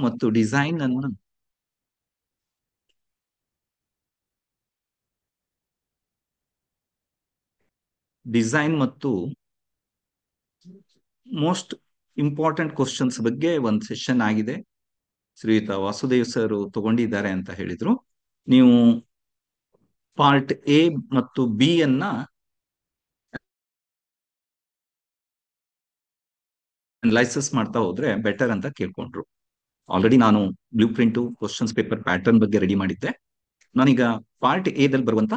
ಮತ್ತು ಡಿಸೈನ್ ಮತ್ತು most important questions ಬಗ್ಗೆ ಒಂದು ಸೆಷನ್ ಆಗಿದೆ. ಶ್ರೀಯುತ ವಾಸುದೇವ್ ಸರ್ ತಗೊಂಡಿದ್ದಾರೆ ಅಂತ ಹೇಳಿದ್ರು. ನೀವು ಪಾರ್ಟ್ ಎ ಮತ್ತು ಬಿ ಅನ್ನ ಅನಲೈಸಿಸ್ ಮಾಡ್ತಾ ಹೋದ್ರೆ ಬೆಟರ್ ಅಂತ ಕೇಳ್ಕೊಂಡ್ರು. ಆಲ್ರೆಡಿ ನಾನು blue print questions paper pattern ಬಗ್ಗೆ ರೆಡಿ ಮಾಡಿದ್ದೆ. ನಾನೀಗ ಪಾರ್ಟ್ ಎ ದಲ್ಲಿ ಬರುವಂತ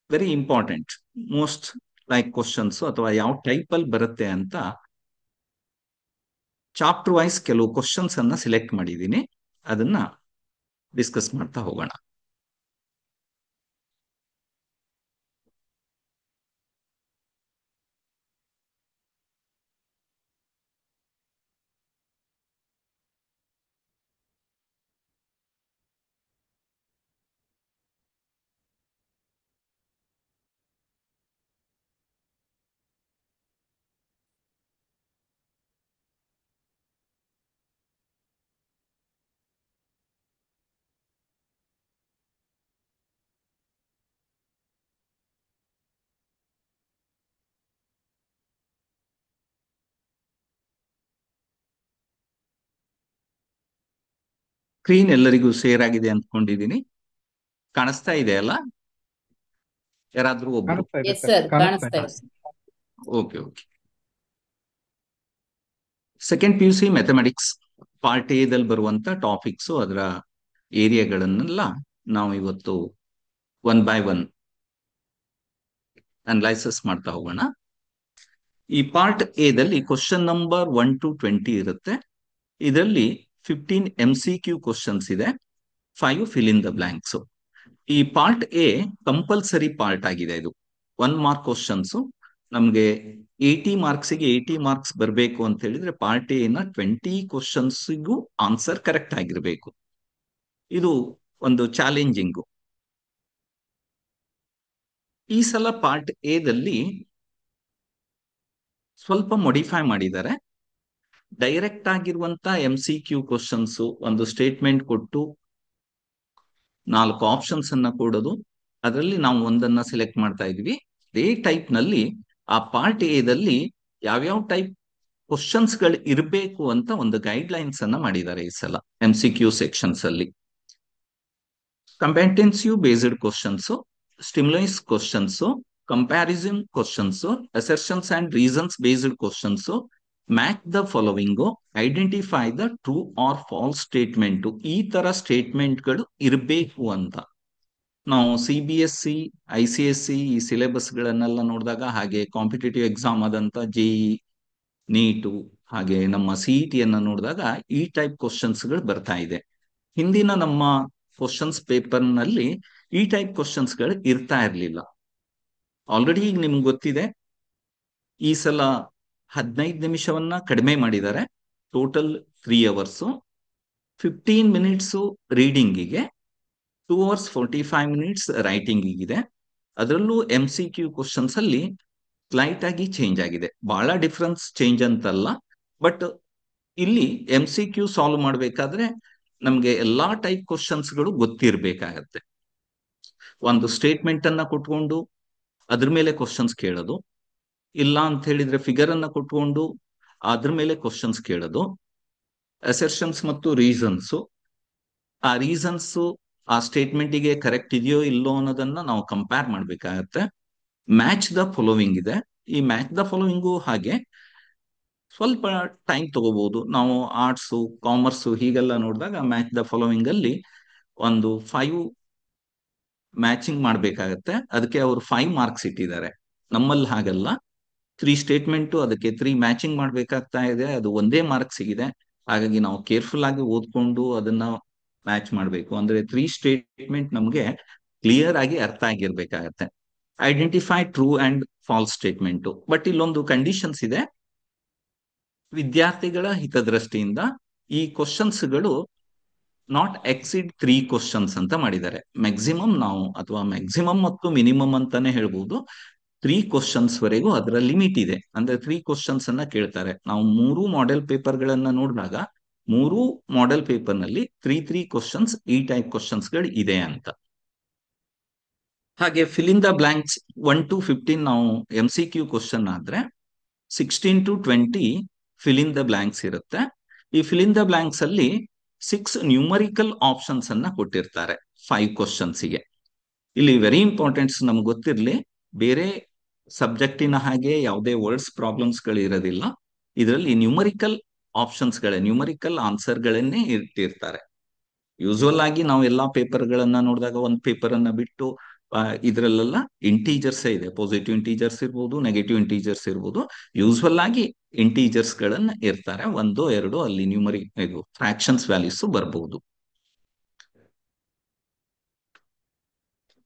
very important most like questions ಅಥವಾ ಯಾವ ಟೈಪ್ ಅಲ್ಲಿ ಬರುತ್ತೆ ಅಂತ ಚಾಪ್ಟರ್ ವೈಸ್ ಕೆಲವು ಕ್ವಶನ್ಸ್ ಅನ್ನ ಸಿಲೆಕ್ಟ್ ಮಾಡಿದ್ದೀನಿ. ಅದನ್ನ ಡಿಸ್ಕಸ್ ಮಾಡ್ತಾ ಹೋಗೋಣ. ಸ್ಕ್ರೀನ್ ಎಲ್ಲರಿಗೂ ಶೇರ್ ಆಗಿದೆ ಅಂದ್ಕೊಂಡಿದ್ದೀನಿ. ಕಾಣಿಸ್ತಾ ಇದೆ ಅಲ್ಲ? ಯಾರಾದ್ರೂ ಒಬ್ರು? ಎಸ್ ಸರ್, ಕಾಣಿಸ್ತಾ ಇದೆ. Okay okay. Second P U C mathematics part A ದಲ್ಲಿ ಬರುವಂತ ಟಾಪಿಕ್ಸ್, ಅದರ ಏರಿಯಾಗಳನ್ನೆಲ್ಲ ನಾವು ಇವತ್ತು ಒನ್ ಬೈ ಒನ್ ಅನಲೈಸಿಸ್ ಮಾಡ್ತಾ ಹೋಗೋಣ. ಈ ಪಾರ್ಟ್ ಎ ದಲ್ಲಿ ಕ್ವಶನ್ ನಂಬರ್ 1 to 20 ಇರುತ್ತೆ. ಇದರಲ್ಲಿ 15 MCQ ಕ್ವಶನ್ಸ್ ಇದೆ, 5 ಫಿಲ್ ಇನ್ ದ ಬ್ಲಾಂಕ್ಸ್. ಈ ಪಾರ್ಟ್ ಎ ಕಂಪಲ್ಸರಿ ಪಾರ್ಟ್ ಆಗಿದೆ. ಇದು 1 ಮಾರ್ಕ್ ಕ್ವಶನ್ಸ್. ನಮ್ಗೆ 80 ಮಾರ್ಕ್ಸ್ಗೆ 80 ಮಾರ್ಕ್ಸ್ ಬರಬೇಕು ಅಂತ ಹೇಳಿದ್ರೆ ಪಾರ್ಟ್ ಎ ನ 20 ಕ್ವಶನ್ಸ್ಗೂ ಆನ್ಸರ್ ಕರೆಕ್ಟ್ ಆಗಿರ್ಬೇಕು. ಇದು ಒಂದು ಚಾಲೆಂಜಿಂಗು. ಈ ಸಲ ಪಾರ್ಟ್ ಎ ದಲ್ಲಿ ಸ್ವಲ್ಪ ಮಾಡಿಫೈ ಮಾಡಿದ್ದಾರೆ. ಡೈರೆಕ್ಟ್ ಆಗಿರುವಂತ MCQ ಕ್ವಶನ್ಸ್, ಒಂದು ಸ್ಟೇಟ್ಮೆಂಟ್ ಕೊಟ್ಟು 4 ಆಪ್ಷನ್ಸ್ ಅನ್ನ ಕೊಡೋದು, ಅದರಲ್ಲಿ ನಾವು ಒಂದನ್ನ ಸೆಲೆಕ್ಟ್ ಮಾಡ್ತಾ ಇದ್ವಿ. ಅದೇ ಟೈಪ್ ನಲ್ಲಿ ಆ ಪಾರ್ಟ್ ಎ ದಲ್ಲಿ ಯಾವ್ಯಾವ ಟೈಪ್ ಕ್ವಶನ್ಸ್ ಗಳು ಇರಬೇಕು ಅಂತ ಒಂದು ಗೈಡ್ ಲೈನ್ಸ್ ಅನ್ನ ಮಾಡಿದ್ದಾರೆ ಈ ಸಲ MCQ ಸೆಕ್ಷನ್ಸ್ ಅಲ್ಲಿ. Competency based questions, stimulus questions, comparison questions, assertions and reasons based questions, match the following, identify the true or false statement, ಈ ತರ ಸ್ಟೇಟ್ಮೆಂಟ್ಗಳು ಇರಬೇಕು ಅಂತ. ನಾವು CBSE, ICSE ಈ ಸಿಲೆಬಸ್ ಗಳನ್ನೆಲ್ಲ ನೋಡಿದಾಗ, ಹಾಗೆ ಕಾಂಪಿಟೇಟಿವ್ ಎಕ್ಸಾಮ್ ಆದಂತ JEE, ನೀಟು, ಹಾಗೆ ನಮ್ಮ CET ಅನ್ನ ನೋಡಿದಾಗ ಈ ಟೈಪ್ ಕ್ವಶನ್ಸ್ ಗಳು ಬರ್ತಾ ಇದೆ. ಹಿಂದಿನ ನಮ್ಮ ಕ್ವಶನ್ಸ್ ಪೇಪರ್ ನಲ್ಲಿ ಈ ಟೈಪ್ ಕ್ವಶನ್ಸ್ ಗಳು ಇರ್ತಾ ಇರ್ಲಿಲ್ಲ. ಆಲ್ರೆಡಿ ಈಗ ನಿಮ್ಗೆ ಗೊತ್ತಿದೆ, ಈ ಸಲ 15 ನಿಮಿಷವನ್ನ ಕಡಿಮೆ ಮಾಡಿದ್ದಾರೆ. ಟೋಟಲ್ 3 hours, 15 ಮಿನಿಟ್ಸ್ ರೀಡಿಂಗಿಗೆ, 2 hours 45 minutes ರೈಟಿಂಗ್ ಇದೆ. ಅದರಲ್ಲೂ MCQ ಕ್ವಶನ್ಸ್ ಅಲ್ಲಿ ಸ್ಲೈಟ್ ಆಗಿ ಚೇಂಜ್ ಆಗಿದೆ. ಬಹಳ ಡಿಫ್ರೆನ್ಸ್ ಚೇಂಜ್ ಅಂತಲ್ಲ, ಬಟ್ ಇಲ್ಲಿ MCQ ಸಾಲ್ವ್ ಮಾಡಬೇಕಾದ್ರೆ ನಮ್ಗೆ ಎಲ್ಲಾ ಟೈಪ್ ಕ್ವಶನ್ಸ್ ಗಳು ಗೊತ್ತಿರ್ಬೇಕಾಗತ್ತೆ. ಒಂದು ಸ್ಟೇಟ್ಮೆಂಟ್ ಅನ್ನ ಕೊಟ್ಕೊಂಡು ಅದ್ರ ಮೇಲೆ ಕ್ವಶನ್ಸ್ ಕೇಳೋದು, ಇಲ್ಲ ಅಂತ ಹೇಳಿದ್ರೆ ಫಿಗರ್ ಅನ್ನ ಕೊಟ್ಕೊಂಡು ಅದ್ರ ಮೇಲೆ ಕ್ವಶನ್ಸ್ ಕೇಳೋದು, ಅಸರ್ಷನ್ಸ್ ಮತ್ತು ರೀಸನ್ಸ್, ಆ ರೀಸನ್ಸ್ ಆ ಸ್ಟೇಟ್ಮೆಂಟಿಗೆ ಕರೆಕ್ಟ್ ಇದೆಯೋ ಇಲ್ಲೋ ಅನ್ನೋದನ್ನ ನಾವು ಕಂಪೇರ್ ಮಾಡ್ಬೇಕಾಗತ್ತೆ. ಮ್ಯಾಚ್ ದ ಫಾಲೋವಿಂಗ್ ಇದೆ. ಈ ಮ್ಯಾಚ್ ದ ಫಾಲೋವಿಂಗು ಹಾಗೆ ಸ್ವಲ್ಪ ಟೈಮ್ ತಗೋಬಹುದು. ನಾವು ಆರ್ಟ್ಸ್, ಕಾಮರ್ಸ್ ಹೀಗೆಲ್ಲ ನೋಡಿದಾಗ ಮ್ಯಾಚ್ ದ ಫಾಲೋವಿಂಗ್ ಅಲ್ಲಿ ಒಂದು 5 ಮ್ಯಾಚಿಂಗ್ ಮಾಡ್ಬೇಕಾಗತ್ತೆ. ಅದಕ್ಕೆ ಅವರು 5 ಮಾರ್ಕ್ಸ್ ಇಟ್ಟಿದ್ದಾರೆ. ನಮ್ಮಲ್ಲಿ ಹಾಗಲ್ಲ, 3 ಸ್ಟೇಟ್ಮೆಂಟ್, ಅದಕ್ಕೆ 3 ಮ್ಯಾಚಿಂಗ್ ಮಾಡ್ಬೇಕಾಗ್ತಾ ಇದೆ. ಅದು ಒಂದೇ ಮಾರ್ಕ್ಸ್ ಸಿಗಿದೆ. ಹಾಗಾಗಿ ನಾವು ಕೇರ್ಫುಲ್ ಆಗಿ ಓದ್ಕೊಂಡು ಅದನ್ನ ಮ್ಯಾಚ್ ಮಾಡಬೇಕು. ಅಂದ್ರೆ 3 ಸ್ಟೇಟ್ಮೆಂಟ್ ನಮ್ಗೆ ಕ್ಲಿಯರ್ ಆಗಿ ಅರ್ಥ ಆಗಿರ್ಬೇಕಾಗತ್ತೆ. Identify true and false statement. But ಇಲ್ಲೊಂದು ಕಂಡೀಷನ್ಸ್ ಇದೆ. ವಿದ್ಯಾರ್ಥಿಗಳ ಹಿತದೃಷ್ಟಿಯಿಂದ ಈ ಕ್ವಶನ್ಸ್ಗಳು ನಾಟ್ ಎಕ್ಸಿಡ್ 3 ಕ್ವಶನ್ಸ್ ಅಂತ ಮಾಡಿದ್ದಾರೆ. ಮ್ಯಾಕ್ಸಿಮಮ್ ನಾವು, ಅಥವಾ ಮ್ಯಾಕ್ಸಿಮಮ್ ಮತ್ತು ಮಿನಿಮಮ್ ಅಂತಾನೆ ಹೇಳ್ಬೋದು, 3 ಕ್ವಶನ್ಸ್ ವರೆಗೂ ಅದರ ಲಿಮಿಟ್ ಇದೆ. ಅಂದ್ರೆ 3 ಕ್ವಶನ್ಸ್ ಅನ್ನ ಕೇಳ್ತಾರೆ. ನಾವು 3 ಮಾಡೆಲ್ ಪೇಪರ್ ಗಳನ್ನ ನೋಡಿದಾಗ ಮೂರು ಮಾಡೆಲ್ ಪೇಪರ್ ನಲ್ಲಿ ತ್ರೀ ಕ್ವಶನ್ಸ್ ಈ ಟೈಪ್ ಕ್ವಶನ್ಸ್ಗಳು ಇದೆ ಅಂತ. ಹಾಗೆ fill in the blanks 1 to 15 ನಾವು MCQ ಕ್ವಶನ್ ಆದ್ರೆ 16 to 20 fill in the blanks ಇರುತ್ತೆ. ಈ ಫಿಲ್ ಇನ್ ದ ಬ್ಲಾಂಕ್ಸ್ ಅಲ್ಲಿ 6 ನ್ಯೂಮರಿಕಲ್ ಆಪ್ಷನ್ಸ್ ಅನ್ನ ಕೊಟ್ಟಿರ್ತಾರೆ 5 ಕ್ವಶನ್ಸ್ಗೆ. ಇಲ್ಲಿ ವೆರಿ ಇಂಪಾರ್ಟೆಂಟ್ಸ್ ನಮ್ಗೆ ಗೊತ್ತಿರಲಿ, ಬೇರೆ ಸಬ್ಜೆಕ್ಟಿನ ಹಾಗೆ ಯಾವುದೇ ವರ್ಡ್ಸ್ ಪ್ರಾಬ್ಲಮ್ಸ್ಗಳು ಇರೋದಿಲ್ಲ. ಇದರಲ್ಲಿ ನ್ಯೂಮರಿಕಲ್ ಆನ್ಸರ್ಗಳನ್ನೇ ಇಟ್ಟಿರ್ತಾರೆ. ಯೂಶುವಲ್ ಆಗಿ ನಾವು ಎಲ್ಲಾ ಪೇಪರ್ಗಳನ್ನ ನೋಡಿದಾಗ ಒಂದು ಪೇಪರ್ ಅನ್ನ ಬಿಟ್ಟು ಇದರಲ್ಲೆಲ್ಲ ಇಂಟೀಜರ್ಸ್ ಇದೆ, ಪಾಸಿಟಿವ್ ಇಂಟೀಜರ್ಸ್ ಇರ್ಬೋದು, ನೆಗೆಟಿವ್ ಇಂಟೀಜರ್ಸ್ ಇರ್ಬೋದು. ಯೂಶುವಲ್ ಆಗಿ ಇಂಟೀಜರ್ಸ್ ಗಳನ್ನ ಇರ್ತಾರೆ, 1, 2 ಅಲ್ಲಿ ಇದು ಫ್ರಾಕ್ಷನ್ಸ್ ವ್ಯಾಲ್ಯೂಸ್ ಬರಬಹುದು.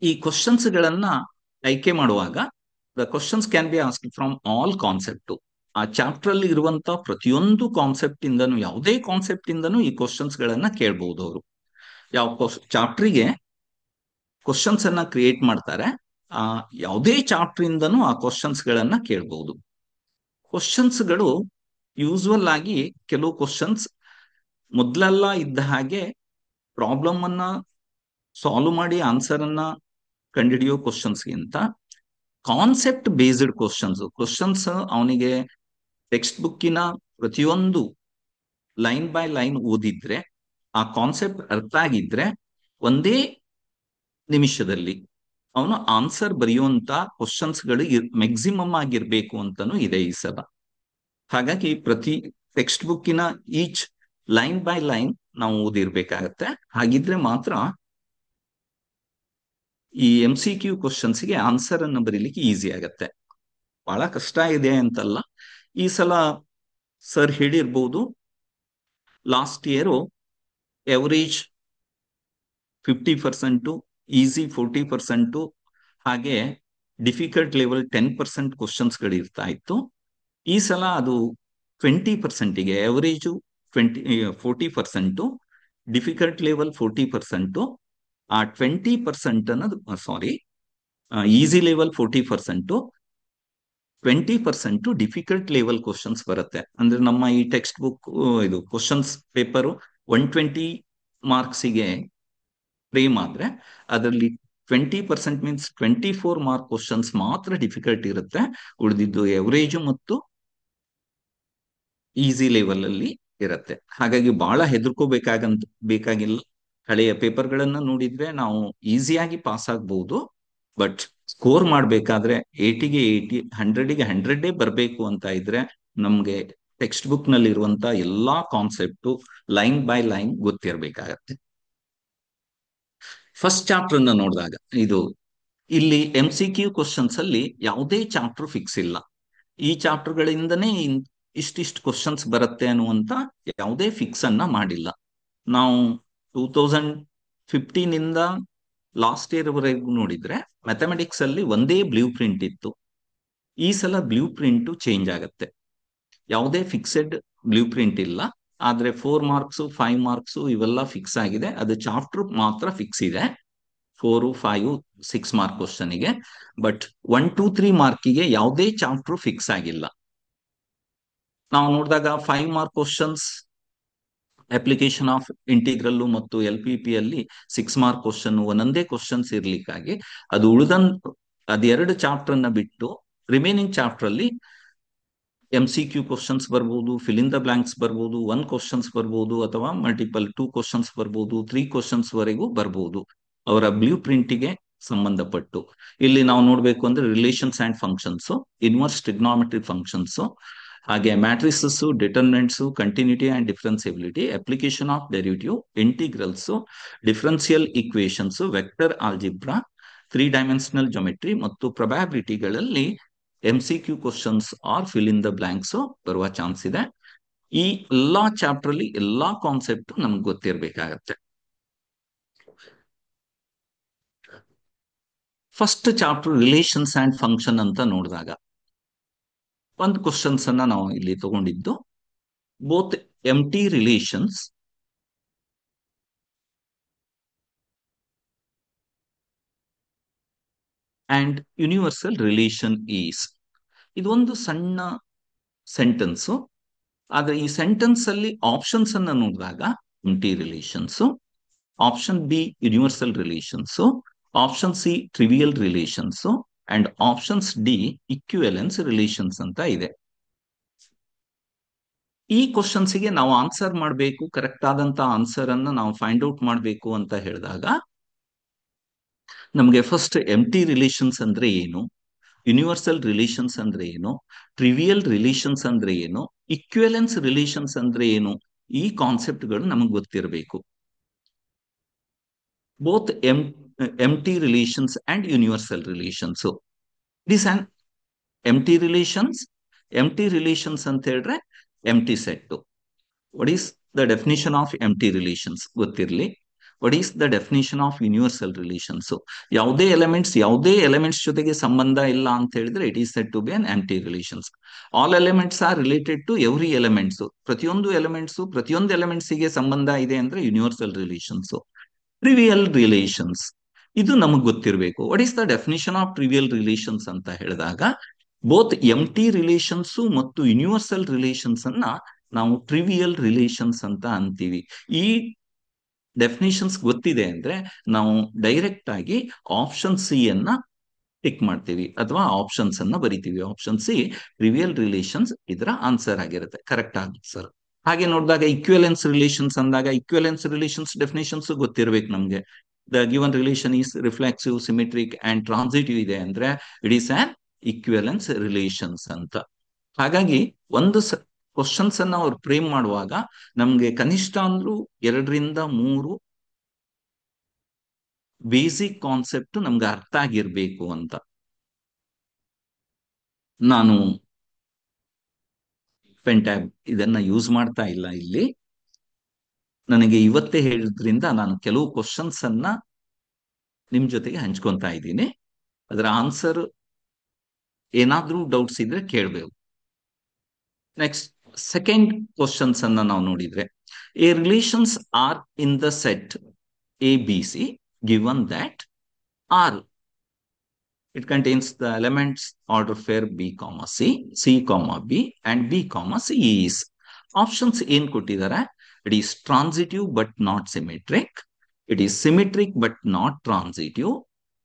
ಈ ಕ್ವಶನ್ಸ್ ಗಳನ್ನ ಆಯ್ಕೆ ಮಾಡುವಾಗ the questions can be asked from all concept. ಆ ಚಾಪ್ಟರ್ ಅಲ್ಲಿ ಇರುವಂತಹ ಪ್ರತಿಯೊಂದು ಕಾನ್ಸೆಪ್ಟ್ ಇಂದನೂ, ಯಾವುದೇ ಕಾನ್ಸೆಪ್ಟ್ ಇಂದನೂ ಈ ಕ್ವಶನ್ಸ್ ಗಳನ್ನ ಕೇಳಬಹುದು. ಅವರು ಯಾವ ಚಾಪ್ಟರ್ಗೆ ಕ್ವಶನ್ಸ್ ಅನ್ನ ಕ್ರಿಯೇಟ್ ಮಾಡ್ತಾರೆ, ಆ ಯಾವುದೇ ಚಾಪ್ಟರ್ ಇಂದನೂ ಆ ಕ್ವಶನ್ಸ್ ಗಳನ್ನ ಕೇಳಬಹುದು. ಕ್ವಶನ್ಸ್ಗಳು ಯೂಶುವಲ್ ಆಗಿ ಕೆಲವು ಕ್ವಶನ್ಸ್ ಮೊದಲೆಲ್ಲ ಇದ್ದ ಹಾಗೆ ಪ್ರಾಬ್ಲಮ್ ಅನ್ನ ಸಾಲ್ವ್ ಮಾಡಿ ಆನ್ಸರ್ ಅನ್ನ ಕಂಡುಹಿಡಿಯೋ ಕ್ವಶನ್ಸ್ಗಿಂತ ಕಾನ್ಸೆಪ್ಟ್ ಬೇಸ್ಡ್ ಕ್ವಶನ್ಸ್ ಅವನಿಗೆ ಟೆಕ್ಸ್ಟ್ ಬುಕ್ಕಿನ ಪ್ರತಿಯೊಂದು ಲೈನ್ ಬೈ ಲೈನ್ ಓದಿದ್ರೆ, ಆ ಕಾನ್ಸೆಪ್ಟ್ ಅರ್ಥ ಆಗಿದ್ರೆ ಒಂದೇ ನಿಮಿಷದಲ್ಲಿ ಅವನು ಆನ್ಸರ್ ಬರೆಯುವಂತ ಕ್ವಶನ್ಸ್ಗಳು ಮ್ಯಾಕ್ಸಿಮಮ್ ಆಗಿರ್ಬೇಕು ಅಂತಾನು ಇದೆ ಈ ಸಲ. ಹಾಗಾಗಿ ಪ್ರತಿ ಟೆಕ್ಸ್ಟ್ ಬುಕ್ಕಿನ ಈಚ್ ಲೈನ್ ಬೈ ಲೈನ್ ನಾವು ಓದಿರ್ಬೇಕಾಗತ್ತೆ. ಹಾಗಿದ್ರೆ ಮಾತ್ರ ಈ MCQ ಕ್ವಶನ್ಸ್ಗೆ ಆನ್ಸರ್ ಅನ್ನು ಬರೀಲಿಕ್ಕೆ ಈಸಿ ಆಗತ್ತೆ. ಬಹಳ ಕಷ್ಟ ಇದೆ ಅಂತಲ್ಲ. ಈ ಸಲ ಸರ್ ಹೇಳಿರ್ಬೋದು, ಲಾಸ್ಟ್ ಇಯರ್ ಎವರೇಜ್ 50%, ಈಸಿ 40%, ಹಾಗೆ ಡಿಫಿಕಲ್ಟ್ ಲೆವೆಲ್ 10% ಕ್ವಶನ್ಸ್ಗಳು ಇರ್ತಾ ಇತ್ತು. ಈ ಸಲ ಅದು 20%ಗೆ, ಎವರೇಜು 40%, ಡಿಫಿಕಲ್ಟ್ ಲೆವೆಲ್ 40%, ಆ 20% ಅನ್ನೋದು easy level 40%, 20% difficult level questions ಬರುತ್ತೆ. ಅಂದ್ರೆ ನಮ್ಮ ಈ ಟೆಕ್ಸ್ಟ್ ಬುಕ್ ಇದು ಕ್ವಶನ್ಸ್ ಪೇಪರ್ 120 ಮಾರ್ಕ್ಸಿಗೆ ಫ್ರೇಮ್ ಆದ್ರೆ ಅದರಲ್ಲಿ 20% ಮೀನ್ಸ್ 24 ಮಾರ್ಕ್ ಕ್ವಶನ್ಸ್ ಮಾತ್ರ ಡಿಫಿಕಲ್ಟ್ ಇರುತ್ತೆ. ಉಳಿದಿದ್ದು ಎವರೇಜ್ ಮತ್ತು ಈಸಿ ಲೆವೆಲ್ ಅಲ್ಲಿ ಇರುತ್ತೆ. ಹಾಗಾಗಿ ಬಹಳ ಬೇಕಾಗಿಲ್ಲ. ಹಳೆಯ ಪೇಪರ್ಗಳನ್ನ ನೋಡಿದ್ರೆ ನಾವು ಈಸಿಯಾಗಿ ಪಾಸ್ ಆಗ್ಬಹುದು. ಬಟ್ ಸ್ಕೋರ್ ಮಾಡ್ಬೇಕಾದ್ರೆ 80ಗೆ 80, 100ಗೆ 100 ಬರಬೇಕು ಅಂತ ಇದ್ರೆ ನಮ್ಗೆ ಟೆಕ್ಸ್ಟ್ ಬುಕ್ ನಲ್ಲಿ ಇರುವಂತ ಎಲ್ಲಾ ಕಾನ್ಸೆಪ್ಟ್ ಲೈನ್ ಬೈ ಲೈನ್ ಗೊತ್ತಿರಬೇಕಾಗತ್ತೆ. ಫಸ್ಟ್ ಚಾಪ್ಟರ್ ಅನ್ನ ನೋಡಿದಾಗ ಇಲ್ಲಿ MCQ ಕ್ವಶನ್ಸ್ ಅಲ್ಲಿ ಯಾವುದೇ ಚಾಪ್ಟರ್ ಫಿಕ್ಸ್ ಇಲ್ಲ. ಈ ಚಾಪ್ಟರ್ಗಳಿಂದನೇ ಇಷ್ಟಿಷ್ಟು ಕ್ವಶನ್ಸ್ ಬರುತ್ತೆ ಅನ್ನುವಂತ ಯಾವುದೇ ಫಿಕ್ಸ್ ಅನ್ನ ಮಾಡಿಲ್ಲ. ನಾವು 2015 ಇಂದ ಲಾಸ್ಟ್ ಇಯರ್ ವರೆಗೂ ನೋಡಿದ್ರೆ ಮ್ಯಾಥಮೆಟಿಕ್ಸ್ ಅಲ್ಲಿ ಒಂದೇ ಬ್ಲೂ ಪ್ರಿಂಟ್ ಇತ್ತು. ಈ ಸಲ ಬ್ಲೂ ಪ್ರಿಂಟ್ ಚೇಂಜ್ ಆಗತ್ತೆ. ಯಾವುದೇ ಫಿಕ್ಸೆಡ್ ಬ್ಲೂ ಪ್ರಿಂಟ್ ಇಲ್ಲ. ಆದ್ರೆ 4 ಮಾರ್ಕ್ಸ್ 5 ಮಾರ್ಕ್ಸ್ ಇವೆಲ್ಲ ಫಿಕ್ಸ್ ಆಗಿದೆ. ಅದು ಚಾಪ್ಟರ್ ಮಾತ್ರ ಫಿಕ್ಸ್ ಇದೆ, 4, 5, 6 ಮಾರ್ಕ್ ಕ್ವಶನ್ಗೆ. ಬಟ್ 1, 2, 3 ಮಾರ್ಕಿಗೆ ಯಾವುದೇ ಚಾಪ್ಟರ್ ಫಿಕ್ಸ್ ಆಗಿಲ್ಲ. ನಾವು ನೋಡಿದಾಗ 5 mark questions application of integral ಮತ್ತು LPP ಅಲ್ಲಿ 6 ಮಾರ್ಕ್ ಕ್ವಶನ್ ಒಂದೊಂದೇ ಕ್ವಶನ್ಸ್ ಇರ್ಲಿಕ್ಕಾಗಿ ಅದೆರಡು ಚಾಪ್ಟರ್ ಅನ್ನ ಬಿಟ್ಟು ರಿಮೈನಿಂಗ್ ಚಾಪ್ಟರ್ ಅಲ್ಲಿ MCQ ಕ್ವಶನ್ಸ್ ಬರ್ಬೋದು, ಫಿಲ್ ಇನ್ ದ ಬ್ಲಾಂಕ್ಸ್ ಬರ್ಬೋದು, 1 ಕ್ವಶನ್ಸ್ ಬರ್ಬೋದು, ಅಥವಾ ಮಲ್ಟಿಪಲ್ 2 ಕ್ವಶನ್ಸ್ ಬರ್ಬೋದು, 3 ಕ್ವಶನ್ಸ್ ವರೆಗೂ ಬರ್ಬೋದು ಅವರ ಬ್ಲೂ ಪ್ರಿಂಟಿಗೆ ಸಂಬಂಧಪಟ್ಟು. ಇಲ್ಲಿ ನಾವು ನೋಡ್ಬೇಕು ಅಂದ್ರೆ relations and functions, inverse trigonometry functions, ಹಾಗೆ matrices, determinants, continuity and differentiability, application of derivative, integrals, differential equations, vector algebra, 3 dimensional geometry ಮತ್ತು ಪ್ರೊಬ್ಯಾಬಿಲಿಟಿಗಳಲ್ಲಿ MCQ questions or fill in the blanks ಬರುವ ಚಾನ್ಸ್ ಇದೆ. ಈ ಎಲ್ಲಾ ಚಾಪ್ಟರ್ ಅಲ್ಲಿ ಎಲ್ಲಾ ಕಾನ್ಸೆಪ್ಟ್ ನಮ್ಗೆ ಗೊತ್ತಿರಬೇಕಾಗತ್ತೆ. First chapter relations and function ಅಂತ ನೋಡಿದಾಗ ಒಂದು ಕ್ವಶನ್ಸ್ ಅನ್ನ ನಾವು ಇಲ್ಲಿ ತಗೊಂಡಿದ್ದು, both empty relations and universal relation is. ಇದೊಂದು ಸಣ್ಣ ಸೆಂಟೆನ್ಸ್. ಆದ್ರೆ ಈ ಸೆಂಟೆನ್ಸ್ ಅಲ್ಲಿ ಆಪ್ಷನ್ಸ್ ಅನ್ನ ನೋಡಿದಾಗ empty relations, option B universal relations, option C trivial relations and options D equivalence relations ಅಂತ ಇದೆ. ಈ ಕ್ವಶನ್ಸ್ಗೆ ನಾವು ಆನ್ಸರ್ ಮಾಡಬೇಕು, ಕರೆಕ್ಟ್ ಆದಂತ ಆನ್ಸರ್ ಅನ್ನ ನಾವು ಫೈಂಡ್ ಔಟ್ ಮಾಡಬೇಕು ಅಂತ ಹೇಳಿದಾಗ ನಮಗೆ ಫಸ್ಟ್ ಎಂಟಿ ರಿಲೇಷನ್ಸ್ ಅಂದ್ರೆ ಏನು, ಯೂನಿವರ್ಸಲ್ ರಿಲೇಷನ್ಸ್ ಅಂದ್ರೆ ಏನು, ಟ್ರಿವಿಯಲ್ ರಿಲೇಷನ್ಸ್ ಅಂದ್ರೆ ಏನು, ಇಕ್ವಿವೆಲೆನ್ಸ್ ರಿಲೇಷನ್ಸ್ ಅಂದ್ರೆ ಏನು, ಈ ಕಾನ್ಸೆಪ್ಟ್ಗಳು ನಮಗೆ ಗೊತ್ತಿರಬೇಕು. Both empty relations and universal relations. This on empty relations, empty relations ಅಂತ ಹೇಳಿದ್ರೆ empty set. What is the definition of empty relations ಗೊತ್ತಿರಲಿ. What is the definition of universal relations? ಯಾವುದೇ ಎಲಿಮೆಂಟ್ಸ್ ಜೊತೆಗೆ ಸಂಬಂಧ ಇಲ್ಲ ಅಂತ ಹೇಳಿದ್ರೆ it is set to be an empty relations. All elements are related to every elements. ಪ್ರತಿಯೊಂದು elements ಗೆ ಸಂಬಂಧ ಇದೆ ಅಂದ್ರೆ ಯೂನಿವರ್ಸಲ್ ರಿಲೇಷನ್ಸ್. ಟ್ರಿವಿಯಲ್ ರಿಲೇಷನ್ಸ್ ಇದು ನಮಗ್ ಗೊತ್ತಿರಬೇಕು. What is the definition of trivial relations ಅಂತ ಹೇಳಿದಾಗ ಬೋತ್ ಎಂಟಿ ರಿಲೇಷನ್ಸ್ ಮತ್ತು ಯೂನಿವರ್ಸಲ್ ರಿಲೇಷನ್ಸ್ ಅನ್ನ ನಾವು ಟ್ರಿವಿಯಲ್ ರಿಲೇಷನ್ಸ್ ಅಂತ ಅಂತೀವಿ. ಈ ಡೆಫಿನಿಷನ್ಸ್ ಗೊತ್ತಿದೆ ಅಂದ್ರೆ ನಾವು ಡೈರೆಕ್ಟ್ ಆಗಿ ಆಪ್ಷನ್ ಸಿ ಅನ್ನ ಟಿಕ್ ಮಾಡ್ತೀವಿ ಅಥವಾ ಆಪ್ಷನ್ಸ್ ಅನ್ನ ಬರಿತೀವಿ. ಆಪ್ಷನ್ ಸಿ ಟ್ರಿವಿಯಲ್ ರಿಲೇಷನ್ಸ್ ಇದರ ಆನ್ಸರ್ ಆಗಿರುತ್ತೆ, ಕರೆಕ್ಟ್ ಆನ್ಸರ್. ಹಾಗೆ ನೋಡಿದಾಗ ಇಕ್ವಿವೆಲೆನ್ಸ್ ರಿಲೇಷನ್ಸ್ ಅಂದಾಗ ಇಕ್ವಿವೆಲೆನ್ಸ್ ರಿಲೇಷನ್ಸ್ ಡೆಫಿನೇಷನ್ಸ್ ಗೊತ್ತಿರಬೇಕು ನಮ್ಗೆ. The given relation is reflexive, symmetric and transitive ಇದೆ ಅಂದ್ರೆ it is an equivalence relations ಅಂತ. ಹಾಗಾಗಿ ಒಂದು ಕ್ವಶನ್ಸ್ ಅನ್ನ ಅವ್ರು ಫ್ರೇಮ್ ಮಾಡುವಾಗ ನಮ್ಗೆ ಕನಿಷ್ಠ ಅಂದ್ರೂ 2 ರಿಂದ 3 ಬೇಸಿಕ್ ಕಾನ್ಸೆಪ್ಟ್ ನಮ್ಗೆ ಅರ್ಥ ಆಗಿರ್ಬೇಕು ಅಂತ. ನಾನು ಪೆನ್ ಟ್ಯಾಬ್ ಇದನ್ನ ಯೂಸ್ ಮಾಡ್ತಾ ಇಲ್ಲ ಇಲ್ಲಿ. ನನಗೆ ಇವತ್ತೇ ಹೇಳಿದ್ರಿಂದ ನಾನು ಕೆಲವು ಕ್ವಶನ್ಸ್ ಅನ್ನ ನಿಮ್ ಜೊತೆಗೆ ಹಂಚ್ಕೊಂತಾ ಇದ್ದೀನಿ. ಅದರ ಆನ್ಸರ್ ಏನಾದ್ರೂ ಡೌಟ್ಸ್ ಇದ್ರೆ ಕೇಳಬೇಕು. ನೆಕ್ಸ್ಟ್ ಸೆಕೆಂಡ್ ಕ್ವಶನ್ಸ್ ಅನ್ನ ನಾವು ನೋಡಿದ್ರೆ, a relations R in the set A B C given that R it contains the elements order pair b comma c comma b and b comma c is. Options ಏನ್ ಕೊಟ್ಟಿದ್ದಾರೆ? It is transitive but not symmetric, it is symmetric but not transitive,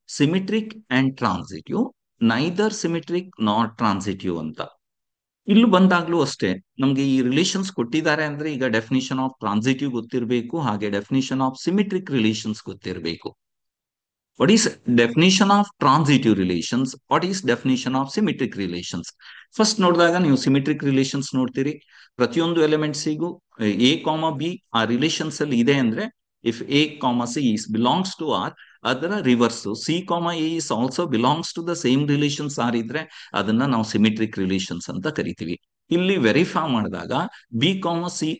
symmetric and transitive, neither symmetric nor transitive ಅಂತ. ಇಲ್ಲಿ ಬಂದಾಗ್ಲೂ ಅಷ್ಟೇ ನಮ್ಗೆ ಈ relations ಕೊಟ್ಟಿದ್ದಾರೆ ಅಂದ್ರೆ ಈಗ ಡೆಫಿನಿಷನ್ ಆಫ್ ಟ್ರಾನ್ಸಿಟಿವ್ ಗೊತ್ತಿರಬೇಕು, ಹಾಗೆ ಡೆಫಿನಿಷನ್ ಆಫ್ ಸಿಮೆಟ್ರಿಕ್ ರಿಲೇಷನ್ಸ್ ಗೊತ್ತಿರಬೇಕು. What is definition of transitive relations? What is definition of symmetric relations? First ನೋಡಿದಾಗ ನೀವು ಸಿಮೆಟ್ರಿಕ್ ರಿಲೇಷನ್ಸ್ ನೋಡ್ತೀರಿ. ಪ್ರತಿಯೊಂದು ಎಲಿಮೆಂಟ್ಸಿಗೂ ಎ ಕಾಮ ಬಿ ಆ ರಿಲೇಷನ್ಸ್ ಅಲ್ಲಿ ಇದೆ ಅಂದ್ರೆ if A comma C is belongs to R, ಅದರ reverse C comma A is also belongs to the same relations R ಇದ್ರೆ ಅದನ್ನ ನಾವು ಸಿಮೆಟ್ರಿಕ್ ರಿಲೇಷನ್ಸ್ ಅಂತ ಕರಿತೀವಿ. ಇಲ್ಲಿ ವೆರಿಫೈ ಮಾಡಿದಾಗ B comma C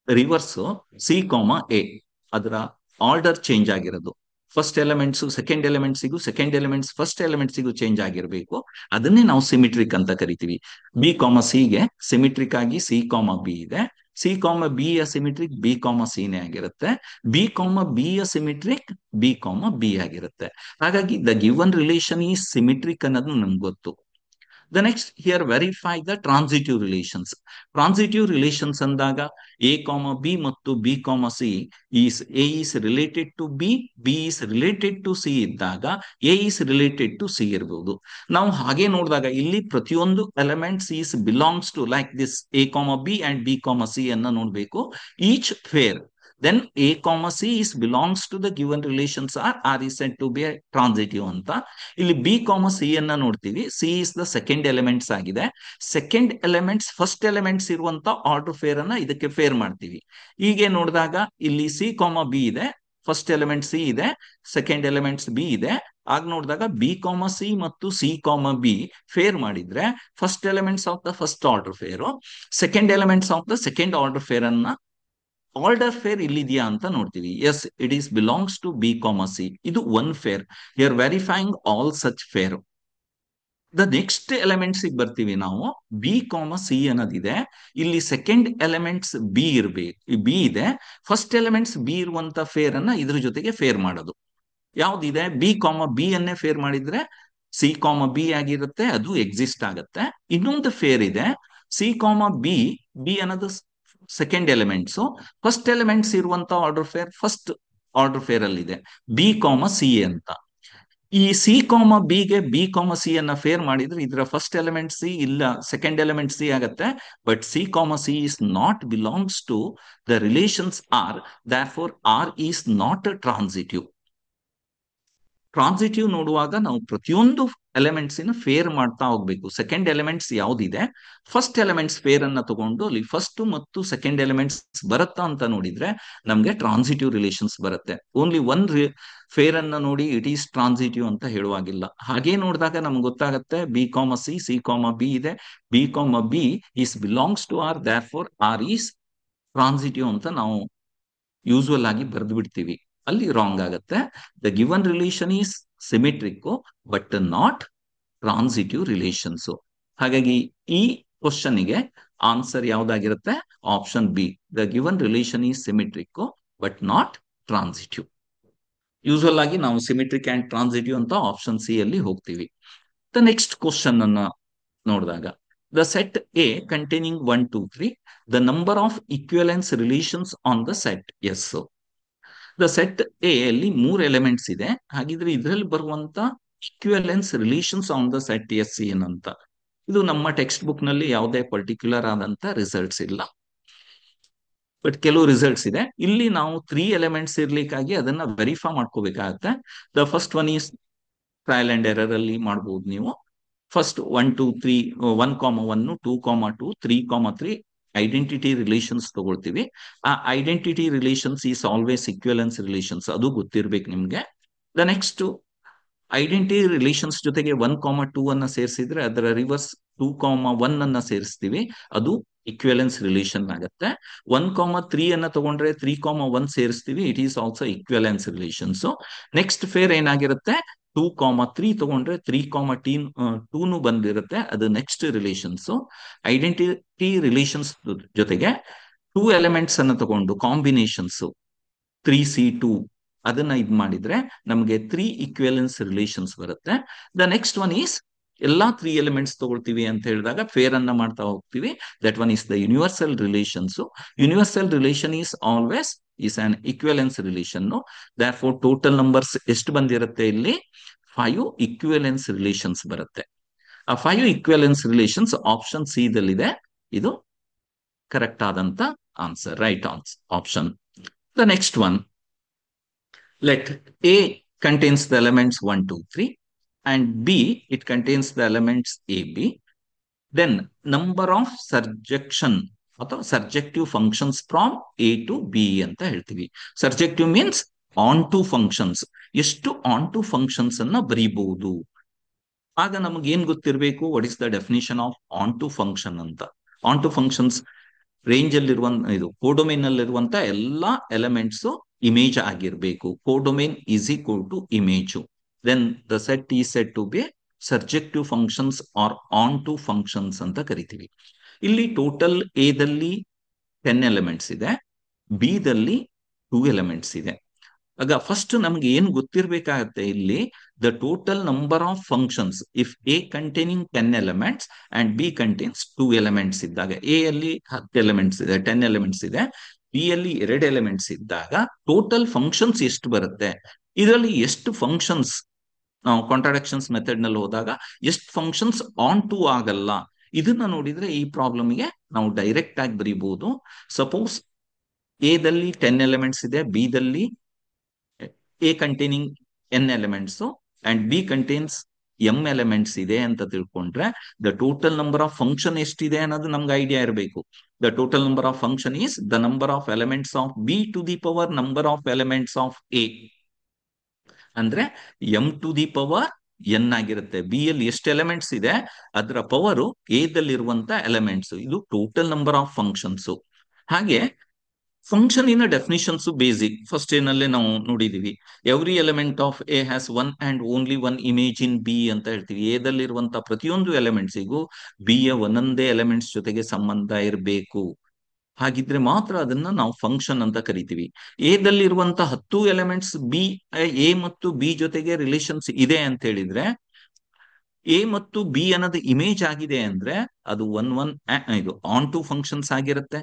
reverse C comma A ಅದರ ಆರ್ಡರ್ ಚೇಂಜ್ ಆಗಿರೋದು, ಫಸ್ಟ್ ಎಲಿಮೆಂಟ್ಸ್ ಸೆಕೆಂಡ್ ಎಲಿಮೆಂಟ್ಸಿಗೂ ಸೆಕೆಂಡ್ ಎಲಿಮೆಂಟ್ಸ್ ಫಸ್ಟ್ ಎಲಿಮೆಂಟ್ಸಿಗೂ ಚೇಂಜ್ ಆಗಿರಬೇಕು, ಅದನ್ನೇ ನಾವು ಸಿಮೆಟ್ರಿಕ್ ಅಂತ ಕರಿತೀವಿ. ಬಿ ಕಾಮ ಸಿಗೆ ಸಿಮೆಟ್ರಿಕ್ ಆಗಿ ಸಿ ಕಾಮ ಬಿ ಇದೆ, ಸಿ ಕಾಮ ಬಿ ಯ ಸಿಮೆಟ್ರಿಕ್ ಬಿ ಕಾಮ ಸಿನೇ ಆಗಿರುತ್ತೆ, ಬಿ ಕಾಮ ಬಿ ಯ ಸಿಮೆಟ್ರಿಕ್ ಬಿ ಕಾಮ ಬಿ ಆಗಿರುತ್ತೆ. ಹಾಗಾಗಿ ದ ಗಿವನ್ ರಿಲೇಷನ್ ಈ ಸಿಮೆಟ್ರಿಕ್ ಅನ್ನೋದು ನಮ್ಗೆ ಗೊತ್ತು. The next here verify the transitive relations. Transitive relations ಅಂದಾಗ a comma b ಮತ್ತು b comma c is a is related to b, b is related to c ಇದ್ದಾಗ a is related to c ಇರಬಹುದು. ನಾವು ಹಾಗೆ ನೋಡಿದಾಗ ಇಲ್ಲಿ ಪ್ರತಿಯೊಂದು elements is belongs to like this a comma b and b comma c ಅನ್ನ ನೋಡ್ಬೇಕು. Each pair then a comma c is belongs to the given relations are is said to be a transitive ಅಂತ. ಇಲ್ಲಿ b comma c ಅನ್ನ ನೋಡ್ತೀವಿ, c is the second elements ಆಗಿದೆ. Second elements first elements ಇರುವಂತ order pair ಅನ್ನ ಇದಕ್ಕೆ fair ಮಾಡ್ತೀವಿ. ಹೀಗೆ ನೋಡಿದಾಗ ಇಲ್ಲಿ ಸಿ ಕಾಮ ಬಿ ಇದೆ, ಫಸ್ಟ್ ಎಲಿಮೆಂಟ್ ಸಿ ಇದೆ, ಸೆಕೆಂಡ್ ಎಲಿಮೆಂಟ್ಸ್ ಬಿ ಇದೆ. ಆಗ ನೋಡಿದಾಗ ಬಿ ಕಾಮ ಸಿ ಮತ್ತು ಸಿ ಕಾಮ ಬಿ ಫೇರ್ ಮಾಡಿದ್ರೆ first elements of the first order pair, second elements of the second order pair ಅನ್ನ ಆರ್ಡರ್ ಫೇರ್ ಇಲ್ಲಿದೆಯಾ ಅಂತ ನೋಡ್ತೀವಿ. As it is belongs to B comma C. ಇದು one pair. You are verifying all such pair. The next elements ಬರ್ತೀವಿ ನಾವು. B comma C ಅನ್ನೋದಿದೆ, ಇಲ್ಲಿ second elements B ಇರ್ಬೇಕು, ಬಿ ಇದೆ, ಫಸ್ಟ್ ಎಲಿಮೆಂಟ್ಸ್ ಬಿ ಇರುವಂತ ಫೇರ್ ಅನ್ನ ಇದ್ರ ಜೊತೆಗೆ ಫೇರ್ ಮಾಡೋದು. ಯಾವ್ದಿದೆ? ಬಿ ಕಾಮ ಬಿ ಅನ್ನೇ ಫೇರ್ ಮಾಡಿದ್ರೆ ಸಿ ಕಾಮ ಬಿ ಆಗಿರುತ್ತೆ, ಅದು ಎಕ್ಸಿಸ್ಟ್ ಆಗುತ್ತೆ. ಇನ್ನೊಂದು ಫೇರ್ ಇದೆ, ಸಿ ಕಾಮ ಬಿ, ಬಿ ಅನ್ನೋದು ಸೆಕೆಂಡ್ ಎಲಿಮೆಂಟ್ಸ್, ಫಸ್ಟ್ ಎಲಿಮೆಂಟ್ಸ್ ಇರುವಂತ order fair first order fair ಅಲ್ಲಿ ಇದೆ, ಬಿ ಕಾಮ ಸಿ ಅಂತ. ಈ ಸಿ ಕಾಮ ಬಿಗೆ ಬಿ ಕಾಮ ಸಿ ಅನ್ನ ಫೇರ್ ಮಾಡಿದ್ರೆ ಇದರ ಫಸ್ಟ್ ಎಲಿಮೆಂಟ್ ಸಿ ಇಲ್ಲ, ಸೆಕೆಂಡ್ ಎಲಿಮೆಂಟ್ ಸಿ ಆಗತ್ತೆ. But C comma C is not belongs to the relations R, therefore R is not transitive. Transitive ನೋಡುವಾಗ ನಾವು ಪ್ರತಿಯೊಂದು ಎಲಿಮೆಂಟ್ಸ್ ಫೇರ್ ಮಾಡ್ತಾ ಹೋಗ್ಬೇಕು. ಸೆಕೆಂಡ್ ಎಲಿಮೆಂಟ್ಸ್ ಯಾವ್ದಿದೆ, ಫಸ್ಟ್ ಎಲಿಮೆಂಟ್ಸ್ ಫೇರ್ ಅನ್ನ ತಗೊಂಡು ಅಲ್ಲಿ ಫಸ್ಟ್ ಮತ್ತು ಸೆಕೆಂಡ್ ಎಲಿಮೆಂಟ್ಸ್ ಬರುತ್ತಾ ಅಂತ ನೋಡಿದ್ರೆ ನಮ್ಗೆ ಟ್ರಾನ್ಸಿಟಿವ್ ರಿಲೇಷನ್ಸ್ ಬರುತ್ತೆ. ಓನ್ಲಿ ಒನ್ ಫೇರ್ ಅನ್ನ ನೋಡಿ ಇಟ್ ಈಸ್ ಟ್ರಾನ್ಸಿಟಿವ್ ಅಂತ ಹೇಳುವಾಗಿಲ್ಲ. ಹಾಗೆ ನೋಡಿದಾಗ ನಮ್ಗೆ ಗೊತ್ತಾಗುತ್ತೆ B comma C, C comma B ಇದೆ, B comma B is belongs to R, therefore R is transitive ಅಂತ ನಾವು ಯೂಶುವಲ್ ಆಗಿ ಬರೆದು ಬಿಡ್ತೀವಿ. ಅಲ್ಲಿ ರಾಂಗ್ ಆಗುತ್ತೆ. The given relation is symmetric but not transitive relations. ಹಾಗಾಗಿ ಈ ಕ್ವಶನ್ಗೆ ಆನ್ಸರ್ ಯಾವ್ದಾಗಿರುತ್ತೆ, option B, the given relation is symmetric but not transitive. Usual ಆಗಿ ನಾವು ಸಿಮೆಟ್ರಿಕ್ ಅಂಡ್ ಟ್ರಾನ್ಸಿಟಿವ್ ಅಂತ ಆಪ್ಷನ್ ಸಿ ಅಲ್ಲಿ ಹೋಗ್ತೀವಿ. ದ ನೆಕ್ಸ್ಟ್ ಕ್ವಶನ್ ಅನ್ನ ನೋಡಿದಾಗ, the set A containing 1, 2, 3, the number of equivalence relations on the set S. The set A ಅಲ್ಲಿ 3 elements ಇದೆ. ಹಾಗಿದ್ರೆ ಇದರಲ್ಲಿ ಬರುವಂತ equivalence relations on the set S ಏನಂತ, ಇದು ನಮ್ಮ ಟೆಕ್ಸ್ಟ್ ಬುಕ್ ನಲ್ಲಿ ಯಾವುದೇ ಪರ್ಟಿಕ್ಯುಲರ್ ಆದಂತ ರಿಸಲ್ಟ್ಸ್ ಇಲ್ಲ, ಬಟ್ ಕೆಲವು ರಿಸಲ್ಟ್ಸ್ ಇದೆ. ಇಲ್ಲಿ ನಾವು 3 ಎಲಿಮೆಂಟ್ಸ್ ಇರ್ಲಿಕ್ಕಾಗಿ ಅದನ್ನ ವೆರಿಫೈ ಮಾಡ್ಕೋಬೇಕಾಗತ್ತೆ. The first one is trial and error ಅಲ್ಲಿ ಮಾಡಬಹುದು ನೀವು. ಫಸ್ಟ್ 1, 2, 3, 1, 1, 2, 2, 3, 3 ಐಡೆಂಟಿಟಿ ರಿಲೇಷನ್ಸ್ ತಗೊಳ್ತೀವಿ. ಆ identity relations is always equivalence relations, ಅದು ಗೊತ್ತಿರ್ಬೇಕು ನಿಮ್ಗೆ. ದ ನೆಕ್ಸ್ಟ್ ಐಡೆಂಟಿಟಿ ರಿಲೇಷನ್ಸ್ ಜೊತೆಗೆ 1, 2 ಅನ್ನ ಸೇರಿಸಿದ್ರೆ ಅದರ ರಿವರ್ಸ್ 2, 1 ಅನ್ನ ಸೇರಿಸ್ತೀವಿ, ಅದು ಇಕ್ವಿವೆಲೆನ್ಸ್ ರಿಲೇಷನ್ ಆಗುತ್ತೆ. 1, 3 ಅನ್ನ ತಗೊಂಡ್ರೆ 3, 1 ಸೇರಿಸ್ತೀವಿ, it is also equivalence relations. Next pair ಏನಾಗಿರುತ್ತೆ, 2, 3 ತಗೊಂಡ್ರೆ 3, 2 ಬಂದಿರುತ್ತೆ, ಅದು ನೆಕ್ಸ್ಟ್ ರಿಲೇಷನ್ಸ್. ಐಡೆಂಟಿಟಿ ರಿಲೇಷನ್ಸ್ ಜೊತೆಗೆ 2 ಎಲಿಮೆಂಟ್ಸ್ ಅನ್ನ ತಗೊಂಡು ಕಾಂಬಿನೇಷನ್ಸ್ 3C2 ಅದನ್ನ ಇದ್ ಮಾಡಿದ್ರೆ ನಮಗೆ 3 ಇಕ್ವಿವೆಲೆನ್ಸ್ ರಿಲೇಷನ್ಸ್ ಬರುತ್ತೆ. ದ ನೆಕ್ಸ್ಟ್ ಒನ್ ಈಸ್ ಎಲ್ಲಾ 3 ಎಲಿಮೆಂಟ್ಸ್ ತಗೊಳ್ತೀವಿ ಅಂತ ಹೇಳಿದಾಗ ಫೇರ್ ಅನ್ನ ಮಾಡ್ತಾ ಹೋಗ್ತೀವಿ. That one is the universal relations. Universal relation is always is an equivalence relation. Therefore total numbers ಎಷ್ಟು ಬಂದಿರುತ್ತೆ ಇಲ್ಲಿ, 5 ಇಕ್ವಿವೆಲೆನ್ಸ್ ರಿಲೇಷನ್ಸ್ ಬರುತ್ತೆ. ಆ 5 ಇಕ್ವಿವೆಲೆನ್ಸ್ ರಿಲೇಷನ್ಸ್ ಆಪ್ಷನ್ ಸಿ ದಲ್ಲಿದೆ, ಇದು ಕರೆಕ್ಟ್ ಆದಂತ answer, right option. The next one, let A contains the elements 1, 2, 3 and B it contains the elements A, B. Then number of surjection ಅಥವಾ surjective functions from A to B ಅಂತ ಹೇಳ್ತೀವಿ. Surjective means onto functions, ಎಷ್ಟು onto functions ಅನ್ನ ಬರೀಬಹುದು. ಆಗ ನಮಗೆ ಏನ್ ಗೊತ್ತಿರಬೇಕು, what is the definition of onto function ಅಂತ. ಆನ್ ಟು ಫಂಕ್ಷನ್ಸ್ ರೇಂಜ್ ಅಲ್ಲಿರುವಂತ ಇದು ಕೋಡೊಮೇನ್ ಅಲ್ಲಿರುವಂತ ಎಲ್ಲಾ ಎಲಿಮೆಂಟ್ಸ್ ಇಮೇಜ್ ಆಗಿರ್ಬೇಕು. Codomain is equal to image. Then the set ಈ set to be surjective functions are onto functions ಅಂತ ಕರಿತೀವಿ. ಇಲ್ಲಿ ಟೋಟಲ್ ಎ ದಲ್ಲಿ 10 ಎಲಿಮೆಂಟ್ಸ್ ಇದೆ, ಬಿ ದಲ್ಲಿ 2 ಎಲಿಮೆಂಟ್ಸ್ ಇದೆ. ಆಗ ಫಸ್ಟ್ ನಮ್ಗೆ ಏನ್ ಗೊತ್ತಿರ್ಬೇಕಾಗತ್ತೆ, ಇಲ್ಲಿ the total number of functions if A containing 10 elements and B contains 2 elements ಇದ್ದಾಗ, ಎ ಅಲ್ಲಿ 10 ಎಲಿಮೆಂಟ್ಸ್ ಇದೆ, 10 ಎಲಿಮೆಂಟ್ಸ್ ಇದೆ, ಬಿ ಅಲ್ಲಿ 2 ಎಲಿಮೆಂಟ್ಸ್ ಇದ್ದಾಗ ಟೋಟಲ್ ಫಂಕ್ಷನ್ಸ್ ಎಷ್ಟು ಬರುತ್ತೆ, ಇದರಲ್ಲಿ ಎಷ್ಟು ಫಂಕ್ಷನ್ಸ್ ನಾವು ಕಾಂಟ್ರಾಡಕ್ಷನ್ಸ್ ಮೆಥಡ್ ನಲ್ಲಿ ಹೋದಾಗ ಎಷ್ಟು ಫಂಕ್ಷನ್ಸ್ ಆನ್ ಟು ಆಗಲ್ಲ, ಇದನ್ನ ನೋಡಿದ್ರೆ ಈ ಪ್ರಾಬ್ಲಮ್ಗೆ ನಾವು ಡೈರೆಕ್ಟ್ ಆಗಿ ಬರೀಬಹುದು. ಸಪೋಸ್ ಎ ದಲ್ಲಿ 10 ಎಲಿಮೆಂಟ್ಸ್ ಇದೆ, ಬಿ ದಲ್ಲಿ A containing n elements and B contains m elements ಇದೆ ಅಂತ ತಿಳ್ಕೊಂಡ್ರೆ the total number of function ಎಷ್ಟಿದೆ ಅನ್ನೋದು ನಮ್ಗೆ ಐಡಿಯಾ ಇರಬೇಕು. The total number of function is the number of elements of B to the power number of elements of A, ಅಂದ್ರೆ m to the power n ಆಗಿರುತ್ತೆ. B ಅಲ್ಲಿ ಎಷ್ಟು elements ಇದೆ ಅದರ ಪವರ್ ಎ ದಲ್ಲಿರುವಂತ ಎಲಿಮೆಂಟ್ಸ್, ಇದು total number of functions. ಹಾಗೆ function ಇನ ಡೆಫಿನಿಷನ್ಸ್ ಬೇಸಿಕ್ ಫಸ್ಟ್ ಏನಲ್ಲೇ ನಾವು ನೋಡಿದೀವಿ. Every element of A has 1 and only 1 image in B ಅಂತ ಹೇಳ್ತೀವಿ. ಎ ದಲ್ಲಿರುವಂತಹ ಪ್ರತಿಯೊಂದು ಎಲಿಮೆಂಟ್ಸಿಗೂ ಬಿ ಯ ಒಂದೊಂದೇ ಎಲಿಮೆಂಟ್ಸ್ ಜೊತೆಗೆ ಸಂಬಂಧ ಇರಬೇಕು. ಹಾಗಿದ್ರೆ ಮಾತ್ರ ಅದನ್ನ ನಾವು ಫಂಕ್ಷನ್ ಅಂತ ಕರಿತೀವಿ. ಎ ದಲ್ಲಿರುವಂತಹ 10 ಎಲಿಮೆಂಟ್ಸ್ ಬಿ ಎ ಮತ್ತು ಬಿ ಜೊತೆಗೆ ರಿಲೇಷನ್ಸ್ ಇದೆ ಅಂತ ಹೇಳಿದ್ರೆ ಎ ಮತ್ತು ಬಿ ಅನ್ನೋದು ಇಮೇಜ್ ಆಗಿದೆ ಅಂದ್ರೆ ಅದು ಇದು ಆನ್ ಟು ಫಂಕ್ಷನ್ಸ್ ಆಗಿರುತ್ತೆ.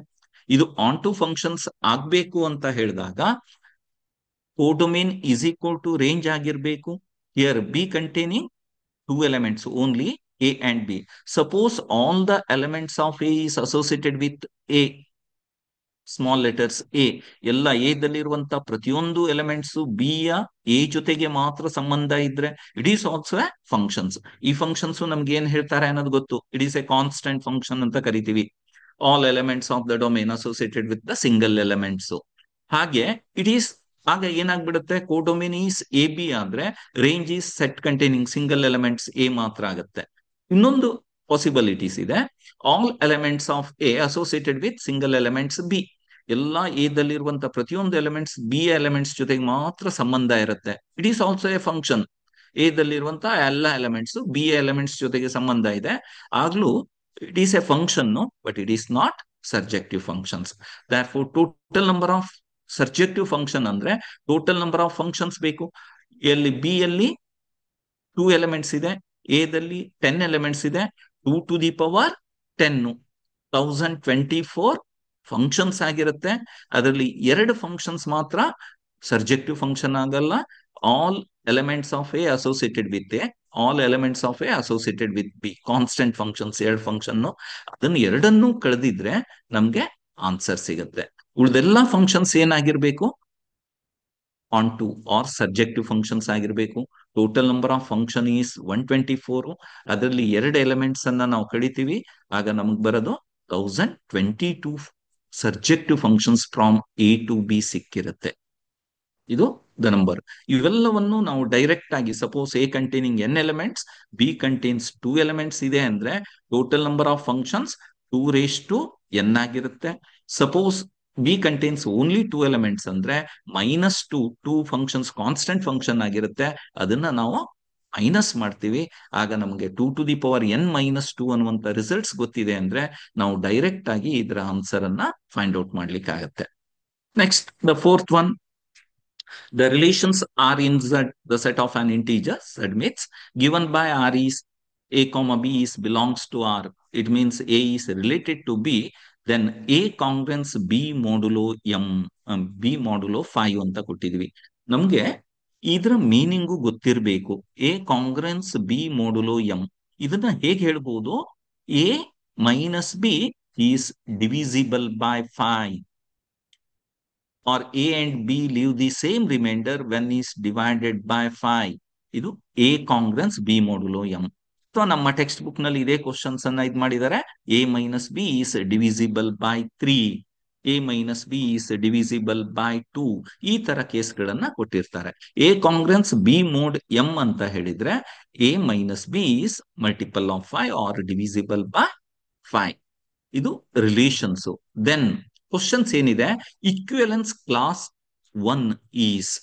ಇದು ಆನ್ ಟು ಫಂಕ್ಷನ್ಸ್ ಆಗ್ಬೇಕು ಅಂತ ಹೇಳಿದಾಗ ಕೋಡೊಮೇನ್ ಈಸ್ ಈಕ್ವಲ್ ಟು ರೇಂಜ್ ಆಗಿರ್ಬೇಕು. Here B containing two elements only, A and B. Suppose all the elements of A is associated with A, small letters A, ಎಲ್ಲ A ದಲ್ಲಿರುವಂತಹ ಪ್ರತಿಯೊಂದು elements B ಯ A ಜೊತೆಗೆ ಮಾತ್ರ ಸಂಬಂಧ ಇದ್ರೆ it is also A functions. ಈ functions ನಮ್ಗೆ ಏನ್ ಹೇಳ್ತಾರೆ ಅನ್ನೋದು ಗೊತ್ತು. It is A constant function ಅಂತ ಕರಿತೀವಿ. All elements of the domain associated with the single elements. ಹಾಗೆ ಇಟ್ ಈಸ್ ಆಗ ಏನಾಗ್ಬಿಡುತ್ತೆ, ಕೋಡೊಮೇನ್ ಈಸ್ ಎ ಬಿ ಆದ್ರೆ range is set containing single elements A ಮಾತ್ರ ಆಗುತ್ತೆ. ಇನ್ನೊಂದು ಪಾಸಿಬಿಲಿಟೀಸ್ ಇದೆ, all elements of A associated with single elements B. ಎಲ್ಲಾ A ದಲ್ಲಿರುವಂತಹ ಪ್ರತಿಯೊಂದು ಎಲಿಮೆಂಟ್ಸ್ ಬಿ ಎಲಿಮೆಂಟ್ಸ್ ಜೊತೆಗೆ ಮಾತ್ರ ಸಂಬಂಧ ಇರುತ್ತೆ. It is also a function. A ದಲ್ಲಿರುವಂತಹ ಎಲ್ಲ ಎಲಿಮೆಂಟ್ಸ್ ಬಿ ಎಲಿಮೆಂಟ್ಸ್ ಜೊತೆಗೆ ಸಂಬಂಧ ಇದೆ, ಆಗ್ಲೂ it is a function, but it is not surjective functions. Therefore total number of surjective function ಅಂದ್ರೆ ಟೋಟಲ್ ನಂಬರ್ ಆಫ್ ಫಂಕ್ಷನ್ಸ್ ಬೇಕು. ಎಲ್ಲಿ ಬಿ ಯಲ್ಲಿ 2 ಎಲಿಮೆಂಟ್ಸ್ ಇದೆ, ಎ ದಲ್ಲಿ 10 ಎಲಿಮೆಂಟ್ಸ್ ಇದೆ. 2 to the power 10 1024 ಫಂಕ್ಷನ್ಸ್ ಆಗಿರುತ್ತೆ. ಅದರಲ್ಲಿ 2 ಫಂಕ್ಷನ್ಸ್ ಮಾತ್ರ ಸರ್ಜೆಕ್ಟಿವ್ ಫಂಕ್ಷನ್ ಆಗಲ್ಲ. All elements of A associated with A, all elements of A associated with B, constant functions 2 function. ಅದನ್ನು ಎರಡನ್ನೂ ಕಳೆದಿದ್ರೆ ನಮ್ಗೆ ಆನ್ಸರ್ ಸಿಗುತ್ತೆ. ಉಳಿದೆಲ್ಲ ಫಂಕ್ಷನ್ಸ್ ಏನಾಗಿರ್ಬೇಕು, onto or surjective functions ಆಗಿರ್ಬೇಕು. Total number of function is 124. ಅದರಲ್ಲಿ 2 ಎಲಿಮೆಂಟ್ಸ್ ಅನ್ನ ನಾವು ಕಡಿತೀವಿ, ಆಗ ನಮಗ್ ಬರೋದು 1022 surjective functions from A to B ಸಿಕ್ಕಿರುತ್ತೆ. ಇದು ದ ನಂಬರ್. ಇವೆಲ್ಲವನ್ನು ನಾವು ಡೈರೆಕ್ಟ್ ಆಗಿ, suppose A containing N elements, B contains 2 elements ಇದೆ ಅಂದ್ರೆ total number of functions 2n ಆಗಿರುತ್ತೆ. Suppose B contains only 2 elements ಅಂದ್ರೆ -2 ಫಂಕ್ಷನ್ಸ್ ಕಾನ್ಸ್ಟೆಂಟ್ ಫಂಕ್ಷನ್ ಆಗಿರುತ್ತೆ. ಅದನ್ನ ನಾವು ಮೈನಸ್ ಮಾಡ್ತೀವಿ, ಆಗ ನಮಗೆ 2 to the power n-2 ಅನ್ನುವಂತ ರಿಸಲ್ಟ್ಸ್ ಗೊತ್ತಿದೆ ಅಂದ್ರೆ ನಾವು ಡೈರೆಕ್ಟ್ ಆಗಿ ಇದರ ಆನ್ಸರ್ ಅನ್ನ ಫೈಂಡ್ ಔಟ್ ಮಾಡ್ಲಿಕ್ಕೆ ಆಗುತ್ತೆ. Next, the fourth one, the relations are in the set of an integer. That means given by R is A comma B is belongs to R. It means A is related to B. Then A congruence B modulo M, B modulo 5 ಅಂತ ಕೊಟ್ಟಿದ್ವಿ. ನಮ್ಗೆ ಇದರ meaning ಗೊತ್ತಿರಬೇಕು. A congruence B ಮೋಡುಲೋ M, ಇದನ್ನ ಹೇಗೆ ಹೇಳ್ಬೋದು? A minus B is divisible by 5, or A and B leave the same remainder when is divided by 5. ಇದು A congruence B modulo M. So ನಮ್ಮ ಟೆಕ್ಸ್ಟ್ ಬುಕ್ ನಲ್ಲಿ ಇದೇ questions ಅನ್ನ ಇದು ಮಾಡಿದ್ದಾರೆ. A minus B is divisible by 3, A minus B is divisible by 2. ಈ ತರ ಕೇಸ್ಗಳನ್ನ ಕೊಟ್ಟಿರ್ತಾರೆ. A congruence B mod M ಅಂತ ಹೇಳಿದ್ರೆ A minus B is multiple of 5 or divisible by 5. ಇದು ರಿಲೇಷನ್ಸ್. ದೆನ್ ಕ್ವಶನ್ಸ್ ಏನಿದೆ, ಇಕ್ವಿವೆಲೆನ್ಸ್ ಕ್ಲಾಸ್ 1 ಈಸ್.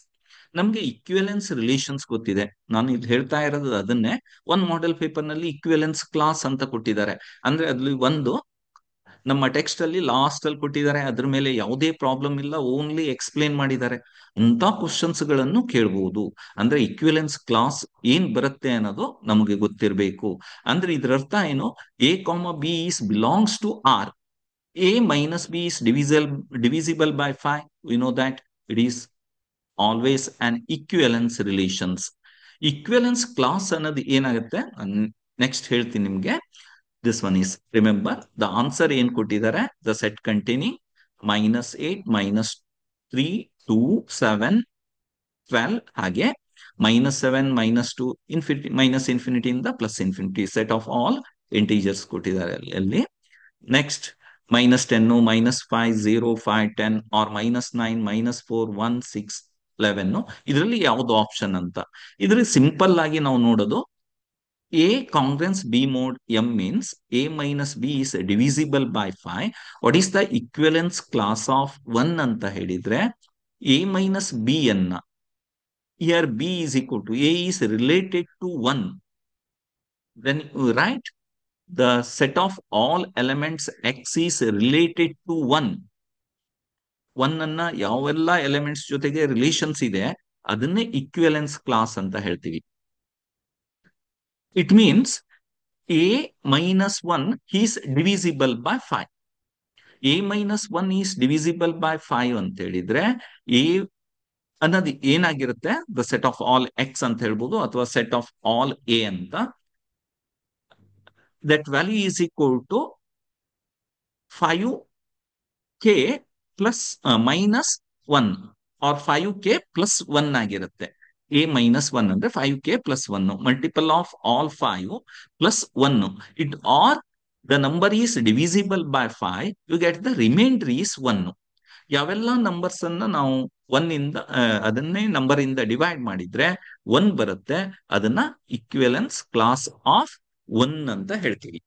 ನಮ್ಗೆ ಇಕ್ವಿವೆಲೆನ್ಸ್ relations ಗೊತ್ತಿದೆ, ನಾನು ಇಲ್ಲಿ ಹೇಳ್ತಾ ಇರೋದು ಅದನ್ನೇ. ಒಂದು ಮಾಡೆಲ್ ಪೇಪರ್ ನಲ್ಲಿ ಇಕ್ವಿವೆಲೆನ್ಸ್ ಕ್ಲಾಸ್ ಅಂತ ಕೊಟ್ಟಿದ್ದಾರೆ. ಅಂದ್ರೆ ಅದ್ರಲ್ಲಿ ಒಂದು ನಮ್ಮ ಟೆಕ್ಸ್ಟ್ ಅಲ್ಲಿ ಲಾಸ್ಟ್ ಅಲ್ಲಿ ಕೊಟ್ಟಿದ್ದಾರೆ, ಅದ್ರ ಮೇಲೆ ಯಾವುದೇ ಪ್ರಾಬ್ಲಮ್ ಇಲ್ಲ, ಓನ್ಲಿ ಎಕ್ಸ್ಪ್ಲೇನ್ ಮಾಡಿದ್ದಾರೆ. ಅಂತ ಕ್ವಶನ್ಸ್ ಗಳನ್ನು ಕೇಳಬಹುದು. ಅಂದ್ರೆ ಇಕ್ವಿವೆಲೆನ್ಸ್ ಕ್ಲಾಸ್ ಏನ್ ಬರುತ್ತೆ ಅನ್ನೋದು ನಮಗೆ ಗೊತ್ತಿರಬೇಕು. ಅಂದ್ರೆ ಇದ್ರ ಅರ್ಥ ಏನು, A comma B is belongs to R, A minus B is divisible by 5. We know that it is always an equivalence relations. Equivalence class ಅನ್ನೋದು ಏನಾಗುತ್ತೆ ನೆಕ್ಸ್ಟ್ ಹೇಳ್ತೀನಿ ನಿಮ್ಗೆ. This one is, remember the answer ಏನ್ ಕೊಟ್ಟಿದ್ದಾರೆ, the set containing -8 -3 2 7 12 ಹಾಗೆ -7 -2 infinity -infinity ಇಂದ +infinity set of all integers ಕೊಟ್ಟಿದ್ದಾರೆ ಅಲ್ಲಿ. Next -10 -5 0 5 10 or -9 -4 1 6 11. ಇದರಲ್ಲಿ ಯಾವ್ದು ಆಪ್ಷನ್ ಅಂತ. ಇದ್ರಲ್ಲಿ ಸಿಂಪಲ್ ಆಗಿ ನಾವು ನೋಡೋದು, A congruence B mod M means A minus B is divisible by 5. What is the equivalence class of 1 ಅಂತ ಹೇಳಿದ್ರೆ ಎ ಮೈನಸ್ ಬಿ ಅನ್ನ, here b is equal to a is related to 1, then write the set of all elements x is related to 1. 1 ಅನ್ನ ಯಾವೆಲ್ಲ elements ಜೊತೆಗೆ relations ಇದೆ ಅದನ್ನೇ ಇಕ್ವಿವೆಲೆನ್ಸ್ class ಅಂತ ಹೇಳ್ತೀವಿ. It means a minus 1 is divisible by 5. a minus 1 is divisible by 5 ಅಂತ ಹೇಳಿದ್ರೆ a ಅನ್ನೋದು ಏನಾಗಿರುತ್ತೆ, the set of all X ಅಂತ ಹೇಳ್ಬೋದು, ಅಥವಾ ಸೆಟ್ ಆಫ್ ಆಲ್ ಎ ಅಂತ. That value is equal to 5k plus minus 1 or 5k plus 1 ಆಗಿರುತ್ತೆ. a minus 1 ಅಂದ್ರೆ 5k plus 1 multiple of all 5 plus 1. It or the number is divisible by 5, you get the remainder is 1. ಯಾವೆಲ್ಲ numbers ಅನ್ನ ನಾವು ಅದನ್ನೇ number ಇಂದ divide ಮಾಡಿದ್ರೆ 1 ಬರುತ್ತೆ, ಅದನ್ನ ಇಕ್ವಿವೆಲೆನ್ಸ್ ಕ್ಲಾಸ್ ಆಫ್ 1 ಅಂತ ಹೇಳ್ತೀವಿ.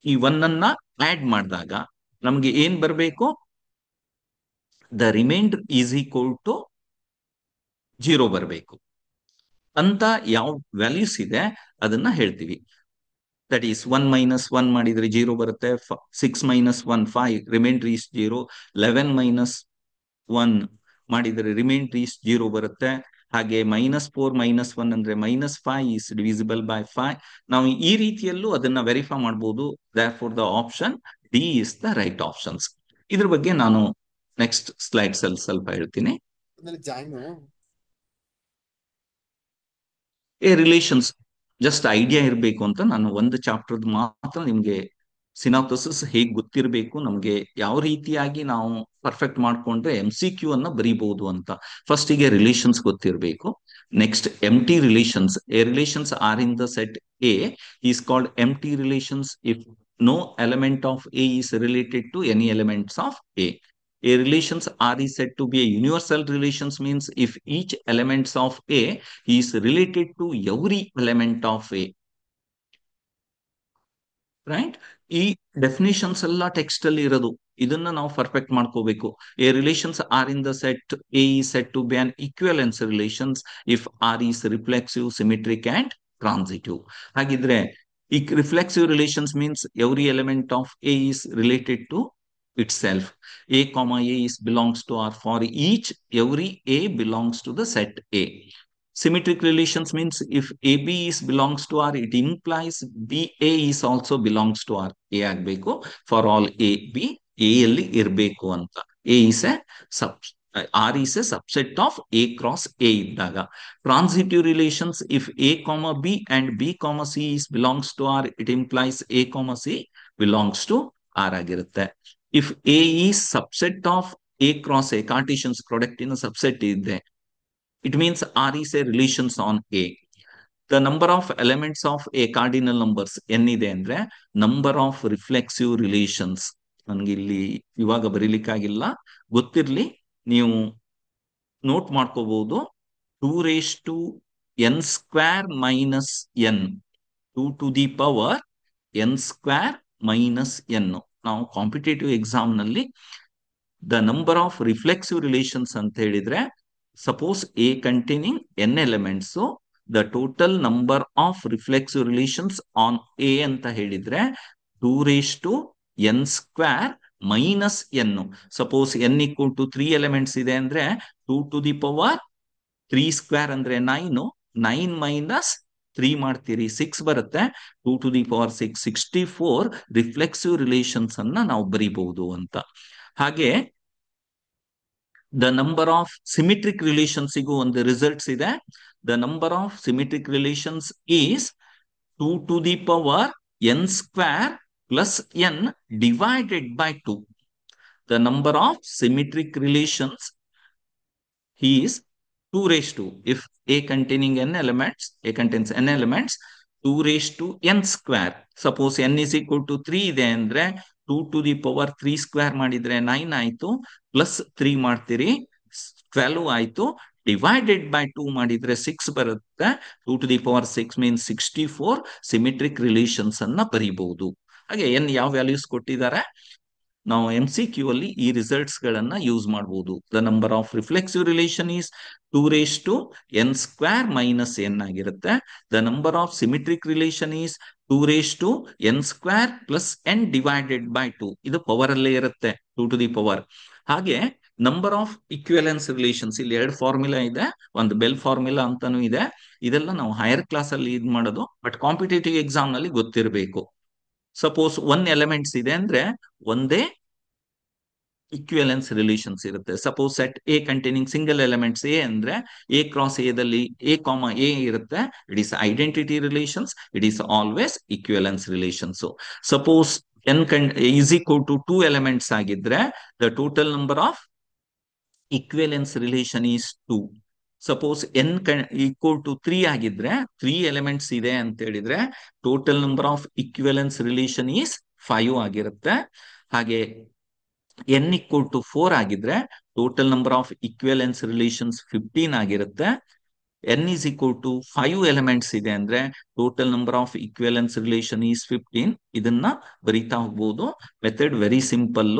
ಈ 1 ಅನ್ನ ಆಡ್ ಮಾಡಿದಾಗ ನಮ್ಗೆ ಏನ್ ಬರಬೇಕು, the remainder is equal to 0 ಬರಬೇಕು ಅಂತ ಯಾವ ವ್ಯಾಲ್ಯೂಸ್ ಇದೆ ಅದನ್ನ ಹೇಳ್ತೀವಿ. ದಟ್ ಈಸ್ 1 ಮೈನಸ್ 1 ಮಾಡಿದ್ರೆ 0 ಬರುತ್ತೆ, 6 ಮೈನಸ್ 1 5, ರಿಮೈಂಡರ್ ಈಸ್ 0. 11 ಮೈನಸ್ 1 ಮಾಡಿದರೆ ರಿಮೈಂಡರ್ ಈಸ್ 0 ಬರುತ್ತೆ. ಹಾಗೆ -4 -1 ಅಂದ್ರೆ -5 ಈಸ್ ಡಿವಿಸಿಬಲ್ ಬೈ 5. ನಾವು ಈ ರೀತಿಯಲ್ಲೂ ಅದನ್ನ ವೆರಿಫೈ ಮಾಡಬಹುದು. Therefore the option D is the right options. ಇದ್ರ ಬಗ್ಗೆ ನಾನು ನೆಕ್ಸ್ಟ್ ಸ್ಲೈಡ್ಸ್ ಅಲ್ಲಿ ಸ್ವಲ್ಪ ಹೇಳ್ತೀನಿ. ರಿಲೇಷನ್ಸ್ ಜಸ್ಟ್ ಐಡಿಯಾ ಇರಬೇಕು ಅಂತ ನಾನು ಒಂದು ಚಾಪ್ಟರ್ ಮಾತ್ರ ನಿಮ್ಗೆ ಸಿನಾಪ್ಸಿಸ್ ಹೇಗ್ ಗೊತ್ತಿರಬೇಕು, ನಮ್ಗೆ ಯಾವ ರೀತಿಯಾಗಿ ನಾವು ಪರ್ಫೆಕ್ಟ್ ಮಾಡ್ಕೊಂಡ್ರೆ MCQ ಅನ್ನ ಬರೀಬಹುದು ಅಂತ. ಫಸ್ಟ್ ಗೆ ರಿಲೇಷನ್ಸ್ ಗೊತ್ತಿರಬೇಕು. Next empty relations. A relations R in the set A is called empty relations if no element of A is related to any elements of A. A relations R is said to be a universal relations, means if each elements of A is related to every element of A. Right? ಈ definitions ಎಲ್ಲ text ಅಲ್ಲಿ ಇರೋದು, ಇದನ್ನ ನಾವು perfect ಮಾಡ್ಕೋಬೇಕು. A relations R in the set A is said to be an equivalence relations if R is reflexive, symmetric and transitive. ಹಾಗಿದ್ರೆ ಈ reflexive relations means every element of A is related to itself. A comma A is belongs to R for each every A belongs to the set A. Symmetric relations means if AB is belongs to R, it implies BA is also belongs to R. A ಆಗಬೇಕು for all A B A ಅಲ್ಲಿ ಇರಬೇಕು ಅಂತ. A is a sub R is a subset of A cross A ಇದ್ದಾಗ. Transitive relations, if A comma B and B comma C is belongs to R, it implies A comma C belongs to R ಆಗಿರುತ್ತೆ. If A is subset of A cross A, Cartesian's product in a subset ಇದೆ, it means R is a relations on A. The number of elements of A cardinal numbers n ಇದೆ ಅಂದ್ರೆ number of reflexive relations. ನನಗೆ ಇಲ್ಲಿ ಇವಾಗ ಬರೀಲಿಕ್ಕಾಗಿಲ್ಲ, ಗೊತ್ತಿರ್ಲಿ, ನೀವು note ಮಾಡ್ಕೋಬಹುದು. 2n square minus n, 2 to the power n square minus n. ನಾವು competitive exam ನಲ್ಲಿ the number of reflexive relations ಅಂತ ಹೇಳಿದ್ರೆ, suppose A containing n elements, the total number of reflexive relations on A ಅಂತ ಹೇಳಿದ್ರೆ 2n square minus n. Suppose n equal to 3 elements ಇದೆ ಅಂದ್ರೆ 2 to the power 3 square ಅಂದ್ರೆ 9, 9 minus 3 ಮಾಡ್ತೀರಿ 6 ಬರುತ್ತೆ. 2 to the power 6, 64 reflexive relations ಅನ್ನ ನಾವು ಬರೀಬಹುದು ಅಂತ. ಹಾಗೆ the number of symmetric relations ಗೂ ಒಂದು ರಿಸಲ್ಟ್ಸ್ ಇದೆ. The number of symmetric relations is 2 to the power n square plus n divided by 2. The number of symmetric relations is 2 raised to, if A containing n elements, A contains n elements, 2 raised to n square. Suppose n is equal to 3 ಇದೆ ಅಂದ್ರೆ 2 to the power 3 square ಮಾಡಿದ್ರೆ 9 ಆಯ್ತು, plus 3 ಮಾಡ್ತೀರಿ 12 ಆಯ್ತು, divided by 2 ಮಾಡಿದ್ರೆ 6 ಬರುತ್ತೆ. 2 to the power 6 means 64 symmetric relations ಅನ್ನ ಬರೀಬಹುದು. ಹಾಗೆ n ಯಾವ ವ್ಯಾಲ್ಯೂಸ್ ಕೊಟ್ಟಿದ್ದಾರೆ, ನಾವು MCQ ಅಲ್ಲಿ ಈ ರಿಸಲ್ಟ್ಸ್ ಗಳನ್ನ ಯೂಸ್ ಮಾಡಬಹುದು. The number of reflexive relation is 2 raised to n square minus n ಆಗಿರುತ್ತೆ. The number of symmetric relation is 2 raised to n square plus n divided by 2. ಇದು power ಅಲ್ಲೇ ಇರುತ್ತೆ 2 to the power. ಹಾಗೆ number of equivalence relations, ಇಲ್ಲಿ ಎರಡು formula ಇದೆ, ಒಂದು bell formula ಅಂತಾನು ಇದೆ. ಇದೆಲ್ಲ ನಾವು ಹೈಯರ್ ಕ್ಲಾಸ್ ಅಲ್ಲಿ ಇದ್ ಮಾಡೋದು, ಬಟ್ ಕಾಂಪಿಟೇಟಿವ್ ಎಕ್ಸಾಮ್ ನಲ್ಲಿ ಗೊತ್ತಿರಬೇಕು. ಸಪೋಸ್ ಒನ್ ಎಲಿಮೆಂಟ್ಸ್ ಇದೆ ಅಂದ್ರೆ ಒಂದೇ ಇಕ್ವಿವೆಲೆನ್ಸ್ ರಿಲೇಷನ್ಸ್ ಇರುತ್ತೆ. Suppose set A containing single elements A ಅಂದ್ರೆ ಎ ಕ್ರಾಸ್ ಎ ದಲ್ಲಿ ಎ ಕಾಮ ಎ ಇರುತ್ತೆ. It is identity relations, it is always equivalence relations. Suppose N is equal to two elements ಆಗಿದ್ರೆ the total number of equivalence relation is two. Suppose N equal to three ಆಗಿದ್ರೆ, three elements ಇದೆ ಅಂತ ಹೇಳಿದ್ರೆ total number of equivalence relation is five ಆಗಿರುತ್ತೆ. ಹಾಗೆ N equal to four ಆಗಿದ್ರೆ total number of equivalence relations 15 ಆಗಿರುತ್ತೆ. N is equal to five elements ಇದೆ ಅಂದ್ರೆ total number of equivalence relation is 15. ಇದನ್ನ ಬರೀತಾ ಹೋಗ್ಬೋದು. Method very simple.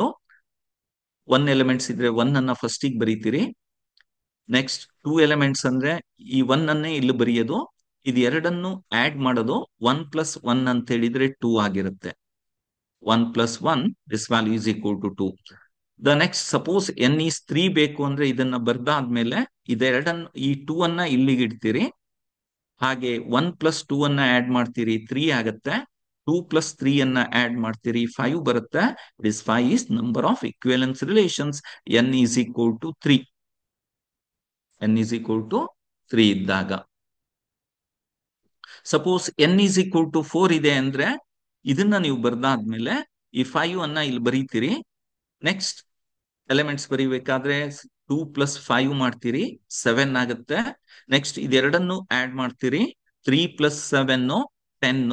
One elements ಇದ್ರೆ ಒನ್ ಅನ್ನ ಫಸ್ಟಿಗೆ ಬರೀತೀರಿ. ನೆಕ್ಸ್ಟ್ ಟೂ ಎಲಿಮೆಂಟ್ಸ್ ಅಂದ್ರೆ ಈ ಒನ್ ಅನ್ನೇ ಇಲ್ಲಿ ಬರೆಯೋದು, ಇದು ಎರಡನ್ನು ಆಡ್ ಮಾಡೋದು. ಒನ್ ಪ್ಲಸ್ ಒನ್ ಅಂತ ಹೇಳಿದ್ರೆ ಟೂ ಆಗಿರುತ್ತೆ. One plus one, this value is equal to two. The next suppose N is three ಬೇಕು ಅಂದ್ರೆ ಇದನ್ನ ಬರ್ದಾದ್ಮೇಲೆ ಇದೆರಡನ್ನು, ಈ ಟೂ ಅನ್ನ ಇಲ್ಲಿಗೆ ಇಡ್ತೀರಿ. ಹಾಗೆ ಒನ್ ಪ್ಲಸ್ ಟೂ ಅನ್ನ ಆಡ್ ಮಾಡ್ತೀರಿ, ತ್ರೀ ಆಗತ್ತೆ. ಟೂ ಪ್ಲಸ್ ತ್ರೀ ಅನ್ನ ಆಡ್ ಮಾಡ್ತೀರಿ, ಫೈವ್ ಬರುತ್ತೆ. This five is number of equivalence relations. N is equal to three. N is equal to three ಇದ್ದಾಗ. Suppose N is equal to four ಇದೆ ಅಂದ್ರೆ ಇದನ್ನ ನೀವು ಬರ್ದಾದ್ಮೇಲೆ ಈ ಫೈವ್ ಅನ್ನ ಇಲ್ಲಿ ಬರೀತೀರಿ. ನೆಕ್ಸ್ಟ್ ಎಲಿಮೆಂಟ್ಸ್ ಬರೀಬೇಕಾದ್ರೆ ಟೂ ಪ್ಲಸ್ ಫೈವ್ ಮಾಡ್ತೀರಿ, ಸೆವೆನ್ ಆಗುತ್ತೆ. ನೆಕ್ಸ್ಟ್ ಇದೆರಡನ್ನು ಆಡ್ ಮಾಡ್ತೀರಿ, three plus seven, ten.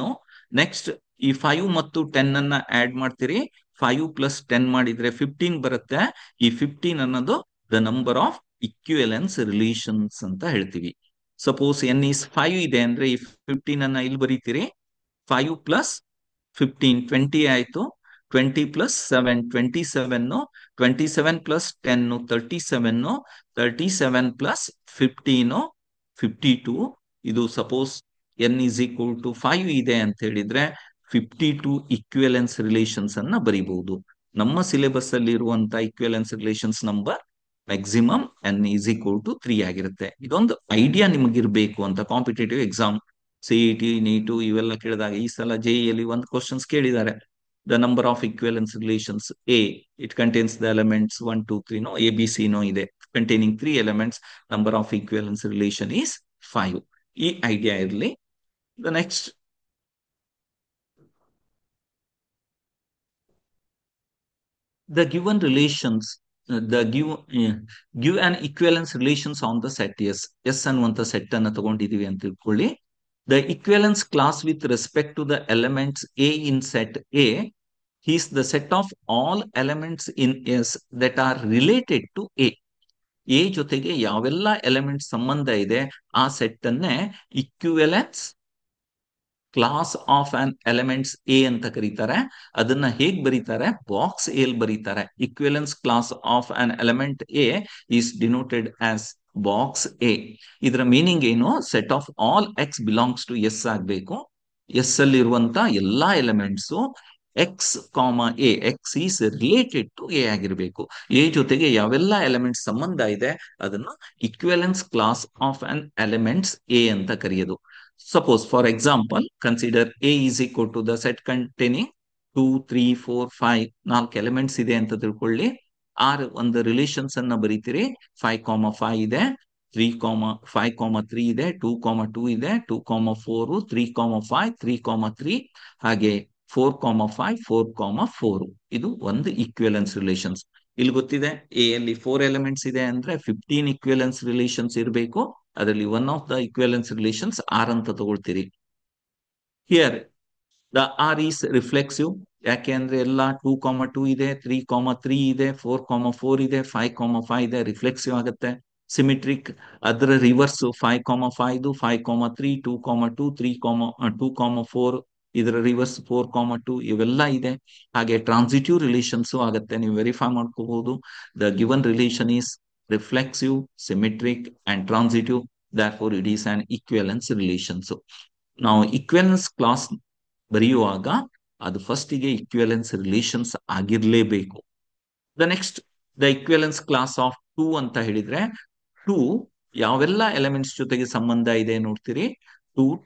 Next ಈ ಫೈವ್ ಮತ್ತು ಟೆನ್ ಅನ್ನ ಆಡ್ ಮಾಡ್ತೀರಿ, ಫೈವ್ ಪ್ಲಸ್ ಟೆನ್ ಮಾಡಿದ್ರೆ 15 ಬರುತ್ತೆ. ಈ 15 ಅನ್ನೋದು the number of equivalence relations ಅಂತ ಹೇಳ್ತೀವಿ. ಸಪೋಸ್ ಎನ್ ಈಸ್ ಫೈವ್ ಇದೆ ಅಂದ್ರೆ ಈ 15 ಅನ್ನ ಇಲ್ಲಿ ಬರೀತೀರಿ. ಫೈವ್ ಪ್ಲಸ್ 15 20 ಆಯ್ತು. 20 plus seven 27, 27 plus ten 37, 37 plus 15 52. ಇದು suppose N is equal to five ಇದೆ ಅಂತ ಹೇಳಿದ್ರೆ 52 ಇಕ್ವಿವೆಲೆನ್ಸ್ ರಿಲೇಷನ್ಸ್ ಅನ್ನ ಬರೀಬಹುದು. ನಮ್ಮ ಸಿಲೆಬಸ್ ಅಲ್ಲಿ ಇರುವಂತ equivalence relations number maximum N is equal to three ಆಗಿರುತ್ತೆ. ಇದೊಂದು ಐಡಿಯಾ ನಿಮಗಿರ್ಬೇಕು ಅಂತ ಕಾಂಪಿಟೇಟಿವ್ ಎಕ್ಸಾಮ್ ಸಿಇಟಿ ನೀಟು ಇವೆಲ್ಲ ಕೇಳಿದಾಗ, ಈ ಸಲ ಜೆಇಯಲ್ಲಿ ಒಂದು ಕ್ವಶನ್ಸ್ ಕೇಳಿದ್ದಾರೆ. The number of equivalence relations A, it contains the elements 1 2 3 no A B C no ಇದೆ, containing three elements, number of equivalence relation is five. ಈ ಐಡಿಯಾ ಇರಲಿ. The next, the given relations, give an equivalence relations on the set S. S ಅನ್ನುವಂತ set ಅನ್ನ ತಗೊಂಡಿದೀವಿ ಅಂತ ತಿಳ್ಕೊಳ್ಳಿ. The equivalence class with respect to the elements A in set A is the set of all elements in S that are related to A. A ಜೊತೆಗೆ ಯಾವೆಲ್ಲ element ಸಂಬಂಧ ಇದೆ ಆ set ಅನ್ನೇ equivalence class of an elements A ಅಂತ ಕರೀತಾರೆ. ಅದನ್ನ ಹೇಗ್ ಬರೀತಾರೆ, ಬಾಕ್ಸ್ ಎಲ್ ಬರೀತಾರೆ. Equivalence class of an element A is denoted as box A. ಇದರ ಮೀನಿಂಗ್ ಏನು, set of all x belongs to S ಆಗ್ಬೇಕು. ಎಸ್ ಅಲ್ಲಿ ಇರುವಂತ ಎಲ್ಲಾ elements x comma A, x is related to A ಆಗಿರ್ಬೇಕು. A ಜೊತೆಗೆ ಯಾವೆಲ್ಲ ಎಲಿಮೆಂಟ್ಸ್ ಸಂಬಂಧ ಇದೆ ಅದನ್ನ equivalence class of an elements A ಅಂತ ಕರೆಯೋದು. Suppose, for example, consider A is equal to the set containing 2, 3, 4, 5, ನಾಲ್ಕು ಎಲಿಮೆಂಟ್ಸ್ ಇದೆ ಅಂತ ತಿಳ್ಕೊಳ್ಳಿ. ಆರ್ ಒಂದು ರಿಲೇಷನ್ಸ್ ಅನ್ನ ಬರೀತೀರಿ. 5,5 ಇದೆ, 3,5,3 ಇದೆ, 2,2 ಇದೆ, 2,4, 3,5, 3,3, ಹಾಗೆ 4,5, 4,4. ಇದು ಒಂದು ಇಕ್ವಿವೆಲೆನ್ಸ್ ರಿಲೇಷನ್ಸ್. ಇಲ್ಲಿ ಗೊತ್ತಿದೆ ಎ ಅಲ್ಲಿ 4 ಎಲಿಮೆಂಟ್ಸ್ ಇದೆ ಅಂದ್ರೆ 15 ಇಕ್ವಿವೆಲೆನ್ಸ್ ರಿಲೇಷನ್ಸ್ ಇರಬೇಕು. ಅದರಲ್ಲಿ one of the equivalence relations R ಅಂತ ತಗೊಳ್ತೀರಿ. Here the R is reflexive. ಯಾಕೆ ಅಂದ್ರೆ ಎಲ್ಲ 2,2 ಇದೆ, 3,3 ಇದೆ, 4,4 ಇದೆ, 5,5 ಇದೆ, ರಿಫ್ಲೆಕ್ಸಿವ್ ಆಗುತ್ತೆ. ಸಿಮಿಟ್ರಿಕ್, ಅದರ ರಿವರ್ಸ್ 5,5, 5,3, 2,2, 2,4, ಇದರ ರಿವರ್ಸ್ 4,2 ಇವೆಲ್ಲ ಇದೆ. ಹಾಗೆ ಟ್ರಾನ್ಸಿಟಿವ್ ರಿಲೇಷನ್ಸ್ ಆಗುತ್ತೆ, ನೀವು ವೆರಿಫೈ ಮಾಡ್ಕೋಬಹುದು. The given relation is reflexive, symmetric, and transitive. Therefore, it is an equivalence relations. ನಾವು equivalence class ಬರೆಯುವಾಗ ಅದು ಫಸ್ಟಿಗೆ equivalence relations ಆಗಿರ್ಲೇಬೇಕು. The next, the equivalence class of two ಅಂತ ಹೇಳಿದ್ರೆ ಟೂ ಯಾವೆಲ್ಲ ಎಲಿಮೆಂಟ್ಸ್ ಜೊತೆಗೆ ಸಂಬಂಧ ಇದೆ ನೋಡ್ತೀರಿ.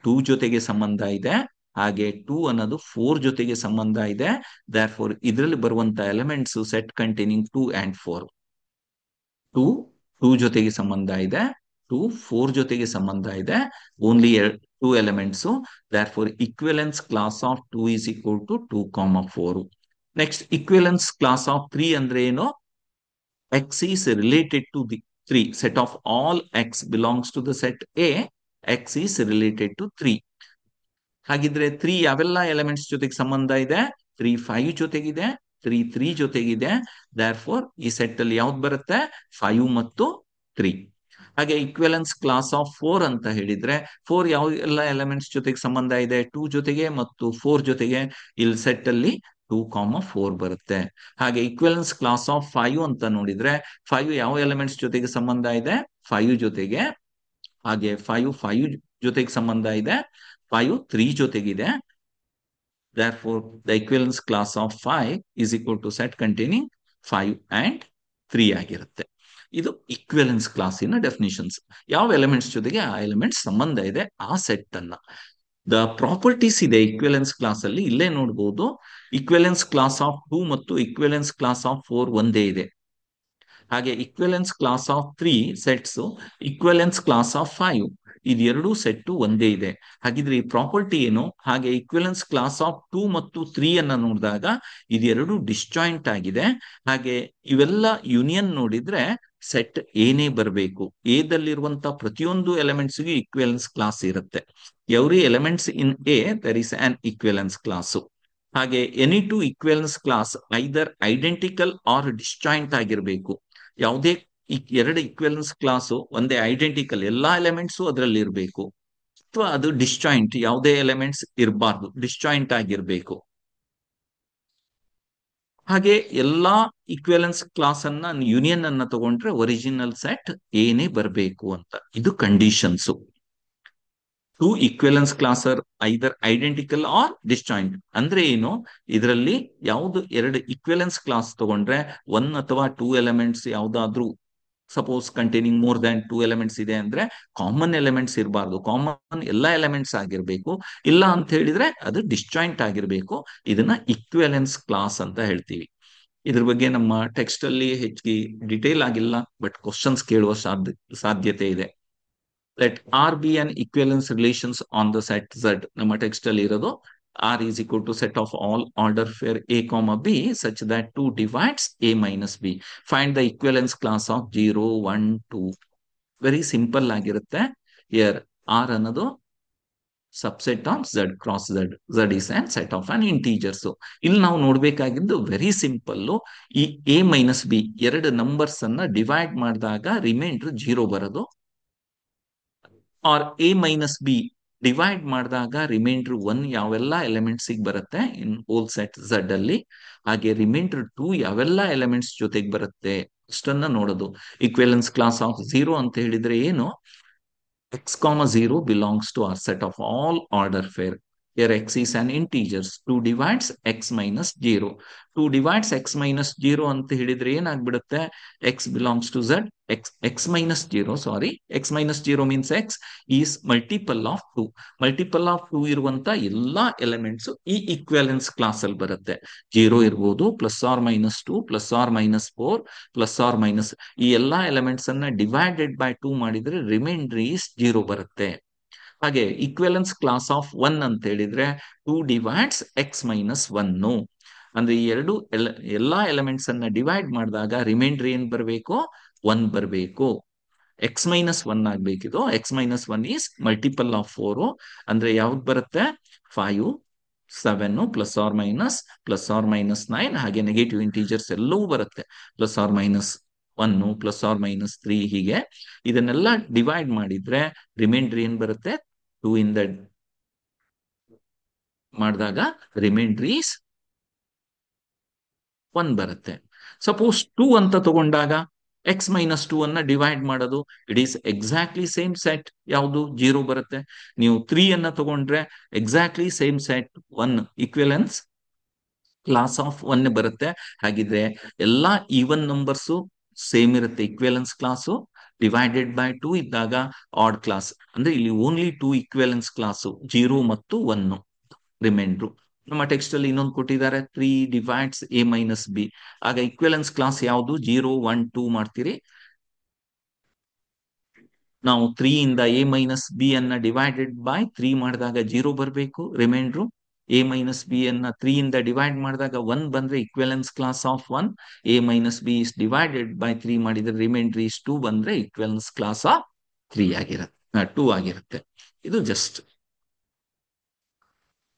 ಟೂ ಜೊತೆಗೆ ಸಂಬಂಧ ಇದೆ. ಹಾಗೆ ಟೂ ಅನ್ನೋದು 4 ಜೊತೆಗೆ ಸಂಬಂಧ ಇದೆ. ದೇರ್ ಫೋರ್ ಇದರಲ್ಲಿ ಬರುವಂತ elements set containing 2 and 4. Two two ಜೊತೆಗೆ ಸಂಬಂಧ ಇದೆ. 4 ಜೊತೆಗೆ ಸಂಬಂಧ ಇದೆ. Only 2 elements. Therefore equivalence class of 2 is equal to 2, 4. Next equivalence class of 3 ಅಂದ್ರೆ ಏನು? X is related to the 3. Set of all X belongs to the set A. X is related to 3. ಹಾಗಿದ್ರೆ 3 ಯಾವೆಲ್ಲ elements ಜೊತೆಗೆ ಸಂಬಂಧ ಇದೆ? 3 5 ಜೊತೆಗಿದೆ, 3 ಜೊತೆಗಿದೆ. There four ಈ set ಅಲ್ಲಿ ಯಾವ್ದು ಬರುತ್ತೆ? 5 ಮತ್ತು 3. ಹಾಗೆ ಇಕ್ವಿಲೆನ್ಸ್ ಕ್ಲಾಸ್ ಆಫ್ 4 ಅಂತ ಹೇಳಿದ್ರೆ 4 ಯಾವ ಎಲ್ಲ ಎಲಿಮೆಂಟ್ಸ್ ಜೊತೆಗೆ ಸಂಬಂಧ ಇದೆ? 2 ಜೊತೆಗೆ ಮತ್ತು 4 ಜೊತೆಗೆ. ಇಲ್ಲಿ ಸೆಟ್ ಅಲ್ಲಿ 2, 4 ಬರುತ್ತೆ. ಹಾಗೆ ಇಕ್ವಿಲೆನ್ಸ್ ಕ್ಲಾಸ್ ಆಫ್ 5 ಅಂತ ನೋಡಿದ್ರೆ 5 ಯಾವ ಎಲಿಮೆಂಟ್ಸ್ ಜೊತೆಗೆ ಸಂಬಂಧ ಇದೆ? 5 ಜೊತೆಗೆ. ಹಾಗೆ 5 ಜೊತೆಗೆ ಸಂಬಂಧ ಇದೆ. 5 3 ಜೊತೆಗಿದೆ. Therefore, the equivalence class of 5 is equal to set containing 5 and 3 ಆಗಿರುತ್ತೆ. ಇದು ಇಕ್ವಿಲೆನ್ಸ್ ಕ್ಲಾಸಿನ ಡೆಫಿನಿಷನ್ಸ್. ಯಾವ ಎಲಿಮೆಂಟ್ಸ್ ಜೊತೆಗೆ ಆ ಎಲಿಮೆಂಟ್ಸ್ ಸಂಬಂಧ ಇದೆ ಆ ಸೆಟ್ ಅನ್ನ. ದ ಪ್ರಾಪರ್ಟೀಸ್ ಇದೆ ಇಕ್ವಿಲೆನ್ಸ್ ಕ್ಲಾಸ್ ಅಲ್ಲಿ, ಇಲ್ಲೇ ನೋಡಬಹುದು. ಇಕ್ವಿಲೆನ್ಸ್ ಕ್ಲಾಸ್ ಆಫ್ 2 ಮತ್ತು ಇಕ್ವಿಲೆನ್ಸ್ ಕ್ಲಾಸ್ ಆಫ್ 4 ಒಂದೇ ಇದೆ. ಹಾಗೆ equivalence class of 3 sets equivalence class of 5 ಇದೆರಡೂ ಸೆಟ್ ಒಂದೇ ಇದೆ. ಹಾಗಿದ್ರೆ ಈ ಪ್ರಾಪರ್ಟಿ ಏನು? ಹಾಗೆ ಇಕ್ವಿಲೆನ್ಸ್ ಕ್ಲಾಸ್ ಆಫ್ 2 ಮತ್ತು 3 ಅನ್ನ ನೋಡಿದಾಗ ಇದೆರಡು ಡಿಸ್ಜಾಯಿಂಟ್ ಆಗಿದೆ. ಹಾಗೆ ಇವೆಲ್ಲ ಯೂನಿಯನ್ ನೋಡಿದ್ರೆ ಸೆಟ್ ಏನೇ ಬರಬೇಕು. ಎದಲ್ಲಿರುವಂತ ಪ್ರತಿಯೊಂದು ಎಲಿಮೆಂಟ್ಸ್ ಇಕ್ವಿಲೆನ್ಸ್ ಕ್ಲಾಸ್ ಇರುತ್ತೆ. Every elements in A there is an equivalence class. ಹಾಗೆ any two equivalence class either identical or disjoint ಆಗಿರಬೇಕು. ಯಾವುದೇ ಎರಡು ಇಕ್ವಿಲೆನ್ಸ್ ಕ್ಲಾಸ್ ಒಂದೇ ಐಡೆಂಟಿಕಲ್ ಎಲ್ಲಾ ಎಲಿಮೆಂಟ್ಸ್ ಅದರಲ್ಲಿ ಇರಬೇಕು, ಅಥವಾ ಅದು ಡಿಸ್ಜಾಯಿಂಟ್ ಯಾವುದೇ ಎಲಿಮೆಂಟ್ಸ್ ಇರಬಾರ್ದು, ಡಿಸ್ಜಾಯಿಂಟ್ ಆಗಿರ್ಬೇಕು. ಹಾಗೆ ಎಲ್ಲಾ ಇಕ್ವಿಲೆನ್ಸ್ ಕ್ಲಾಸ್ ಅನ್ನ ಯೂನಿಯನ್ ಅನ್ನ ತಗೊಂಡ್ರೆ ಒರಿಜಿನಲ್ ಸೆಟ್ ಏನೇ ಬರಬೇಕು ಅಂತ. ಇದು conditions. Two equivalence class are either identical or disjoint ಅಂದ್ರೆ ಏನು? ಇದರಲ್ಲಿ ಯಾವ್ದು ಎರಡು ಇಕ್ವಿಲೆನ್ಸ್ ಕ್ಲಾಸ್ ತಗೊಂಡ್ರೆ 1 ಅಥವಾ 2 ಎಲಿಮೆಂಟ್ಸ್ ಯಾವ್ದಾದ್ರು suppose containing more than 2 elements ಇದೆ ಅಂದ್ರೆ ಕಾಮನ್ ಎಲಿಮೆಂಟ್ಸ್ ಇರಬಾರ್ದು, ಕಾಮನ್ ಎಲ್ಲಾ ಎಲಿಮೆಂಟ್ಸ್ ಆಗಿರ್ಬೇಕು. ಇಲ್ಲ ಅಂತ ಹೇಳಿದ್ರೆ ಅದು ಡಿಸ್ಜಾಯಿಂಟ್ ಆಗಿರ್ಬೇಕು. ಇದನ್ನ ಇಕ್ವಿಲೆನ್ಸ್ ಕ್ಲಾಸ್ ಅಂತ ಹೇಳ್ತೀವಿ. ಇದ್ರ ಬಗ್ಗೆ ನಮ್ಮ ಟೆಕ್ಸ್ಟ್ ಅಲ್ಲಿ ಹೆಚ್ಚಿಗೆ ಡಿಟೇಲ್ ಆಗಿಲ್ಲ, ಬಟ್ ಕ್ವಶನ್ಸ್ ಕೇಳುವ ಸಾಧ್ಯತೆ ಇದೆ. Let R be an equivalence relations on the set Z. ನಮ್ಮ ಟೆಕ್ಸ್ಟ್ ಅಲ್ಲಿ ಇರೋದು R is equal to set of all order pair A comma B such that 2 divides A minus B. Find the equivalence class of 0, 1, 2. Very simple ಆಗಿರುತ್ತೆ. Here R ಅನ್ನೋದು subset of Z cross Z. Z is an set of an integers. ಇಲ್ಲಿ ನಾವು ನೋಡ್ಬೇಕಾಗಿದ್ದು very simple. ಈ A minus B ಎರಡು numbers ಅನ್ನ divide ಮಾಡಿದಾಗ remainder 0 ಬರೋದು, or A minus B divide ಮಾಡಿದಾಗ ರಿಮೈಂಡರ್ 1 ಯಾವೆಲ್ಲ ಎಲಿಮೆಂಟ್ಸ್ ಬರುತ್ತೆ ಇನ್ ಹೋಲ್ ಸೆಟ್ Z ಅಲ್ಲಿ. ಹಾಗೆ ರಿಮೈಂಡರ್ 2 ಯಾವೆಲ್ಲ ಎಲಿಮೆಂಟ್ಸ್ ಜೊತೆಗೆ ಬರುತ್ತೆ ಅಷ್ಟನ್ನ ನೋಡೋದು. ಇಕ್ವಿಲೆನ್ಸ್ ಕ್ಲಾಸ್ ಆಫ್ 0 ಅಂತ ಹೇಳಿದ್ರೆ ಏನು? x comma 0 belongs to our set of all order pair. Here x is an integers. 2 divides x minus 0. 2 divides x minus 0 ಅಂತ ಹೇಳಿದ್ರೆ ಏನಾಗ್ಬಿಡುತ್ತೆ? x belongs to z. x minus 0, sorry. x minus 0 means x is multiple of 2. Multiple of 2 ಇರುವಂತ ಎಲ್ಲಾ elements ಈ ಈಕ್ವಿಲೆನ್ಸ್ class ಅಲ್ಲಿ ಬರುತ್ತೆ. 0 ಇರ್ಬೋದು, plus or minus 2, plus or minus 4, plus or minus ಈ ಎಲ್ಲಾ ಎಲಿಮೆಂಟ್ಸ್ ಅನ್ನ ಡಿವೈಡೆಡ್ ಬೈ 2 ಮಾಡಿದ್ರೆ ರಿಮೈಂಡರ್ ಈಸ್ 0 ಬರುತ್ತೆ. ಹಾಗೆ ಈಕ್ವಿಲೆನ್ಸ್ ಕ್ಲಾಸ್ ಆಫ್ 1 ಅಂತ ಹೇಳಿದ್ರೆ 2 ಡಿವೈಡ್ಸ್ ಎಕ್ಸ್ ಮೈನಸ್ 1. ಅಂದ್ರೆ ಈ ಎರಡು ಎಲ್ಲಾ ಎಲಿಮೆಂಟ್ಸ್ ಅನ್ನ ಡಿವೈಡ್ ಮಾಡಿದಾಗ ರಿಮೈಂಡರ್ ಏನ್ ಬರಬೇಕು? 1 ಬರಬೇಕು. ಎಕ್ಸ್ ಮೈನಸ್ 1 ಆಗ್ಬೇಕಿದು. X minus 1 is multiple of 4. ಅಂದ್ರೆ ಯಾವ್ದು ಬರುತ್ತೆ? 5, 7 ಪ್ಲಸ್ ಆರ್ ಮೈನಸ್ 9. ಹಾಗೆ ನೆಗೆಟಿವ್ ಇಂಟೀಜರ್ಸ್ ಎಲ್ಲವೂ ಬರುತ್ತೆ. Plus or minus 1, plus or minus 3. ಹೀಗೆ ಇದನ್ನೆಲ್ಲ ಡಿವೈಡ್ ಮಾಡಿದ್ರೆ ರಿಮೈಂಡರ್ ಏನ್ ಬರುತ್ತೆ? 2 ಇಂದ ಮಾಡಿದಾಗ ರಿಮೈಂಡರ್ ಈಸ್ 1 ಬರುತ್ತೆ. ಸಪೋಸ್ 2 ಅಂತ ತಗೊಂಡಾಗ ಎಕ್ಸ್ ಮೈನಸ್ 2 ಅನ್ನ ಡಿವೈಡ್ ಮಾಡೋದು, it is exactly same set. ಯಾವುದು? 0 ಬರುತ್ತೆ. ನೀವು 3 ಅನ್ನ ತಗೊಂಡ್ರೆ exactly same set 1. Equivalence class of one ಬರುತ್ತೆ. ಹಾಗಿದ್ರೆ ಎಲ್ಲಾ ಈವನ್ ನಂಬರ್ಸು ಸೇಮ್ ಇರುತ್ತೆ. Equivalence class divided by two ಇದ್ದಾಗ ಆಡ್ ಕ್ಲಾಸ್, ಅಂದ್ರೆ ಇಲ್ಲಿ ಓನ್ಲಿ ಟೂ ಇಕ್ವೇಲೆನ್ಸ್ ಕ್ಲಾಸು, 0 ಮತ್ತು 1 ರಿಮೈಂಡ್ರು. ನಮ್ಮ ಟೆಕ್ಸ್ಟ್ ಅಲ್ಲಿ ಇನ್ನೊಂದು ಕೊಟ್ಟಿದ್ದಾರೆ, 3 ಡಿವೈಡ್ಸ್ ಎ ಮೈನಸ್ ಬಿ. ಆಗ ಇಕ್ವೇಲೆನ್ಸ್ ಕ್ಲಾಸ್ ಯಾವುದು? 0 1 2 ಮಾಡ್ತೀರಿ. ನಾವು 3 ಇಂದ ಎ ಮೈನಸ್ ಬಿ ಅನ್ನ ಡಿವೈಡೆಡ್ ಬೈ 3 ಮಾಡಿದಾಗ 0 ಬರಬೇಕು ರಿಮೈಂಡ್ರು. ಎ ಮೈನಸ್ ಬಿ ಅನ್ನ 3 ಇಂದ ಡಿವೈಡ್ ಮಾಡಿದಾಗ 1 ಬಂದ್ರೆ equivalence class of 1. A minus B is divided by 3 ಮಾಡಿದ್ರೆ ರಿಮೈಂಡ್ರ್ ಇಸ್ 2 ಬಂದ್ರೆ ಇಕ್ವೇಲೆನ್ಸ್ ಕ್ಲಾಸ್ ಆಫ್ 3 ಆಗಿರುತ್ತೆ, 2 ಆಗಿರುತ್ತೆ. ಇದು ಜಸ್ಟ್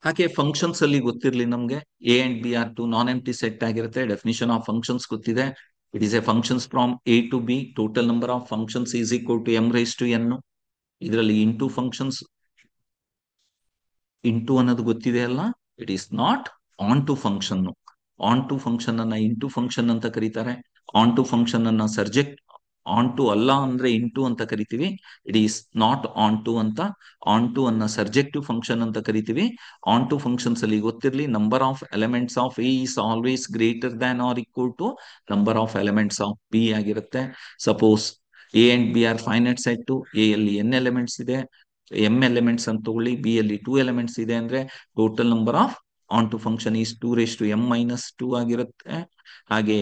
ಹಾಗೆ ಫಂಕ್ಷನ್ಸ್ ಅಲ್ಲಿ ಗೊತ್ತಿರಲಿ ನಮ್ಗೆ, A and B are two non empty set ಆಗಿರುತ್ತೆ. ಡೆಫಿನಿಷನ್ ಆಫ್ ಫಂಕ್ಷನ್ಸ್ ಗೊತ್ತಿದೆ. It is a functions from A to B. Total number of functions is equal to m raise to n. ಇದರಲ್ಲಿ into functions, into ಅನ್ನೋದು ಗೊತ್ತಿದೆ ಅಲ್ಲ, it is not onto function. Onto function ಅನ್ನ into function ಅಂತ ಕರೀತಾರೆ. Onto function ಅನ್ನ surjective, onto ಅಲ್ಲ ಅಂದ್ರೆ ಇಂಟು ಅಂತ ಕರಿತೀವಿ. It is not onto ಅಂತ. ಆನ್ ಟು ಅನ್ನ ಸಬ್ಜೆಕ್ಟಿವ್ ಫಂಕ್ಷನ್ ಅಂತ ಕರಿತೀವಿ. ಆನ್ ಟು ಫಂಕ್ಷನ್ಸ್ ಅಲ್ಲಿ ಗೊತ್ತಿರಲಿ, number of elements of A is always greater than or equal to number of elements of B ಆಗಿರುತ್ತೆ. Suppose A and B are finite set, A ಅಲ್ಲಿ N elements ಇದೆ, M elements ಅಂತ ತಗೊಳ್ಳಿ, B ಅಲ್ಲಿ 2 elements ಇದೆ ಅಂದ್ರೆ total number of onto function is 2 raised to m - 2 ಆಗಿರುತ್ತೆ. ಹಾಗೆ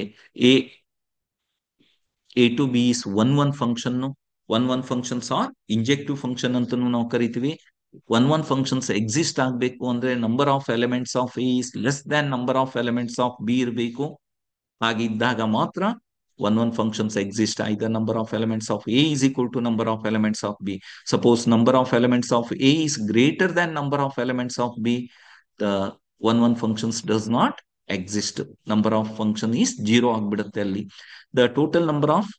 A to B is one function. One functions are injective function ಅಂತಾನು ನಾವು ಕರಿತೀವಿ. ಒನ್ ಫಂಕ್ಷನ್ಸ್ ಎಕ್ಸಿಸ್ಟ್ ಆಗಬೇಕು ಅಂದ್ರೆ number of elements of A is less than number of elements of B ಇರಬೇಕು. ಹಾಗಿದ್ದಾಗ ಮಾತ್ರ one functions exist. Either number of elements of A is equal to number of elements of B. Suppose number of elements of A is greater than number of elements of B, the one functions does not exist. Number of function is 0 ಆಗ್ಬಿಡುತ್ತೆ ಅಲ್ಲಿ. The total number of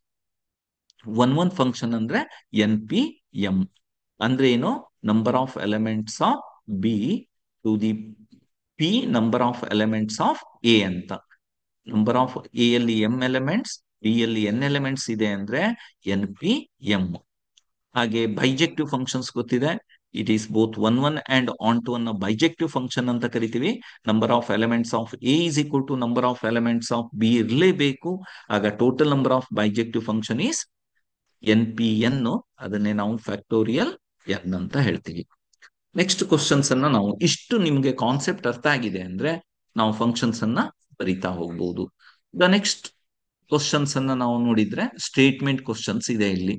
one function ಅಂದ್ರೆ n P m. ಅಂದ್ರೆ ಏನು? Number of elements of B to the P number of elements of A ಅಂತ. Number of A ಅಲ್ಲಿ m elements, B ಅಲ್ಲಿ N elements ಇದೆ ಅಂದ್ರೆ ಎನ್ ಪಿ ಎಂ. ಹಾಗೆ bijective functions ಗೊತ್ತಿದೆ. It is both one and onto ಅನ್ನ bijective function ಅಂತ ಕರಿತೀವಿ. Number of elements of A is equal to number of elements of B ಇರಲೇಬೇಕು. ಆಗ total number of bijective function is n P n. ಅದನ್ನೇ ನಾವು factorial N ಅಂತ ಹೇಳ್ತೀವಿ. Next questions ಅನ್ನ ನಾವು, ಇಷ್ಟು ನಿಮ್ಗೆ ಕಾನ್ಸೆಪ್ಟ್ ಅರ್ಥ ಆಗಿದೆ ಅಂದ್ರೆ ನಾವು ಫಂಕ್ಷನ್ಸ್ ಅನ್ನ ಬರಿತಾ ಹೋಗ್ಬೋದು. ದ ನೆಕ್ಸ್ಟ್ ಕ್ವಶನ್ಸ್ ಅನ್ನ ನಾವು ನೋಡಿದ್ರೆ ಸ್ಟೇಟ್ಮೆಂಟ್ ಕ್ವಶನ್ಸ್ ಇದೆ ಇಲ್ಲಿ.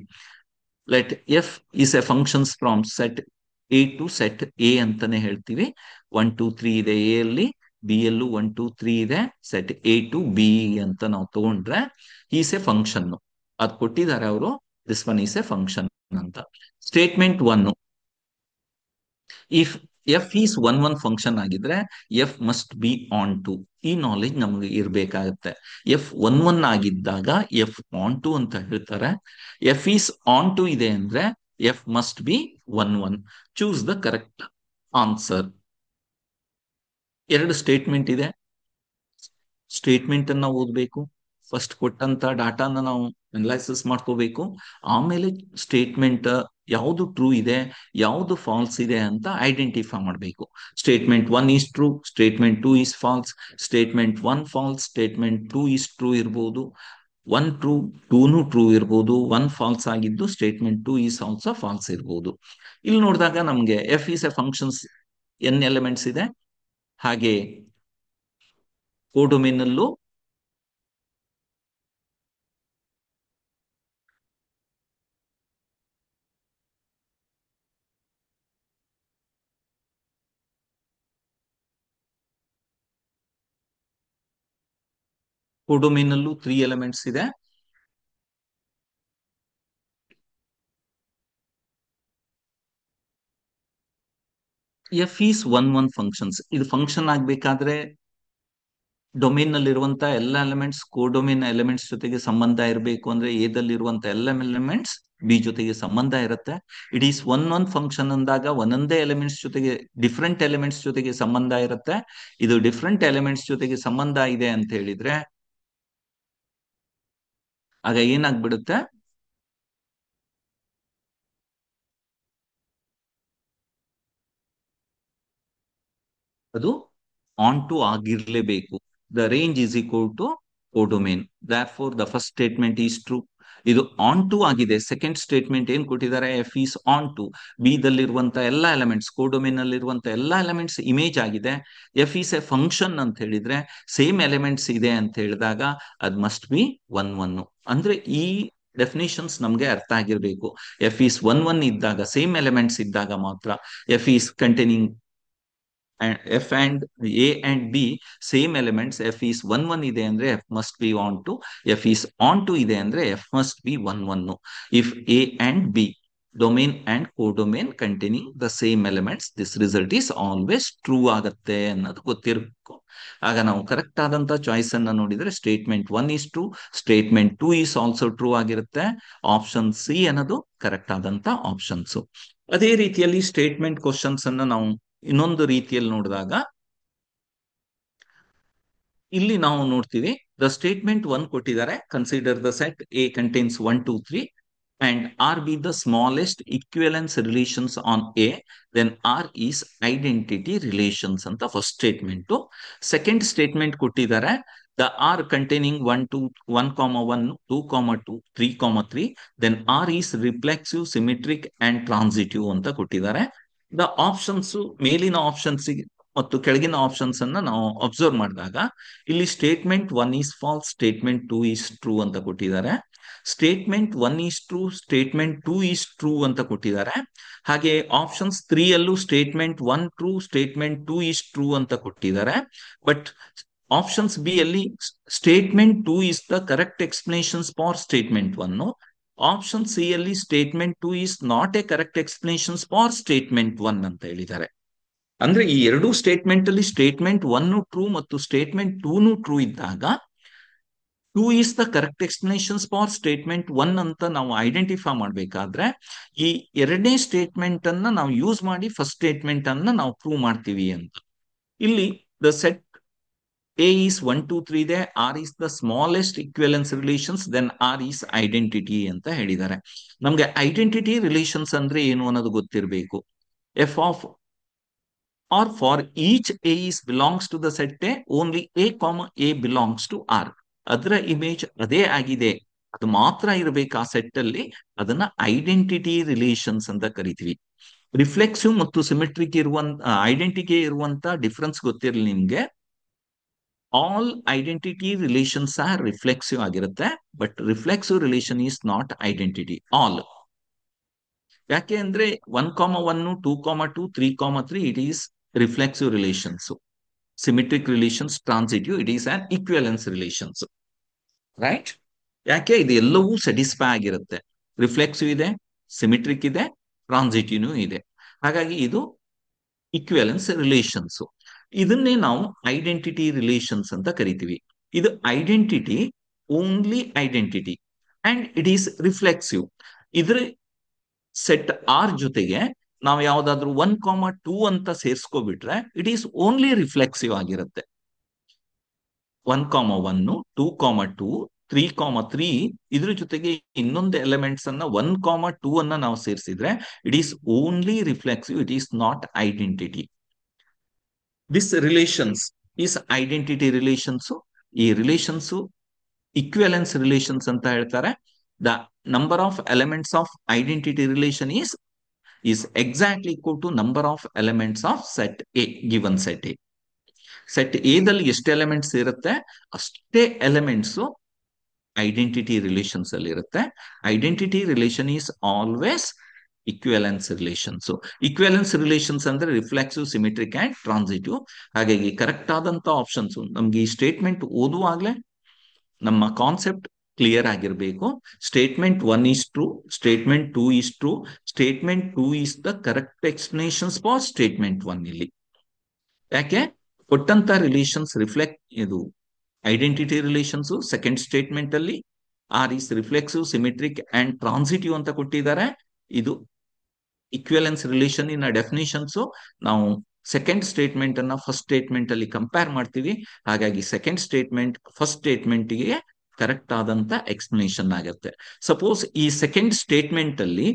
Let f is a functions from set A to set A ಅಂತಾನೆ ಹೇಳ್ತೀವಿ. 1 2 3 ಇದೆ ಎ ಅಲ್ಲಿ, ಬಿ ಯಲ್ಲೂ 1 2 3 ಇದೆ. ಸೆಟ್ ಎ ಟು ಬಿ ಅಂತ ನಾವು ತಗೊಂಡ್ರೆ ಈಸ್ ಎ ಫಂಕ್ಷನ್. ಅದ್ ಕೊಟ್ಟಿದ್ದಾರೆ ಅವರು, this one is a function ಅಂತ. Statement 1, if F is one function ಆಗಿದ್ರೆ F must be onto. ಈ ನಾಲೆಜ್ ನಮ್ಗೆ ಇರ್ಬೇಕಾಗತ್ತೆ. ಎಫ್ ಒನ್ ಆಗಿದ್ದಾಗ ಎಫ್ ಆನ್ ಟು ಅಂತ ಹೇಳ್ತಾರೆ. ಎಫ್ ಈಸ್ ಆನ್ ಟು ಇದೆ ಅಂದ್ರೆ F must be one. Choose the correct answer. ಎರಡು ಸ್ಟೇಟ್ಮೆಂಟ್ ಇದೆ. ಸ್ಟೇಟ್ಮೆಂಟ್ ಅನ್ನ ಓದ್ಬೇಕು. ಫಸ್ಟ್ ಕೊಟ್ಟಂತ ಡಾಟಾನ ನಾವು ಅನಲೈಸಿಸ್ ಮಾಡ್ಕೋಬೇಕು. ಆಮೇಲೆ ಸ್ಟೇಟ್ಮೆಂಟ್ ಯಾವುದು ಟ್ರೂ ಇದೆ, ಯಾವುದು ಫಾಲ್ಸ್ ಇದೆ ಅಂತ ಐಡೆಂಟಿಫೈ ಮಾಡಬೇಕು. Statement 1 is true, statement 2 is false, statement 1 false, statement 2 is true ಇರ್ಬೋದು. 1 ಟ್ರೂ, 2 ಟ್ರೂ ಇರ್ಬೋದು. 1 ಫಾಲ್ಸ್ ಆಗಿದ್ದು ಸ್ಟೇಟ್ಮೆಂಟ್ 2 ಈಸ್ ಆಲ್ಸೋ ಫಾಲ್ಸ್ ಇರ್ಬೋದು. ಇಲ್ಲಿ ನೋಡಿದಾಗ ನಮ್ಗೆ F is a functions N elements ಇದೆ. ಹಾಗೆ ಕೋಡೊಮೇನ್ ಅಲ್ಲೂ ಕೋಡೊಮೇನ್ ಅಲ್ಲೂ 3 ಎಲಿಮೆಂಟ್ಸ್ ಇದೆ. F is one functions. ಇದು ಫಂಕ್ಷನ್ ಆಗ್ಬೇಕಾದ್ರೆ ಡೊಮೇನ್ ನಲ್ಲಿ ಇರುವಂತ ಎಲ್ಲ ಎಲಿಮೆಂಟ್ಸ್ ಕೋಡೊಮೇನ್ ಎಲಿಮೆಂಟ್ಸ್ ಜೊತೆಗೆ ಸಂಬಂಧ ಇರಬೇಕು. ಅಂದ್ರೆ ಎದಲ್ಲಿರುವಂತ ಎಲ್ಲ ಎಲಿಮೆಂಟ್ಸ್ ಬಿ ಜೊತೆಗೆ ಸಂಬಂಧ ಇರುತ್ತೆ. ಇಟ್ ಈಸ್ ಒನ್ ಫಂಕ್ಷನ್ ಅಂದಾಗ ಒಂದೊಂದೇ ಎಲಿಮೆಂಟ್ಸ್ ಜೊತೆಗೆ, ಡಿಫ್ರೆಂಟ್ ಎಲಿಮೆಂಟ್ಸ್ ಜೊತೆಗೆ ಸಂಬಂಧ ಇರುತ್ತೆ. ಇದು ಡಿಫ್ರೆಂಟ್ ಎಲಿಮೆಂಟ್ಸ್ ಜೊತೆಗೆ ಸಂಬಂಧ ಇದೆ ಅಂತ ಹೇಳಿದ್ರೆ ಆಗ ಏನಾಗ್ಬಿಡುತ್ತೆ? ಅದು ಆನ್ ಟು ಆಗಿರ್ಲೇಬೇಕು. The range is equal to codomain. Therefore the first statement is true. ಇದು ಆನ್ ಟು ಆಗಿದೆ. ಸೆಕೆಂಡ್ ಸ್ಟೇಟ್ಮೆಂಟ್ ಏನ್ ಕೊಟ್ಟಿದ್ದಾರೆ, F is onto. B ದಲ್ಲಿರುವಂತ ಎಲ್ಲಾ ಎಲಿಮೆಂಟ್ಸ್, ಕೋಡೊಮೇನ್ ನಲ್ಲಿರುವಂತ ಎಲ್ಲಾ ಎಲಿಮೆಂಟ್ಸ್ ಇಮೇಜ್ ಆಗಿದೆ. ಎಫ್ ಈಸ್ ಎ ಫಂಕ್ಷನ್ ಅಂತ ಹೇಳಿದ್ರೆ ಸೇಮ್ ಎಲಿಮೆಂಟ್ಸ್ ಇದೆ ಅಂತ ಹೇಳಿದಾಗ ಅದ್ ಮಸ್ಟ್ ಬಿ ಒನ್ ಒನ್. ಅಂದ್ರೆ ಈ ಡೆಫಿನೇಷನ್ಸ್ ನಮ್ಗೆ ಅರ್ಥ ಆಗಿರ್ಬೇಕು. ಎಫ್ ಈಸ್ ಒನ್ ಒನ್ ಇದ್ದಾಗ, ಸೇಮ್ ಎಲಿಮೆಂಟ್ಸ್ ಇದ್ದಾಗ ಮಾತ್ರ, F is containing F and A and B same elements, F is one one ಇದೆ ಅಂದ್ರೆ F must be onto. F is onto ಇದೆ ಅಂದ್ರೆ F must be one one. If A and B domain and codomain containing the same elements, this result is always true ಆಗತ್ತೆ ಅನ್ನೋದು ಗೊತ್ತಿರಬೇಕು. ಆಗ ನಾವು correct ಆದಂತ choice ಅನ್ನ ನೋಡಿದ್ರೆ statement one is true, statement two is also true ಆಗಿರುತ್ತೆ. Option C ಅನ್ನೋದು ಕರೆಕ್ಟ್ ಆದಂತ ಆಪ್ಷನ್ಸ್. ಅದೇ ರೀತಿಯಲ್ಲಿ ಸ್ಟೇಟ್ಮೆಂಟ್ ಕ್ವಶನ್ಸ್ ಅನ್ನ ನಾವು ಇನ್ನೊಂದು ರೀತಿಯಲ್ಲಿ ನೋಡಿದಾಗ ಇಲ್ಲಿ ನಾವು ನೋಡ್ತೀವಿ, ದ ಸ್ಟೇಟ್ಮೆಂಟ್ ಒನ್ ಕೊಟ್ಟಿದ್ದಾರೆ, consider the set A contains 1 2 3 and R be the smallest equivalence relations on A, then R is identity relations ಅಂತ ಫಸ್ಟ್ ಸ್ಟೇಟ್ಮೆಂಟ್. ಸೆಕೆಂಡ್ ಸ್ಟೇಟ್ಮೆಂಟ್ ಕೊಟ್ಟಿದ್ದಾರೆ, the R containing 1 2 1 1 2 2 3 3 then R is reflexive, symmetric and transitive ಅಂತ ಕೊಟ್ಟಿದ್ದಾರೆ. The options, ಮೇಲಿನ options ಮತ್ತು ಕೆಳಗಿನ options ಅನ್ನ ನಾವು observe ಮಾಡಿದಾಗ ಇಲ್ಲಿ statement one is false, statement two is true ಅಂತ ಕೊಟ್ಟಿದ್ದಾರೆ. Statement one is true, statement two is true ಅಂತ ಕೊಟ್ಟಿದ್ದಾರೆ. ಹಾಗೆ ಆಪ್ಷನ್ಸ್ 3 ಅಲ್ಲೂ statement one true, statement two is true ಅಂತ ಕೊಟ್ಟಿದ್ದಾರೆ. ಬಟ್ ಆಪ್ಷನ್ಸ್ ಬಿ ಅಲ್ಲಿ statement two is the correct explanations for statement one. Option C ಅಲ್ಲಿ statement two is not a correct explanations for statement one ಅಂತ ಹೇಳಿದ್ದಾರೆ. ಅಂದ್ರೆ ಈ ಎರಡೂ statement ಅಲ್ಲಿ ಸ್ಟೇಟ್ಮೆಂಟ್ ಒನ್ ಟ್ರೂ ಮತ್ತು ಸ್ಟೇಟ್ಮೆಂಟ್ ಟೂನು ಟ್ರೂ ಇದ್ದಾಗ two is the correct explanations for statement one ಅಂತ ನಾವು ಐಡೆಂಟಿಫೈ ಮಾಡ್ಬೇಕಾದ್ರೆ ಈ ಎರಡನೇ ಸ್ಟೇಟ್ಮೆಂಟ್ ಅನ್ನ ನಾವು ಯೂಸ್ ಮಾಡಿ ಫಸ್ಟ್ ಸ್ಟೇಟ್ಮೆಂಟ್ ಅನ್ನ ನಾವು ಪ್ರೂವ್ ಮಾಡ್ತೀವಿ ಅಂತ. ಇಲ್ಲಿ ದ ಸೆಟ್ ಎ ಈಸ್ 1 2 3 ಇದೆ, R is the smallest equivalence relations, then R is identity ಅಂತ ಹೇಳಿದ್ದಾರೆ. ನಮ್ಗೆ ಐಡೆಂಟಿಟಿ ರಿಲೇಷನ್ಸ್ ಅಂದ್ರೆ ಏನು ಅನ್ನೋದು ಗೊತ್ತಿರಬೇಕು. F of or for each A is belongs to the set A, only A comma A belongs to R. ಅದರ image ಅದೇ ಆಗಿದೆ, ಅದು ಮಾತ್ರ ಇರಬೇಕು ಆ ಸೆಟ್ ಅಲ್ಲಿ, ಅದನ್ನ ಐಡೆಂಟಿಟಿ ರಿಲೇಷನ್ಸ್ ಅಂತ ಕರಿತೀವಿ. ರಿಫ್ಲೆಕ್ಸಿವ್ ಮತ್ತು ಸಿಮೆಟ್ರಿಕ್ ಇರುವಂತ ಐಡೆಂಟಿಟಿ ಇರುವಂತ ಡಿಫ್ರೆನ್ಸ್ ಗೊತ್ತಿರಲಿ ನಿಮ್ಗೆ. All identity relations are reflexive ಆಗಿರುತ್ತೆ, but reflexive relation is not identity. All ಯಾಕೆ ಅಂದ್ರೆ 1 1 2 2 3 3 it is reflexive relations. Symmetric relations transitive, it is an equivalence relations. Right? ಯಾಕೆ ಇದು ಎಲ್ಲವೂ ಸ್ಯಾಟಿಸ್ಫೈ ಆಗಿರುತ್ತೆ. ರಿಫ್ಲೆಕ್ಸಿವ್ ಇದೆ, ಸಿಮೆಟ್ರಿಕ್ ಇದೆ, ಟ್ರಾನ್ಸಿಟಿವ್ ಇದೆ. ಹಾಗಾಗಿ ಇದು ಇಕ್ವಿವೆಲೆನ್ಸ್ ರಿಲೇಷನ್ಸ್. ಇದನ್ನೇ ನಾವು ಐಡೆಂಟಿಟಿ ರಿಲೇಷನ್ಸ್ ಅಂತ ಕರಿತೀವಿ. ಇದು identity, only identity, and it is reflexive. ಇದ್ರ ಸೆಟ್ ಆರ್ ಜೊತೆಗೆ ನಾವು ಯಾವ್ದಾದ್ರು 1 2 ಅಂತ ಸೇರ್ಸ್ಕೊಬಿಟ್ರೆ ಇಟ್ ಈಸ್ ಓನ್ಲಿ ರಿಫ್ಲೆಕ್ಸಿವ್ ಆಗಿರುತ್ತೆ. 1 1 2 2 3 3 ಇದ್ರ ಜೊತೆಗೆ ಇನ್ನೊಂದು ಎಲಿಮೆಂಟ್ಸ್ ಅನ್ನ 1 2 ಅನ್ನ ನಾವು ಸೇರಿಸಿದ್ರೆ it is only reflexive, it is not identity. This relations is identity relations. ಈ ರಿಲೇಷನ್ಸ್ ಇಕ್ವಿವೆಲೆನ್ಸ್ ರಿಲೇಷನ್ಸ್ ಅಂತ ಹೇಳ್ತಾರೆ. The number of elements of identity relation is exactly equal to number of elements of set A, given set A. Set A ದಲ್ಲಿ ಎಷ್ಟು elements ಇರುತ್ತೆ ಅಷ್ಟೇ elements identity relations ಅಲ್ಲಿ ಇರುತ್ತೆ. Identity relation is always equivalence relations. Equivalence relations ಅಂದ್ರೆ reflexive, symmetric and transitive. ಹಾಗಾಗಿ correct ಆದಂತ options ನಮ್ಗೆ ಈ ಸ್ಟೇಟ್ಮೆಂಟ್ ಓದುವಾಗ್ಲೇ ನಮ್ಮ ಕಾನ್ಸೆಪ್ಟ್ ಕ್ಲಿಯರ್ ಆಗಿರ್ಬೇಕು. Statement one is true, statement two is true, statement two is the correct explanations for statement one. ಇಲ್ಲಿ ಯಾಕೆ ಕೊಟ್ಟಂತ ರಿಲೇಷನ್ಸ್ ರಿಫ್ಲೆಕ್ಟ್, ಇದು ಐಡೆಂಟಿಟಿ ರಿಲೇಷನ್ಸ್ ಸೆಕೆಂಡ್ ಸ್ಟೇಟ್ಮೆಂಟ್ ಅಲ್ಲಿ R is reflexive, symmetric and transitive ಅಂತ ಕೊಟ್ಟಿದ್ದಾರೆ. ಇದು equivalence relation in definitions. ನಾವು second statement ಅನ್ನ ಫಸ್ಟ್ ಸ್ಟೇಟ್ಮೆಂಟ್ ಅಲ್ಲಿ ಕಂಪೇರ್ ಮಾಡ್ತೀವಿ. ಹಾಗಾಗಿ ಸೆಕೆಂಡ್ ಸ್ಟೇಟ್ಮೆಂಟ್ ಫಸ್ಟ್ ಸ್ಟೇಟ್ಮೆಂಟ್ ಗೆ ಕರೆಕ್ಟ್ ಆದಂತ ಎಕ್ಸ್ಪ್ಲನೇಷನ್ ಆಗುತ್ತೆ. ಸಪೋಸ್ ಈ ಸೆಕೆಂಡ್ ಸ್ಟೇಟ್ಮೆಂಟ್ ಅಲ್ಲಿ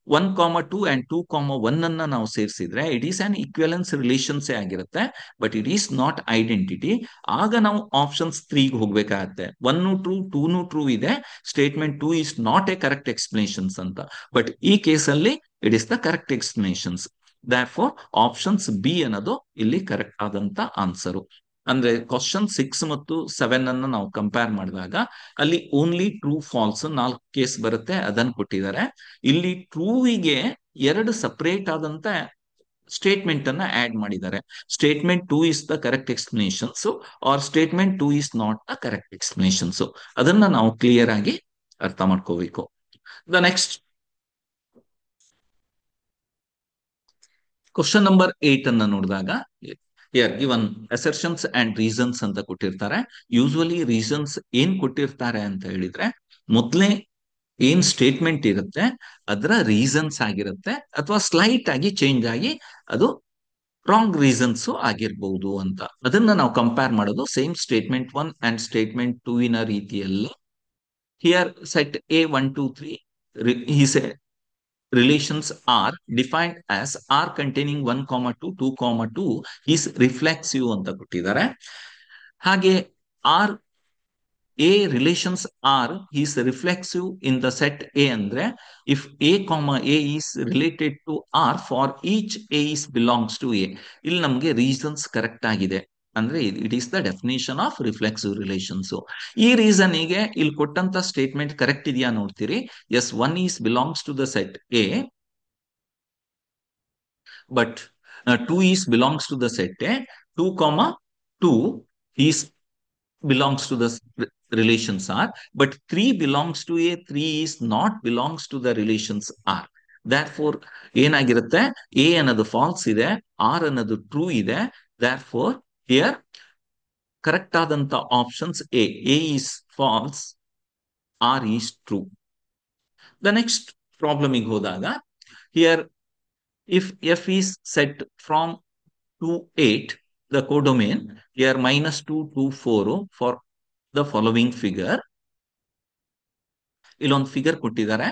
1,2 ಅಂಡ್ 2,1 ಅನ್ನ ನಾವು ಸೇರಿಸಿದ್ರೆ ಇಟ್ ಈಸ್ ಅನ್ ಈಕ್ವಲೆನ್ಸ್ ರಿಲೇಷನ್ಸೇ ಆಗಿರುತ್ತೆ, but it is not identity. ಆಗ ನಾವು ಆಪ್ಷನ್ಸ್ 3ಗೆ ಹೋಗ್ಬೇಕಾಗತ್ತೆ. 1 ಟ್ರೂ, 2 ಟ್ರೂ ಇದೆ, statement 2 is not a correct explanations ಅಂತ. ಬಟ್ ಈ ಕೇಸಲ್ಲಿ it is the correct explanations. Therefore options B ಅನ್ನೋದು ಇಲ್ಲಿ ಕರೆಕ್ಟ್ ಆದಂತ ಆನ್ಸರು. ಅಂದ್ರೆ ಕ್ವಶನ್ 6 ಮತ್ತು 7 ಅನ್ನ ನಾವು ಕಂಪೇರ್ ಮಾಡಿದಾಗ ಅಲ್ಲಿ ಓನ್ಲಿ ಟ್ರೂ ಫಾಲ್ಸ್ 4 ಕೇಸ್ ಬರುತ್ತೆ, ಅದನ್ನು ಕೊಟ್ಟಿದ್ದಾರೆ. ಇಲ್ಲಿ ಟ್ರೂವಿಗೆ 2 ಸಪರೇಟ್ ಆದಂತ ಸ್ಟೇಟ್ಮೆಂಟ್ ಅನ್ನ ಆಡ್ ಮಾಡಿದ್ದಾರೆ. Statement 2 is the correct explanations or statement 2 is not the correct explanations. ಅದನ್ನ ನಾವು ಕ್ಲಿಯರ್ ಆಗಿ ಅರ್ಥ ಮಾಡ್ಕೋಬೇಕು. ದ ನೆಕ್ಸ್ಟ್ ಕ್ವಶನ್ ನಂಬರ್ 8 ಅನ್ನ ನೋಡಿದಾಗ ಗಿವನ್ ಅಸರ್ಷನ್ಸ್ ಅಂಡ್ ರೀಸನ್ಸ್ ಅಂತ ಕೊಟ್ಟಿರ್ತಾರೆ. ಯೂಶುವಲಿ ರೀಸನ್ಸ್ ಏನ್ ಕೊಟ್ಟಿರ್ತಾರೆ ಅಂತ ಹೇಳಿದ್ರೆ, ಮೊದಲೇ ಏನ್ ಸ್ಟೇಟ್ಮೆಂಟ್ ಇರುತ್ತೆ ಅದರ ರೀಸನ್ಸ್ ಆಗಿರುತ್ತೆ, ಅಥವಾ ಸ್ಲೈಟ್ ಆಗಿ ಚೇಂಜ್ ಆಗಿ ಅದು ರಾಂಗ್ ರೀಸನ್ಸ್ ಆಗಿರ್ಬಹುದು ಅಂತ. ಅದನ್ನ ನಾವು ಕಂಪೇರ್ ಮಾಡೋದು ಸೇಮ್ ಸ್ಟೇಟ್ಮೆಂಟ್ 1 ಅಂಡ್ ಸ್ಟೇಟ್ಮೆಂಟ್ 2 ಇನ ರೀತಿಯಲ್ಲಿ. Here set A1 2 3 is a relations are defined as R containing 1,2 2,2 is reflexive ಅಂತ ಕೊಟ್ಟಿದ್ದಾರೆ. ಹಾಗೆ R a relations R is reflexive in the set A ಅಂದ್ರೆ if A is related to R for each A is belongs to A. ಇಲ್ಲಿ ನಮಗೆ reasons correct ಆಗಿದೆ, ಅಂದ್ರೆ it is the definition of reflexive relations. ಈ reason ಗೆ ಇಲ್ಲಿ ಕೊಟ್ಟಂತ statement correct ಇದೆಯಾ ನೋಡ್ತೀರಿ. Yes, 1 is belongs to the set A, but 2 is belongs to the set A. 2,2 is belongs to the relations R, but 3 belongs to A. 3 is not belongs to the relations R. Therefore ಏನಾಗಿರುತ್ತೆ, A ಅನ್ನೋದು falls ಇದೆ, R ಅನ್ನೋದು true ಇದೆ. Therefore here correct ಆದಂತ options A is false, R is true. The next problem ಗೆ ಹೋದಾಗ here if f is set from 2 8, the codomain here -2 to 4 for the following figure. ಇಲ್ಲೊಂದು figure ಕೊಟ್ಟಿದ್ದಾರೆ.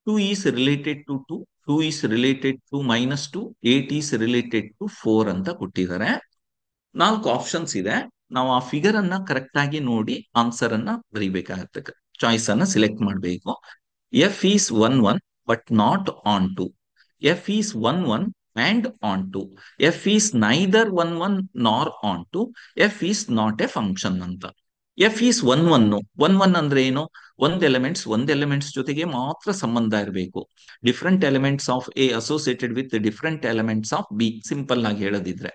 2 is related to 2, 2 is related to -2, 8 is related to 4 ಅಂತ ಕೊಟ್ಟಿದ್ದಾರೆ. 4 options ಇದೆ. ನಾವು ಆ figure ಅನ್ನ ಕರೆಕ್ಟ್ ಆಗಿ ನೋಡಿ ಆನ್ಸರ್ ಅನ್ನ ಬರೀಬೇಕಾಗತ್ತೆ, ಚಾಯ್ಸ್ ಅನ್ನ ಸಿಲೆಕ್ಟ್ ಮಾಡಬೇಕು. f is 1 1 but not on 2. f is 1 1 and on 2. f is neither 1 1 nor on 2. f is not a function ಅಂತ. f is 1 1 1 1 ಅಂದ್ರೆ ಏನು, ಒಂದ್ ಎಲಿಮೆಂಟ್ಸ್ ಜೊತೆಗೆ ಮಾತ್ರ ಸಂಬಂಧ ಇರಬೇಕು. Different elements of A associated with different elements of B. Simple ಆಗಿ ಹೇಳೋದಿದ್ರೆ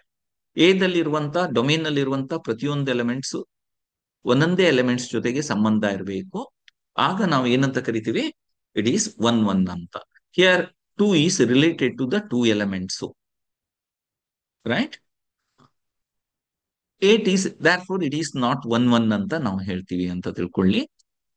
A ದಲ್ಲಿರುವಂತ domain ನಲ್ಲಿರುವಂತ ಪ್ರತಿಯೊಂದು ಎಲಿಮೆಂಟ್ಸ್ ಒಂದೊಂದೇ ಎಲಿಮೆಂಟ್ಸ್ ಜೊತೆಗೆ ಸಂಬಂಧ ಇರಬೇಕು. ಆಗ ನಾವು ಏನಂತ ಕರಿತೀವಿ, ಇಟ್ ಈಸ್ 1 1 ಅಂತ. Here 2 is related to the 2 elements, right? 8 is therefore it is not 1 1 ಅಂತ ನಾವು ಹೇಳ್ತೀವಿ ಅಂತ ತಿಳ್ಕೊಳ್ಳಿ.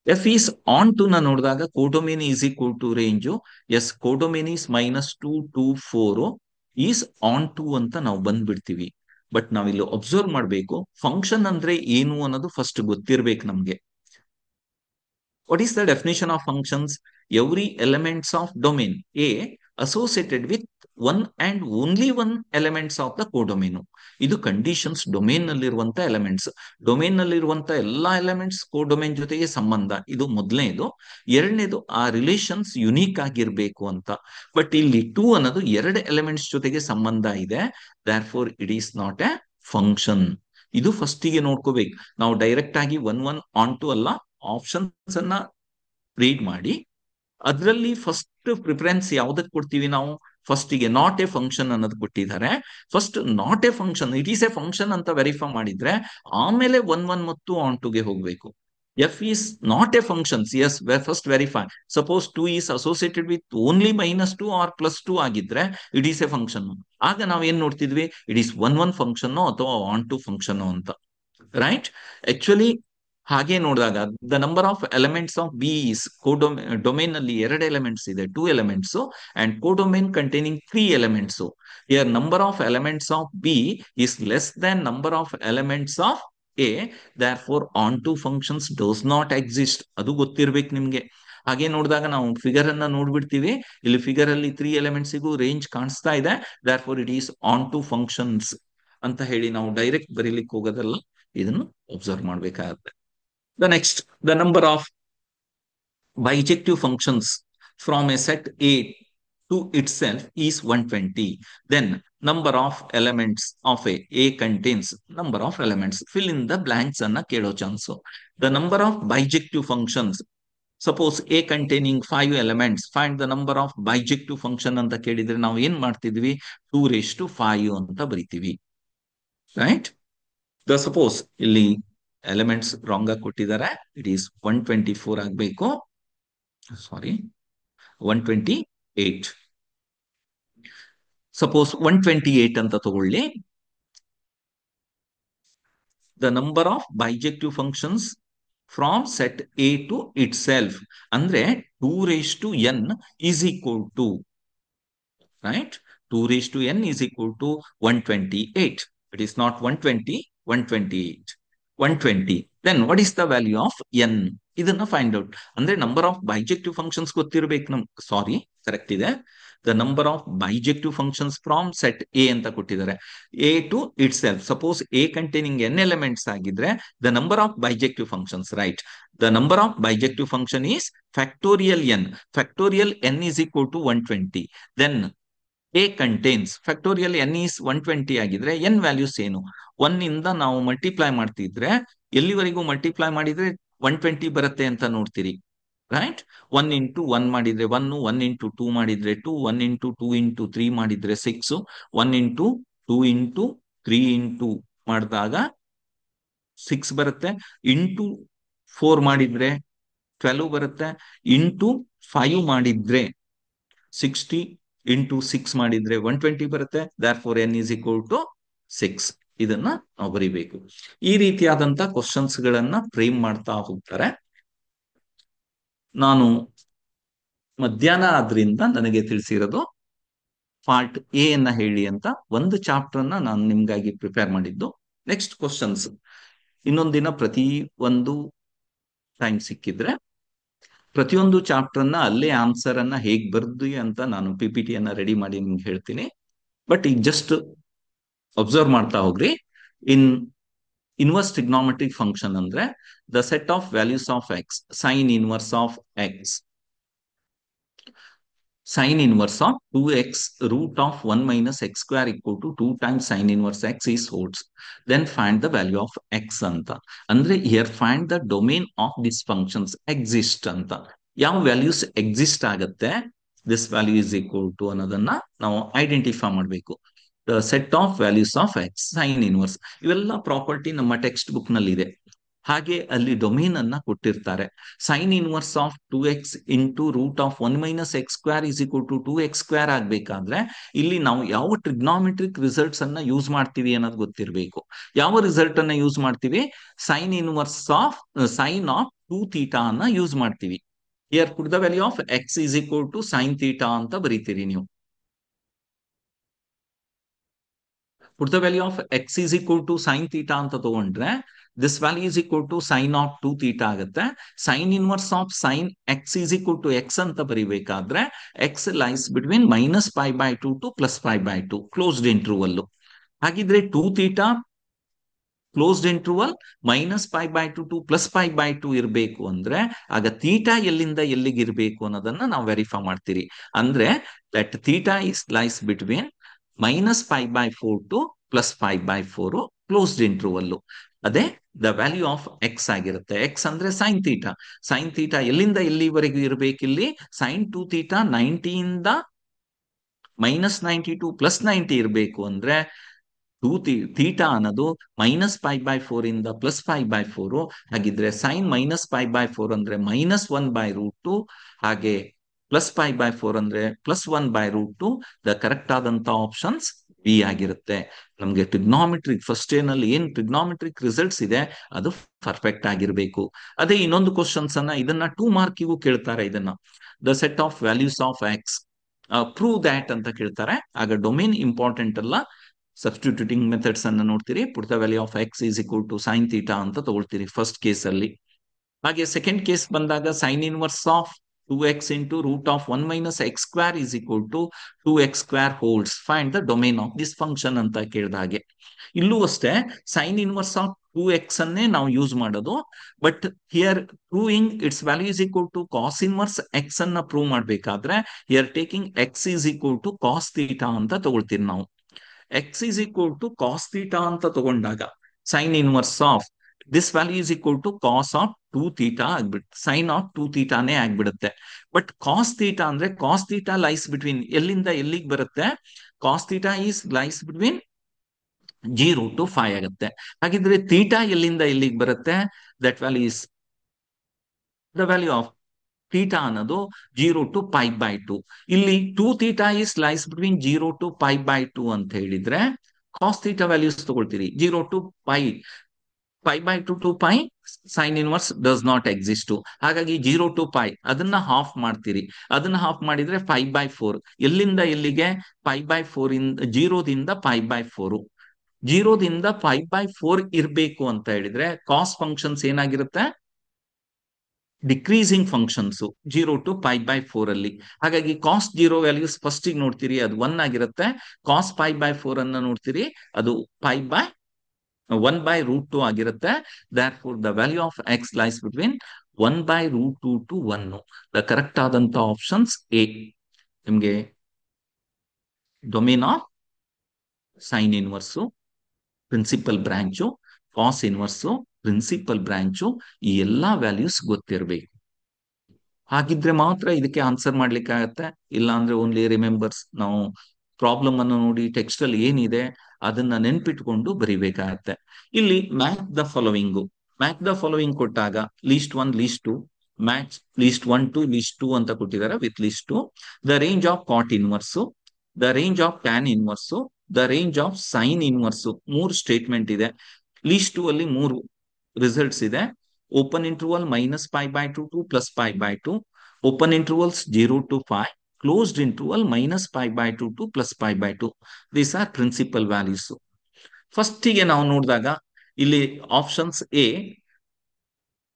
f is on 2 ನ ನೋಡಿದಾಗ codomain is equal to range. yes, codomain is -2 to 4 is on 2 ಅಂತ ನಾವು ಬಂದ್ಬಿಡ್ತೀವಿ. ಬಟ್ ನಾವಿಲ್ಲಿ ಅಬ್ಸರ್ವ್ ಮಾಡಬೇಕು, ಫಂಕ್ಷನ್ ಅಂದ್ರೆ ಏನು ಅನ್ನೋದು ಫಸ್ಟ್ ಗೊತ್ತಿರ್ಬೇಕು ನಮ್ಗೆ. What is the definition of functions? Every elements of domain A associated with one and only one elements of the codomain. ಇದು ಕಂಡೀಷನ್ಸ್ ಡೊಮೇನ್ ನಲ್ಲಿರುವಂತ ಎಲಿಮೆಂಟ್ಸ್. ಡೊಮೇನ್ ನಲ್ಲಿರುವಂತ ಎಲ್ಲಾ ಎಲಿಮೆಂಟ್ಸ್ ಕೋಡೊಮೇನ್ ಜೊತೆಗೆ ಸಂಬಂಧ, ಇದು ಮೊದಲನೇದು. ಎರಡನೇದು ಆ ರಿಲೇಷನ್ಸ್ ಯುನೀಕ್ ಆಗಿರ್ಬೇಕು ಅಂತ. ಬಟ್ ಇಲ್ಲಿ 2 ಅನ್ನೋದು 2 ಎಲಿಮೆಂಟ್ಸ್ ಜೊತೆಗೆ ಸಂಬಂಧ ಇದೆ. therefore it is not a function. ಇದು ಫಸ್ಟಿಗೆ ನೋಡ್ಕೋಬೇಕು ನಾವು. ಡೈರೆಕ್ಟ್ ಆಗಿ 1 1 on 2 ಅಲ್ಲ, ಆಪ್ಷನ್ಸ್ ಅನ್ನ ರೀಡ್ ಮಾಡಿ ಅದರಲ್ಲಿ ಫಸ್ಟ್ ಪ್ರಿಫರೆನ್ಸ್ ಯಾವ್ದಕ್ ಕೊಡ್ತೀವಿ ನಾವು. ಫಸ್ಟಿಗೆ ನಾಟ್ ಎ ಫಂಕ್ಷನ್ ಅನ್ನೋದು ಕೊಟ್ಟಿದ್ದಾರೆ. First not a function, it is a function ಅಂತ ವೆರಿಫೈ ಮಾಡಿದ್ರೆ ಆಮೇಲೆ 1 1 ಮತ್ತು ಆನ್ 2ಗೆ ಹೋಗ್ಬೇಕು. F is not a functions, as first verify. Suppose 2 is associated with only -2 or +2 ಆಗಿದ್ರೆ ಇಟ್ ಈಸ್ ಎ ಫಂಕ್ಷನ್. ಆಗ ನಾವ್ ಏನ್ ನೋಡ್ತಿದ್ವಿ, ಇಟ್ ಈಸ್ 1 1 ಫಂಕ್ಷನ್ ಅಥವಾ ಆನ್ 2 ಫಂಕ್ಷನ್ ಅಂತ, ರೈಟ್? ಆಕ್ಚುಲಿ ಹಾಗೆ ನೋಡಿದಾಗ the number of elements of B is domain ಅಲ್ಲಿ 2 ಎಲಿಮೆಂಟ್ಸ್ ಇದೆ, 2 elements, and codomain containing 3 elements. Here number of elements of B is less than number of elements of A. therefore on 2 functions does not exist. ಅದು ಗೊತ್ತಿರ್ಬೇಕು ನಿಮ್ಗೆ. ಹಾಗೆ ನೋಡಿದಾಗ ನಾವು figure ಅನ್ನ ನೋಡ್ಬಿಡ್ತೀವಿ. ಇಲ್ಲಿ ಫಿಗರ್ ಅಲ್ಲಿ 3 ಎಲಿಮೆಂಟ್ಸಿಗೂ ರೇಂಜ್ ಕಾಣಿಸ್ತಾ ಇದೆ. Therefore it is onto functions ಅಂತ ಹೇಳಿ ನಾವು ಡೈರೆಕ್ಟ್ ಬರೀಲಿಕ್ಕೆ ಹೋಗೋದಲ್ಲ, ಇದನ್ನು ಒಬ್ಸರ್ವ್ ಮಾಡ್ಬೇಕಾಗತ್ತೆ. The next, the number of bijective functions from a set A to itself is 120. Then number of elements of A contains number of elements. Fill in the blanks ಅನ್ನ ಕೇಳೋ chance. The number of bijective functions, suppose A containing 5 elements, find the number of bijective function ಅಂತ ಕೇಳಿದ್ರೆ ನಾವು ಏನ್ ಮಾಡ್ತಿದ್ವಿ, 2 to 5 ಅಂತ ಬರಿತೀವಿ. Right. The suppose ಇಲ್ಲಿ ಎಲಿಮೆಂಟ್ಸ್ ರಾಂಗ್ ಆಗಿ ಕೊಟ್ಟಿದ್ದಾರೆ. ಇಟ್ ಈಸ್ 124 ಆಗಬೇಕು. ಸಾರಿ, 128. ಸಪೋಸ್ 128 ಅಂತ ತಗೊಳ್ಳಿ. The number of bijective functions from set A to itself ಅಂದ್ರೆ 2n is equal to, right? 2n is equal to 128. It is not 120, 128. 120. Then what is the value of n? ಇದನ್ನ find out. ಅಂದ್ರೆ number of bijective functions ಗೊತ್ತಿರಬೇಕು ನಮ್ಗೆ. Sorry, correct ಇದೆ. The number of bijective functions from set A ಅಂತ ಕೊಟ್ಟಿದ್ದಾರೆ. A to itself. Suppose A containing n elements ಆಗಿದ್ರೆ the number of bijective functions, right? The number of bijective function is factorial n. Factorial n is equal to 120. Then A contains factorial n is 120 ಆಗಿದ್ರೆ n values ಏನು? 1 ಇಂದ ನಾವು multiply ಮಾಡ್ತಿದ್ರೆ ಎಲ್ಲಿವರೆಗೂ multiply ಮಾಡಿದ್ರೆ 120 ಬರುತ್ತೆ ಅಂತ ನೋಡ್ತೀರಿ, ರೈಟ್? 1 ಇಂಟು 1 ಮಾಡಿದ್ರೆ 1, 1 ಇಂಟು 2 ಮಾಡಿದ್ರೆ 2, 1 ಇಂಟು 2 ಇಂಟು 3 ಮಾಡಿದ್ರೆ 6, 1 ಇಂಟು 2 ಇಂಟು 3 ಇಂಟು ಮಾಡಿದಾಗ 6 ಬರುತ್ತೆ. ಇಂಟು 4 ಮಾಡಿದ್ರೆ 12 ಬರುತ್ತೆ. ಇಂಟು 5 ಮಾಡಿದ್ರೆ 60, ಇಂಟು 6 ಮಾಡಿದ್ರೆ 120 ಬರುತ್ತೆ. Therefore n is equal to 6. ಇದನ್ನ ನಾವು ಬರಿಬೇಕು. ಈ ರೀತಿಯಾದಂತ ಕ್ವಶನ್ಸ್ ಗಳನ್ನ ಫ್ರೇಮ್ ಮಾಡ್ತಾ ಹೋಗ್ತಾರೆ. ನಾನು ಮಧ್ಯಾಹ್ನ ಆದ್ರಿಂದ ನನಗೆ ತಿಳಿಸಿರೋದು ಪಾರ್ಟ್ ಎ ಅನ್ನ ಹೇಳಿ ಅಂತ ಒಂದು ಚಾಪ್ಟರ್ ಅನ್ನ ನಾನು ನಿಮ್ಗಾಗಿ ಪ್ರಿಪೇರ್ ಮಾಡಿದ್ದು. ನೆಕ್ಸ್ಟ್ ಕ್ವಶನ್ಸ್ ಇನ್ನೊಂದಿನ ಪ್ರತಿ ಒಂದು ಟೈಮ್ ಸಿಕ್ಕಿದ್ರೆ ಪ್ರತಿಯೊಂದು ಚಾಪ್ಟರ್ ಅನ್ನ ಅಲ್ಲೇ ಆನ್ಸರ್ ಅನ್ನ ಹೇಗ್ ಬರ್ದು ಅಂತ ನಾನು PPT ಅನ್ನ ರೆಡಿ ಮಾಡಿ ನಿಮ್ಗೆ ಹೇಳ್ತೀನಿ. ಬಟ್ ಈಗ ಜಸ್ಟ್ ಅಬ್ಸರ್ವ್ ಮಾಡ್ತಾ ಹೋಗ್ರಿ. ಇನ್ ಇನ್ವರ್ಸ್ ಟ್ರಿಗ್ನೋಮೆಟ್ರಿಕ್ ಫಂಕ್ಷನ್ ಅಂದ್ರೆ the set of values of X, sign inverse of X, sin inverse of 2x root of 1 minus x square equal to 2 times sin inverse x is holds. Then find the value of x ಅಂತ. ಅಂದ್ರೆ here find the domain of these functions exist ಅಂತ. ಯಾವ values exist ಆಗತ್ತೆ, this value is equal to ಅನ್ನೋದನ್ನ ನಾವು identify ಮಾಡಬೇಕು. The set of values of x, sin inverse, ಇವೆಲ್ಲ property ನಮ್ಮ ಟೆಕ್ಸ್ಟ್ ಬುಕ್ ನಲ್ಲಿ ಇದೆ. ಹಾಗೆ ಅಲ್ಲಿ ಡೊಮೇನ್ ಅನ್ನ ಕೊಟ್ಟಿರ್ತಾರೆ. Sine inverse of 2x into root of 1 minus x square is equal to 2x square ಆಗ್ಬೇಕಾದ್ರೆ ಇಲ್ಲಿ ನಾವು ಯಾವ ಟ್ರಿಗ್ನಾಮೆಟ್ರಿಕ್ ರಿಸಲ್ಟ್ಸ್ ಅನ್ನ ಯೂಸ್ ಮಾಡ್ತೀವಿ ಅನ್ನೋದು ಗೊತ್ತಿರಬೇಕು. ಯಾವ ರಿಸಲ್ಟ್ ಅನ್ನ ಯೂಸ್ ಮಾಡ್ತೀವಿ? Sign inverse of sine of 2 theta ಅನ್ನ ಯೂಸ್ ಮಾಡ್ತೀವಿ. Here put the value of x is equal to sin theta ಅಂತ ಬರೀತೀರಿ ನೀವು. put the value of x is equal to sin theta ಅಂತ ತಗೊಂಡ್ರೆ this value is equal to sin of 2 theta ಆಗುತ್ತೆ. sin inverse of sin x is equal to x ಅಂತ ಬರಿಬೇಕಾದ್ರೆ x lies between minus pi by 2 to plus pi by 2 closed interval. ಹಾಗಿದ್ರೆ 2 theta closed interval minus pi by two two plus pi by two ಇರಬೇಕು ಅಂದ್ರೆ ಆಗ theta ಎಲ್ಲಿಂದ ಎಲ್ಲಿಗೆ ಇರಬೇಕು ಅನ್ನೋದನ್ನ ನಾವು ವೆರಿಫೈ ಮಾಡ್ತೀರಿ. ಅಂದ್ರೆ let theta is lies between minus pi by 4 to plus pi by 4 closed interval. ಅದೇ ದ ವ್ಯಾಲ್ಯೂ ಆಫ್ ಎಕ್ಸ್ ಆಗಿರುತ್ತೆ. ಎಕ್ಸ್ ಅಂದ್ರೆ ಸೈನ್ ಥೀಟಾ. ಸೈನ್ ಥೀಟಾ ಎಲ್ಲಿಂದ ಎಲ್ಲಿವರೆಗೂ ಇರಬೇಕಿಲ್ಲಿ? ಸೈನ್ 2 ಥೀಟಾ 90 ಇಂದ ಮೈನಸ್ 90 ಟು ಪ್ಲಸ್ 90 ಇರಬೇಕು ಅಂದ್ರೆ 2 ಥೀಟಾ ಅನ್ನೋದು ಮೈನಸ್ ಪೈ ಬೈ 4 ಇಂದ ಪ್ಲಸ್ ಪೈ ಬೈ 4. ಹಾಗಿದ್ರೆ ಸೈನ್ ಮೈನಸ್ ಪೈ ಬೈ 4 ಅಂದ್ರೆ ಮೈನಸ್ 1 ಬೈ ರೂಟ್ 2, ಹಾಗೆ ಪ್ಲಸ್ ಪೈ ಬೈ 4 ಅಂದ್ರೆ plus 1 by root 2. The correct ಆದಂತ ಆಪ್ಷನ್ಸ್ ಬಿ ಆಗಿರುತ್ತೆ. ನಮ್ಗೆ ಟ್ರಿಗ್ನಾಮೆಟ್ರಿಕ್ ಫಸ್ಟ್ ಇಯರ್ ನಲ್ಲಿ ಏನ್ ಟ್ರಿಗ್ನಾಮೆಟ್ರಿಕ್ ರಿಸಲ್ಟ್ಸ್ ಇದೆ ಅದು ಪರ್ಫೆಕ್ಟ್ ಆಗಿರ್ಬೇಕು. ಅದೇ ಇನ್ನೊಂದು ಕ್ವಶನ್ಸ್ ಅನ್ನ ಇದನ್ನ 2 ಮಾರ್ಕಿಗೂ ಕೇಳ್ತಾರೆ. ಇದನ್ನ the set of values of x prove that ಅಂತ ಕೇಳ್ತಾರೆ. ಆಗ ಡೊಮೇನ್ ಇಂಪಾರ್ಟೆಂಟ್ ಅಲ್ಲ, ಸಬ್ಸ್ಟಿಟ್ಯೂಟಿಂಗ್ ಮೆಥಡ್ಸ್ ಅನ್ನ ನೋಡ್ತೀರಿ. Put the value of X is equal to sine theta ಅಂತ ತಗೊಳ್ತೀರಿ ಫಸ್ಟ್ ಕೇಸ್ ಅಲ್ಲಿ. ಹಾಗೆ ಸೆಕೆಂಡ್ ಕೇಸ್ ಬಂದಾಗ sine inverse of 2x into root of 1 minus x square is equal to 2x square holds. Find the domain of this function ಅಂತ ಕೇಳಿದ ಹಾಗೆ. ಇಲ್ಲೂ ಅಷ್ಟೇ ಸೈನ್ ಇನ್ವರ್ಸ್ ಆಫ್ 2x ಅನ್ನೇ ನಾವು ಯೂಸ್ ಮಾಡೋದು. But here proving its value is equal to cos inverse x ಅನ್ನ prove ಮಾಡ್ಬೇಕಾದ್ರೆ here taking x is equal to cos theta ಅಂತ ತಗೊಳ್ತೀವಿ ನಾವು. X is equal to cos theta ಅಂತ ತಗೊಂಡಾಗ sine inverse of this value is equal to cos of 2 theta ಆಗ್ಬಿಡುತ್ತೆ, sine of 2 ಥೀಟಾನೇ ಆಗ್ಬಿಡುತ್ತೆ. ಬಟ್ ಕಾಸ್ ಥೀಟಾ ಅಂದ್ರೆ ಕಾಸ್ ಥೀಟಾ ಲೈಸ್ ಬಿಟ್ವೀನ್ ಎಲ್ಲಿಂದ ಎಲ್ಲಿಗೆ ಬರುತ್ತೆ, cos theta is lies between 0 to 5 ಆಗುತ್ತೆ. ಹಾಗಿದ್ರೆ ಥೀಟಾ ಎಲ್ಲಿಂದ ಎಲ್ಲಿಗೆ ಬರುತ್ತೆ, that value is the value of theta ಅನ್ನೋದು 0 to π/2. ಇಲ್ಲಿ 2 theta is lies between 0 to π/2 ಅಂತ ಹೇಳಿದ್ರೆ ಕಾಸ್ ಥೀಟಾ ವ್ಯಾಲ್ಯೂಸ್ ತಗೊಳ್ತೀರಿ 0 to π/2 to π sine inverse does not exist. ಹಾಗಾಗಿ 0 to π ಅದನ್ನ ಹಾಫ್ ಮಾಡ್ತೀರಿ, ಅದನ್ನ ಹಾಫ್ ಮಾಡಿದ್ರೆ 5/4. ಎಲ್ಲಿಂದ ಎಲ್ಲಿಗೆ, 5/4 ಇಂದ 0ದಿಂದ 5/4. 0ದಿಂದ 5/4 ಇರಬೇಕು ಅಂತ ಹೇಳಿದ್ರೆ ಕಾಸ್ ಫಂಕ್ಷನ್ಸ್ ಏನಾಗಿರುತ್ತೆ, ಡಿಕ್ರೀಸಿಂಗ್ ಫಂಕ್ಷನ್ಸ್ 0 to π/4 ಅಲ್ಲಿ. ಹಾಗಾಗಿ ಕಾಸ್ 0 ವ್ಯಾಲ್ಯೂಸ್ ಫಸ್ಟ್ ನೋಡ್ತೀರಿ, ಅದು 1 ಆಗಿರುತ್ತೆ. ಕಾಸ್ π/4 ಅನ್ನ ನೋಡ್ತೀರಿ, ಅದು 1/√2 ಆಗಿರುತ್ತೆ. therefore the value of x lies between 1/√2 to 1. The correct ಆದಂತ ಆಪ್ಷನ್ಸ್ ಎ. ನಿಮ್ಗೆ domain of sine inverse, principal branch, cos inverse, principal branch, ಈ ಎಲ್ಲಾ ವ್ಯಾಲ್ಯೂಸ್ ಗೊತ್ತಿರಬೇಕು. ಹಾಗಿದ್ರೆ ಮಾತ್ರ ಇದಕ್ಕೆ ಆನ್ಸರ್ ಮಾಡ್ಲಿಕ್ಕೆ ಆಗತ್ತೆ. ಇಲ್ಲ ಅಂದ್ರೆ ಓನ್ಲಿ ರಿಮೆಂಬರ್ಸ್, ನಾವು ಪ್ರಾಬ್ಲಮ್ ಅನ್ನು ನೋಡಿ ಟೆಕ್ಸ್ಟ್ ಅಲ್ಲಿ ಏನಿದೆ ಅದನ್ನ ನೆನ್ಪಿಟ್ಕೊಂಡು ಬರಿಬೇಕಾಗತ್ತೆ. ಇಲ್ಲಿ match the following, match the following ಕೊಟ್ಟಾಗ list 1 list 2, match list 1 to list 2 ಅಂತ ಕೊಟ್ಟಿದ್ದಾರೆ. With list 2 the range of cot inverse, the range of tan inverse, the range of sine inverse. 3 statement ಇದೆ. ಲೀಸ್ಟ್ 2 ಅಲ್ಲಿ 3 results ಇದೆ. Open interval -π/2 to +π/2, open intervals 0 to 5, closed interval -π/2 to +π/2. These are principal values. ಫಸ್ಟಿಗೆ ನಾವು ನೋಡಿದಾಗ ಇಲ್ಲಿ options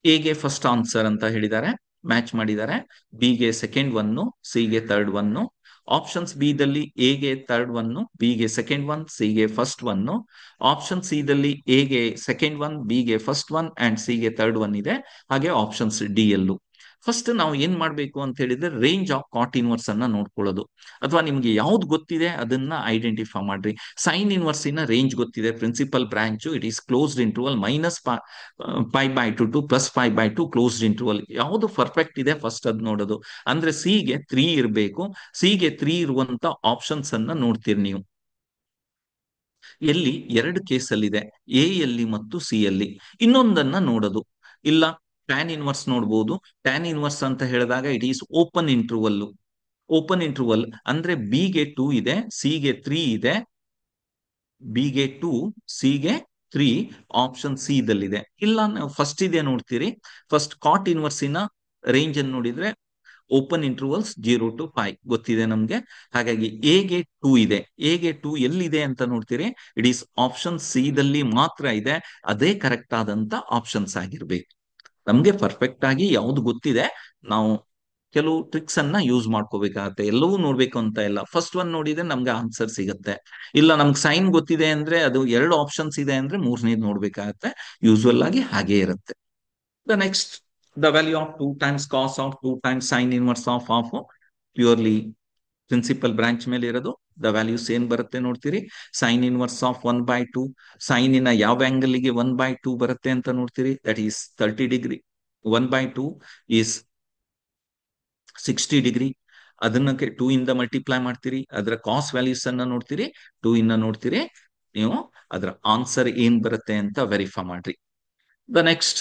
ಎಗೆ first answer ಅಂತ ಹೇಳಿದ್ದಾರೆ, ಮ್ಯಾಚ್ ಮಾಡಿದ್ದಾರೆ. ಬಿ ಗೆ ಸೆಕೆಂಡ್ ಒನ್, ಸಿ ಗೆ ಥರ್ಡ್ ಒನ್. ಆಪ್ಷನ್ಸ್ ಬಿ ದಲ್ಲಿ ಎ ಗೆ ಥರ್ಡ್ ಒನ್, ಬಿ ಗೆ ಸೆಕೆಂಡ್ ಒನ್, ಸಿ ಗೆ ಫಸ್ಟ್ ಒನ್. ಆಪ್ಷನ್ ಸಿ ದಲ್ಲಿ ಎ ಗೆ ಸೆಕೆಂಡ್ ಒನ್, ಬಿ ಗೆ ಫಸ್ಟ್ ಒನ್ ಅಂಡ್ ಸಿ ಗೆ ಥರ್ಡ್ ಒನ್ ಇದೆ. ಹಾಗೆ ಆಪ್ಷನ್ಸ್ ಡಿ ಯಲ್ಲೂ. ಫಸ್ಟ್ ನಾವು ಏನ್ ಮಾಡ್ಬೇಕು ಅಂತ ಹೇಳಿದ್ರೆ ರೇಂಜ್ ಆಫ್ ಕಾಟ್ ಇನ್ವರ್ಸ್ ಅನ್ನ ನೋಡ್ಕೊಳ್ಳೋದು, ಅಥವಾ ನಿಮ್ಗೆ ಯಾವ್ದು ಗೊತ್ತಿದೆ ಅದನ್ನ ಐಡೆಂಟಿಫೈ ಮಾಡ್ರಿ. ಸೈನ್ ಇನ್ವರ್ಸ್ ಇನ ರೇಂಜ್ ಗೊತ್ತಿದೆ, principal branch, it is closed interval -π/2 to +π/2 closed interval. ಯಾವುದು ಪರ್ಫೆಕ್ಟ್ ಇದೆ ಫಸ್ಟ್ ಅದ್ ನೋಡೋದು. ಅಂದ್ರೆ ಸಿ ಗೆ 3 ಇರಬೇಕು. ಸಿ ಗೆ 3 ಇರುವಂತ ಆಪ್ಷನ್ಸ್ ಅನ್ನ ನೋಡ್ತೀರಿ ನೀವು. ಎಲ್ಲಿ 2 ಕೇಸಲ್ಲಿ ಇದೆ, ಎ ಯಲ್ಲಿ ಮತ್ತು ಸಿ ಯಲ್ಲಿ. ಇನ್ನೊಂದನ್ನ ನೋಡೋದು, ಇಲ್ಲ ಟ್ಯಾನ್ ಇನ್ವರ್ಸ್ ನೋಡ್ಬೋದು. ಟ್ಯಾನ್ ಇನ್ವರ್ಸ್ ಅಂತ ಹೇಳಿದಾಗ it is open interval. Open interval ಅಂದ್ರೆ ಬಿ ಗೆ 2 ಇದೆ, ಸಿ ಗೆ 3 ಇದೆ. ಬಿ ಗೆ 2, ಸಿ ಗೆ 3 ಆಪ್ಷನ್ ಸಿ ದಲ್ಲಿದೆ. ಇಲ್ಲ ನಾವು ಫಸ್ಟ್ ಇದೆ ನೋಡ್ತೀರಿ. ಫಸ್ಟ್ ಕಾಟ್ ಇನ್ವರ್ಸಿನ ರೇಂಜ್ ಅನ್ನು ನೋಡಿದ್ರೆ ಓಪನ್ ಇಂಟರ್ವಲ್ಸ್ 0 to 5 ಗೊತ್ತಿದೆ ನಮ್ಗೆ. ಹಾಗಾಗಿ ಎ ಗೆ 2 ಇದೆ. ಎ ಗೆ 2 ಎಲ್ಲಿದೆ ಅಂತ ನೋಡ್ತೀರಿ, ಇಟ್ ಈಸ್ ಆಪ್ಷನ್ ಸಿ ದಲ್ಲಿ ಮಾತ್ರ ಇದೆ. ಅದೇ ಕರೆಕ್ಟ್ ಆದಂತ ಆಪ್ಷನ್ಸ್ ಆಗಿರ್ಬೇಕು. ನಮ್ಗೆ ಪರ್ಫೆಕ್ಟ್ ಆಗಿ ಯಾವ್ದು ಗೊತ್ತಿದೆ, ನಾವು ಕೆಲವು ಟ್ರಿಕ್ಸ್ ಅನ್ನ ಯೂಸ್ ಮಾಡ್ಕೋಬೇಕಾಗತ್ತೆ. ಎಲ್ಲವೂ ನೋಡ್ಬೇಕು ಅಂತ ಇಲ್ಲ, ಫಸ್ಟ್ ಒನ್ ನೋಡಿದ್ರೆ ನಮ್ಗೆ ಆನ್ಸರ್ ಸಿಗುತ್ತೆ. ಇಲ್ಲ ನಮ್ಗೆ ಸೈನ್ ಗೊತ್ತಿದೆ ಅಂದ್ರೆ ಅದು 2 ಆಪ್ಷನ್ಸ್ ಇದೆ ಅಂದ್ರೆ 3ನೇದು ನೋಡ್ಬೇಕಾಗತ್ತೆ. ಯೂಶುವಲ್ ಆಗಿ ಹಾಗೆ ಇರುತ್ತೆ. The next, the value of 2 times cos of 2 times sine inverse of purely principal branch ಮೇಲೆ ಇರೋದು. ದ ವ್ಯಾಲ್ಯೂಸ್ ಏನ್ ಬರುತ್ತೆ ನೋಡ್ತೀರಿ. ಸೈನ್ ಇನ್ವರ್ಸ್ ಆಫ್ 1/2, ಸೈನ್ ಇನ ಯಾವ ಆಂಗಲ್ ಗೆ 1/2 ಬರುತ್ತೆ ಅಂತ ನೋಡ್ತೀರಿ. That is 30 degree. 1/2 is 60 degree. ಅದನ್ನಕ್ಕೆ 2 ಇಂದ ಮಲ್ಟಿಪ್ಲೈ ಮಾಡ್ತೀರಿ, ಅದರ ಕಾಸ್ ವ್ಯಾಲ್ಯೂಸ್ ಅನ್ನ ನೋಡ್ತೀರಿ, 2 ಇಂದ ನೋಡ್ತೀರಿ. ನೀವು ಅದರ ಆನ್ಸರ್ ಏನ್ ಬರುತ್ತೆ ಅಂತ ವೆರಿಫೈ ಮಾಡ್ರಿ. ದ ನೆಕ್ಸ್ಟ್,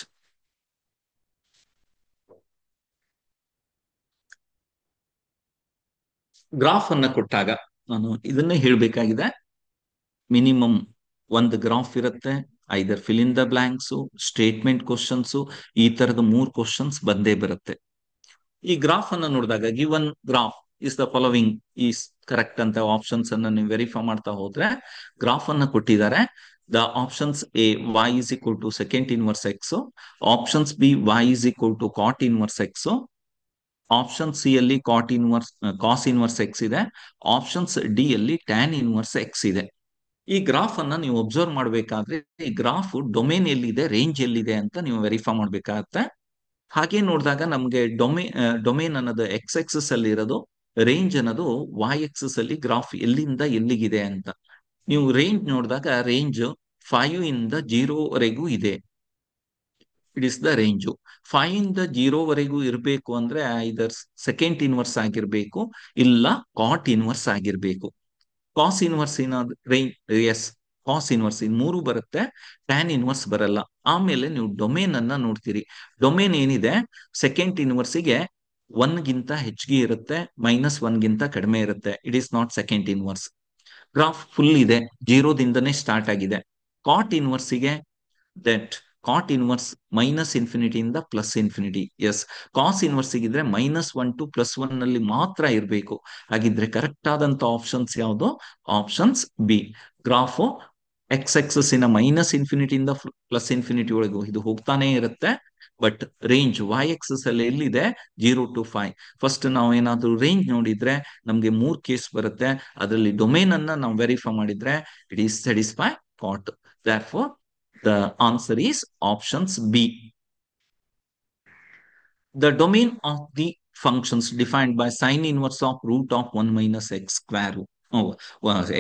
ಗ್ರಾಫ್ ಅನ್ನ ಕೊಟ್ಟಾಗ ನಾನು ಇದನ್ನೇ ಹೇಳ್ಬೇಕಾಗಿದೆ. ಮಿನಿಮಮ್ ಒಂದು ಗ್ರಾಫ್ ಇರುತ್ತೆ, either fill in the blanks, statement questions, ಈ ತರದ 3 ಕ್ವಶನ್ಸ್ ಬಂದೇ ಬರುತ್ತೆ. ಈ ಗ್ರಾಫ್ ಅನ್ನ ನೋಡಿದಾಗ given graph is the following is correct ಅಂತ ಆಪ್ಷನ್ಸ್ ಅನ್ನ ನೀವು ವೆರಿಫೈ ಮಾಡ್ತಾ ಹೋದ್ರೆ ಗ್ರಾಫ್ ಅನ್ನ ಕೊಟ್ಟಿದ್ದಾರೆ. The options A y is equal to secant inverse x, options B y is equal to cot inverse x, option C ಅಲ್ಲಿ ಕಾಸ್ inverse X ಇದೆ. Options D ಅಲ್ಲಿ ಟ್ಯಾನ್ ಇನ್ವರ್ಸ್ ಎಕ್ಸ್ ಇದೆ. ಈ ಗ್ರಾಫ್ ಅನ್ನ ನೀವು ಒಬ್ಸರ್ವ್ ಮಾಡಬೇಕಾದ್ರೆ ಈ ಗ್ರಾಫ್ ಡೊಮೇನ್ ಎಲ್ಲಿದೆ, ರೇಂಜ್ ಎಲ್ಲಿದೆ ಅಂತ ನೀವು ವೆರಿಫೈ ಮಾಡ್ಬೇಕಾಗತ್ತೆ. ಹಾಗೆ ನೋಡಿದಾಗ ನಮ್ಗೆ ಡೊಮೇನ್ ಅನ್ನೋದು ಎಕ್ಸ್ ಎಕ್ಸಸ್ ಅಲ್ಲಿ ಇರೋದು, ರೇಂಜ್ ಅನ್ನೋದು ವೈ ಎಕ್ಸಸ್ ಅಲ್ಲಿ ಗ್ರಾಫ್ ಎಲ್ಲಿಂದ ಎಲ್ಲಿಗಿದೆ ಅಂತ. ನೀವು ರೇಂಜ್ ನೋಡಿದಾಗ ರೇಂಜ್ 5 ಇಂದ 0 ವರೆಗೂ ಇದೆ. It is the range. 5 ಇಂದ 0 ವರೆಗೂ ಇರಬೇಕು ಅಂದ್ರೆ ಐದರ್ ಸೆಕೆಂಡ್ ಇನ್ವರ್ಸ್ ಆಗಿರ್ಬೇಕು, ಇಲ್ಲ ಕಾಟ್ ಇನ್ವರ್ಸ್ ಆಗಿರ್ಬೇಕು. ಕಾಸ್ ಇನ್ವರ್ಸ್ ಏನಾದ್ರು ರೇಂಜ್, ಎಸ್, ಕಾಸ್ ಇನ್ವರ್ಸ್ ಇನ್ ಮೂರು ಬರುತ್ತೆ, ಟ್ಯಾನ್ ಇನ್ವರ್ಸ್ ಬರಲ್ಲ. ಆಮೇಲೆ ನೀವು ಡೊಮೇನ್ ಅನ್ನ ನೋಡ್ತೀರಿ. ಡೊಮೇನ್ ಏನಿದೆ, ಸೆಕೆಂಡ್ ಇನ್ವರ್ಸಿಗೆ 1 ಗಿಂತ ಹೆಚ್ಚಿಗೆ ಇರುತ್ತೆ, -1 ಗಿಂತ ಕಡಿಮೆ ಇರುತ್ತೆ. It is not second inverse. Graph full ಇದೆ, 0ದಿಂದನೇ ಸ್ಟಾರ್ಟ್ ಆಗಿದೆ. ಕಾಟ್ ಇನ್ವರ್ಸಿಗೆ ದಟ್ ಕಾಟ್ ಇನ್ವರ್ಸ್ -∞ ಇಂದ +∞. ಎಸ್, ಕಾಸ್ ಇನ್ವರ್ಸ್ ಇದ್ರೆ -1 ಟು +1 ನಲ್ಲಿ ಮಾತ್ರ ಇರಬೇಕು. ಹಾಗಿದ್ರೆ ಕರೆಕ್ಟ್ ಆದಂತ ಆಪ್ಷನ್ಸ್ ಯಾವುದು? Options B. Graph x axis in -∞ ಇಂದ +∞ ಒಳಗೂ ಇದು ಹೋಗ್ತಾನೆ ಇರುತ್ತೆ. ಬಟ್ ರೇಂಜ್ ವೈ ಎಕ್ಸಸ್ ಅಲ್ಲಿ ಎಲ್ಲಿದೆ? 0 to 5. ಫಸ್ಟ್ ನಾವು ಏನಾದ್ರೂ ರೇಂಜ್ ನೋಡಿದ್ರೆ ನಮ್ಗೆ 3 ಕೇಸ್ ಬರುತ್ತೆ. ಅದರಲ್ಲಿ ಡೊಮೇನ್ ಅನ್ನ ನಾವು ವೆರಿಫೈ ಮಾಡಿದ್ರೆ it is satisfy caught. Therefore, the answer is options B. The domain of the functions defined by sine inverse of root of 1 minus x square. Oh,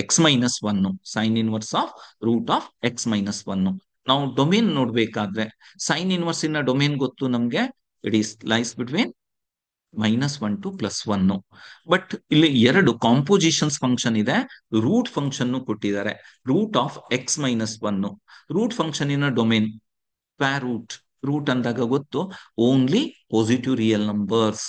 x minus 1. Sine inverse of root of x minus 1. ನಾವು domain ನೋಡ್ಬೇಕಾದ್ರೆ sine inverse ಇನ್ನ domain ಗೊತ್ತು ನಮ್ಗೆ. It is lies between -1 to +1. But ಇಲ್ಲಿ ಎರಡು compositions function ಇದೆ, root function ಕೊಟ್ಟಿದ್ದಾರೆ. Root of x-1. Root function in domain square root. Root ಅಂದಾಗ ಗೊತ್ತು, only positive real numbers,